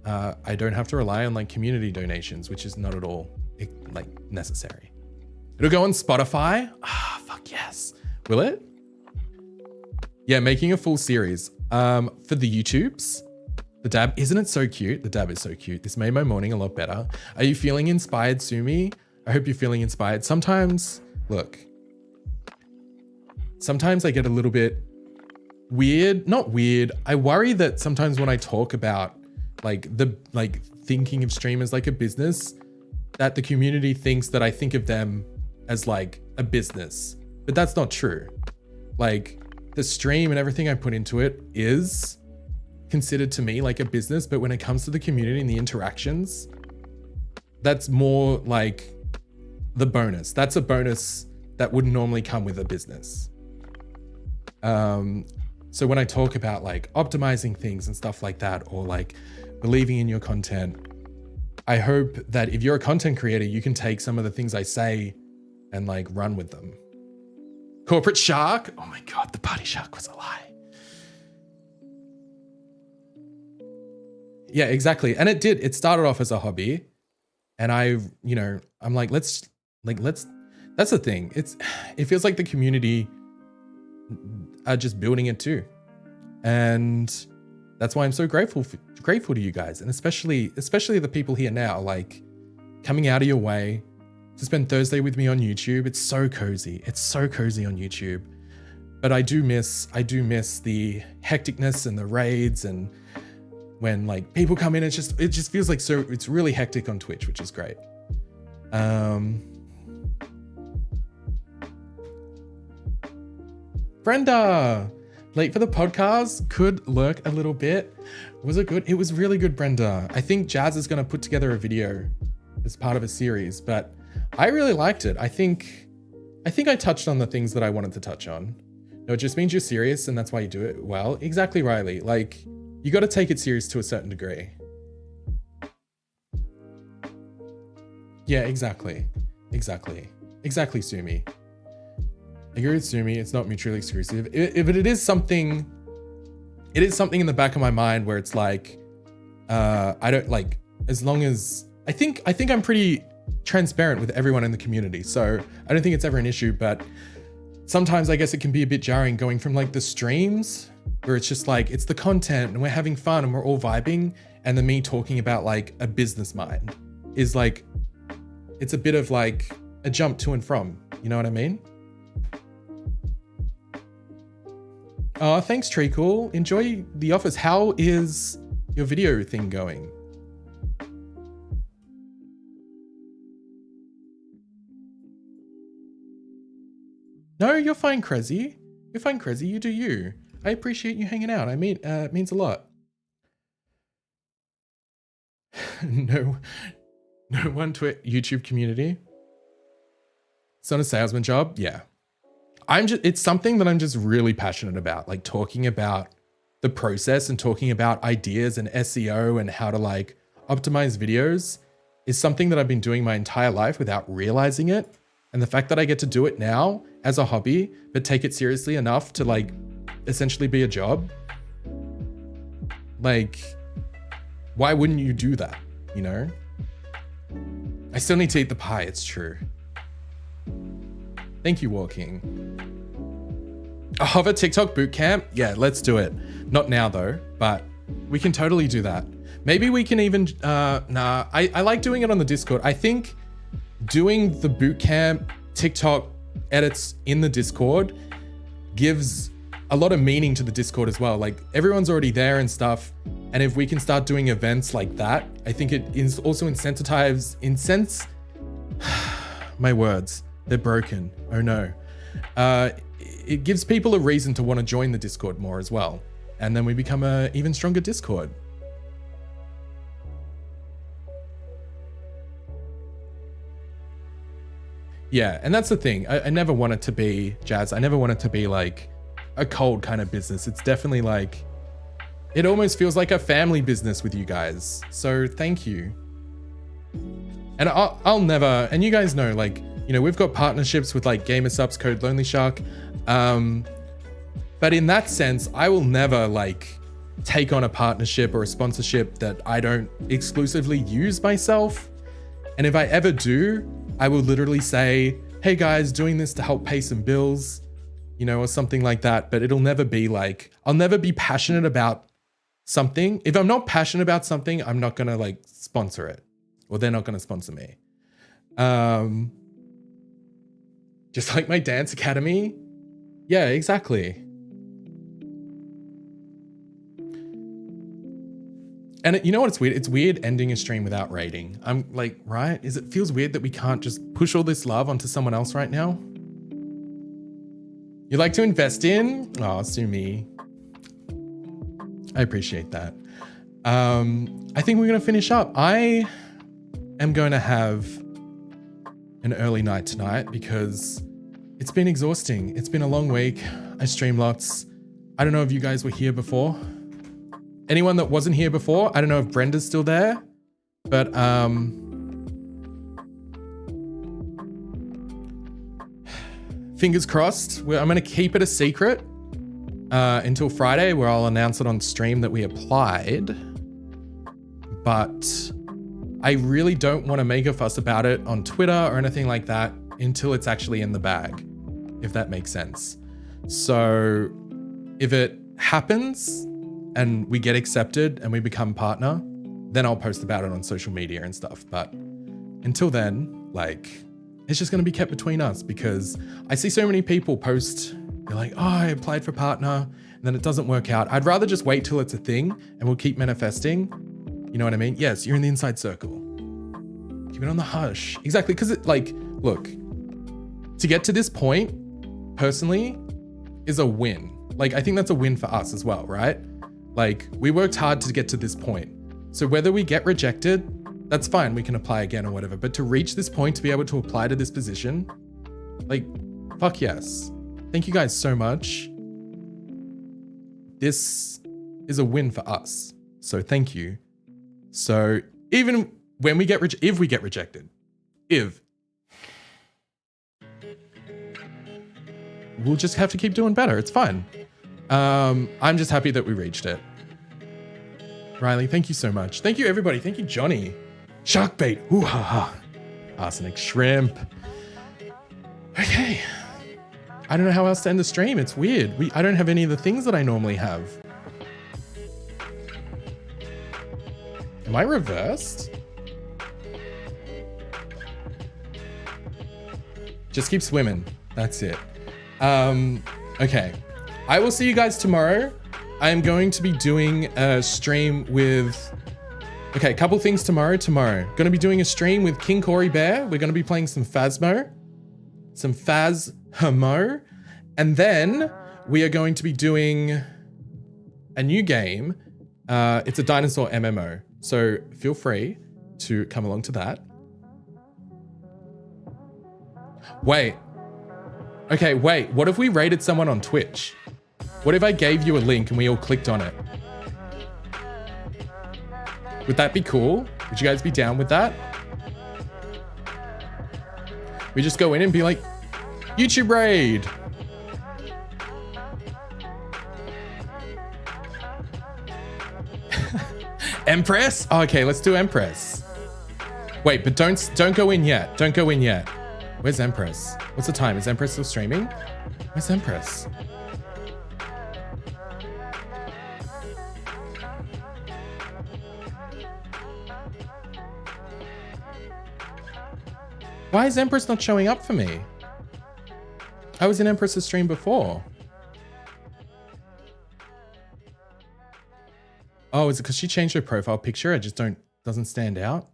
I don't have to rely on like community donations, which is not at all like necessary. It'll go on Spotify. Ah, fuck yes. Will it? Yeah, making a full series. For the YouTubes, the dab, isn't it so cute? The dab is so cute. This made my morning a lot better. Are you feeling inspired, Sumi? I hope you're feeling inspired. Sometimes, look, sometimes I get a little bit weird, not weird. I worry that sometimes when I talk about like thinking of streamers like a business, that the community thinks that I think of them as like a business, but that's not true. Like the stream and everything I put into it is considered to me like a business, but when it comes to the community and the interactions, that's more like the bonus. That's a bonus that wouldn't normally come with a business. So when I talk about like optimizing things and stuff like that, or like believing in your content, I hope that if you're a content creator, you can take some of the things I say and like run with them. Corporate shark. Oh my God, the party shark was a lie. Yeah, exactly. And it did. It started off as a hobby. And I'm like, let's, that's the thing. It feels like the community are just building it too. And that's why I'm so grateful to you guys. And especially the people here now, like coming out of your way to spend Thursday with me on YouTube. It's so cozy. It's so cozy on YouTube. But I do miss the hecticness and the raids, and when like people come in, it just feels like it's really hectic on Twitch, which is great. Brenda, late for the podcast, could lurk a little bit. Was it good? It was really good, Brenda. I think Jazz is going to put together a video as part of a series, but I really liked it. I think I touched on the things that I wanted to touch on. No, it just means you're serious and that's why you do it well. Exactly, Riley. Like, you got to take it serious to a certain degree. Yeah, exactly. Exactly, Sumi. I agree with Sumi. It's not mutually exclusive. If it is something in the back of my mind where it's like, I don't like, as long as I think I'm pretty transparent with everyone in the community. So I don't think it's ever an issue, but sometimes I guess it can be a bit jarring going from like the streams where it's just like, it's the content and we're having fun and we're all vibing. And then me talking about like a business mind is like, it's a bit of like a jump to and from, you know what I mean? Oh, thanks, Treacle. Enjoy the office. How is your video thing going? No, you're fine, Crazy. You're fine, Crazy. You do you. I appreciate you hanging out. I mean, it means a lot. No one to YouTube community. It's not a salesman job. Yeah. It's something that I'm just really passionate about, like talking about the process and talking about ideas and SEO and how to like optimize videos is something that I've been doing my entire life without realizing it. And the fact that I get to do it now as a hobby, but take it seriously enough to like essentially be a job, like, why wouldn't you do that, you know? I still need to eat the pie, it's true. Thank you, Walking. A hover TikTok bootcamp? Yeah, let's do it. Not now though, but we can totally do that. Maybe we can even, I like doing it on the Discord. I think doing the bootcamp TikTok edits in the Discord gives a lot of meaning to the Discord as well. Like everyone's already there and stuff. And if we can start doing events like that, I think it is also my words, they're broken. Oh no. It gives people a reason to want to join the Discord more as well. And then we become an even stronger Discord. Yeah, and that's the thing. I never want it to be, Jazz, I never want it to be like a cold kind of business. It's definitely like, it almost feels like a family business with you guys. So thank you. And I'll never, and you guys know, like, you know, we've got partnerships with like GamerSupps, Code Lonely Shark. But in that sense, I will never like take on a partnership or a sponsorship that I don't exclusively use myself. And if I ever do, I will literally say, hey guys, doing this to help pay some bills, you know, or something like that. But it'll never be like, I'll never be passionate about something. If I'm not passionate about something, I'm not gonna like sponsor it, or they're not gonna sponsor me. Just like my dance academy. Yeah, exactly. And you know what? It's weird. It's weird ending a stream without rating. I'm like, right? It feels weird that we can't just push all this love onto someone else right now. You like to invest in? Oh, sue me. I appreciate that. I think we're going to finish up. I am going to have an early night tonight because it's been exhausting. It's been a long week. I stream lots. I don't know if you guys were here before. Anyone that wasn't here before, I don't know if Brenda's still there, but fingers crossed. I'm going to keep it a secret until Friday, where I'll announce it on stream that we applied. But I really don't want to make a fuss about it on Twitter or anything like that until it's actually in the bag, if that makes sense. So if it happens and we get accepted and we become partner, then I'll post about it on social media and stuff. But until then, like, it's just going to be kept between us, because I see so many people post, they're like, oh, I applied for partner, and then it doesn't work out. I'd rather just wait till it's a thing and we'll keep manifesting. You know what I mean? Yes, you're in the inside circle. Keep it on the hush. Exactly, because it, like, look, to get to this point, personally, is a win. Like, I think that's a win for us as well, right? Like, we worked hard to get to this point. So whether we get rejected, that's fine. We can apply again or whatever. But to reach this point, to be able to apply to this position, like, fuck yes. Thank you guys so much. This is a win for us. So thank you. So even when we get if we get rejected, we'll just have to keep doing better. It's fine. I'm just happy that we reached it. Riley, thank you so much. Thank you, everybody. Thank you, Johnny. Shark bait. Ooh, ha, ha. Arsenic shrimp. Okay. I don't know how else to end the stream. It's weird. I don't have any of the things that I normally have. Am I reversed? Just keep swimming. That's it. Okay. I will see you guys tomorrow. I am going to be doing a stream with... Okay, a couple things tomorrow. Going to be doing a stream with King Corey Bear. We're going to be playing some Phasmo. And then we are going to be doing a new game. It's a dinosaur MMO. So feel free to come along to that. Wait. Okay, wait. What if we rated someone on Twitch? What if I gave you a link and we all clicked on it? Would that be cool? Would you guys be down with that? We just go in and be like, YouTube raid. Empress? Oh, okay, let's do Empress. Wait, but don't go in yet. Don't go in yet. Where's Empress? What's the time? Is Empress still streaming? Where's Empress? Why is Empress not showing up for me? I was in Empress's stream before. Oh, is it because she changed her profile picture? It just doesn't stand out.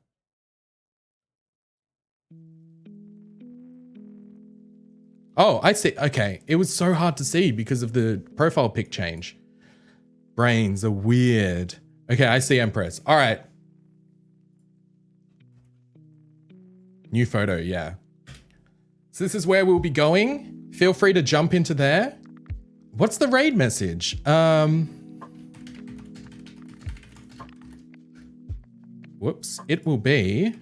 Oh, I see. Okay. It was so hard to see because of the profile pic change. Brains are weird. Okay, I see Empress. All right. New photo, yeah. So this is where we'll be going. Feel free to jump into there. What's the raid message? Whoops. It will be...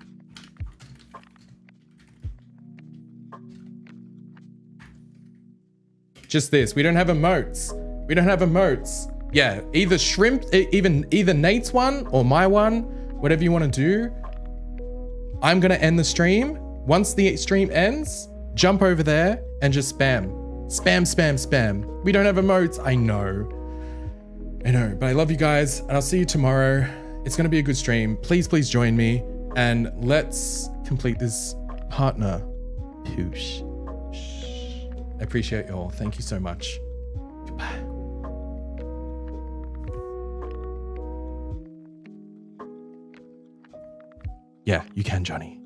just this. We don't have emotes. We don't have emotes. Yeah, either shrimp, either Nate's one or my one, whatever you want to do. I'm going to end the stream. Once the stream ends, jump over there and just spam. Spam, spam, spam. We don't have emotes. I know, but I love you guys and I'll see you tomorrow. It's going to be a good stream. Please, please join me and let's complete this partner. Poosh. I appreciate you all. Thank you so much. Goodbye. Yeah, you can, Johnny.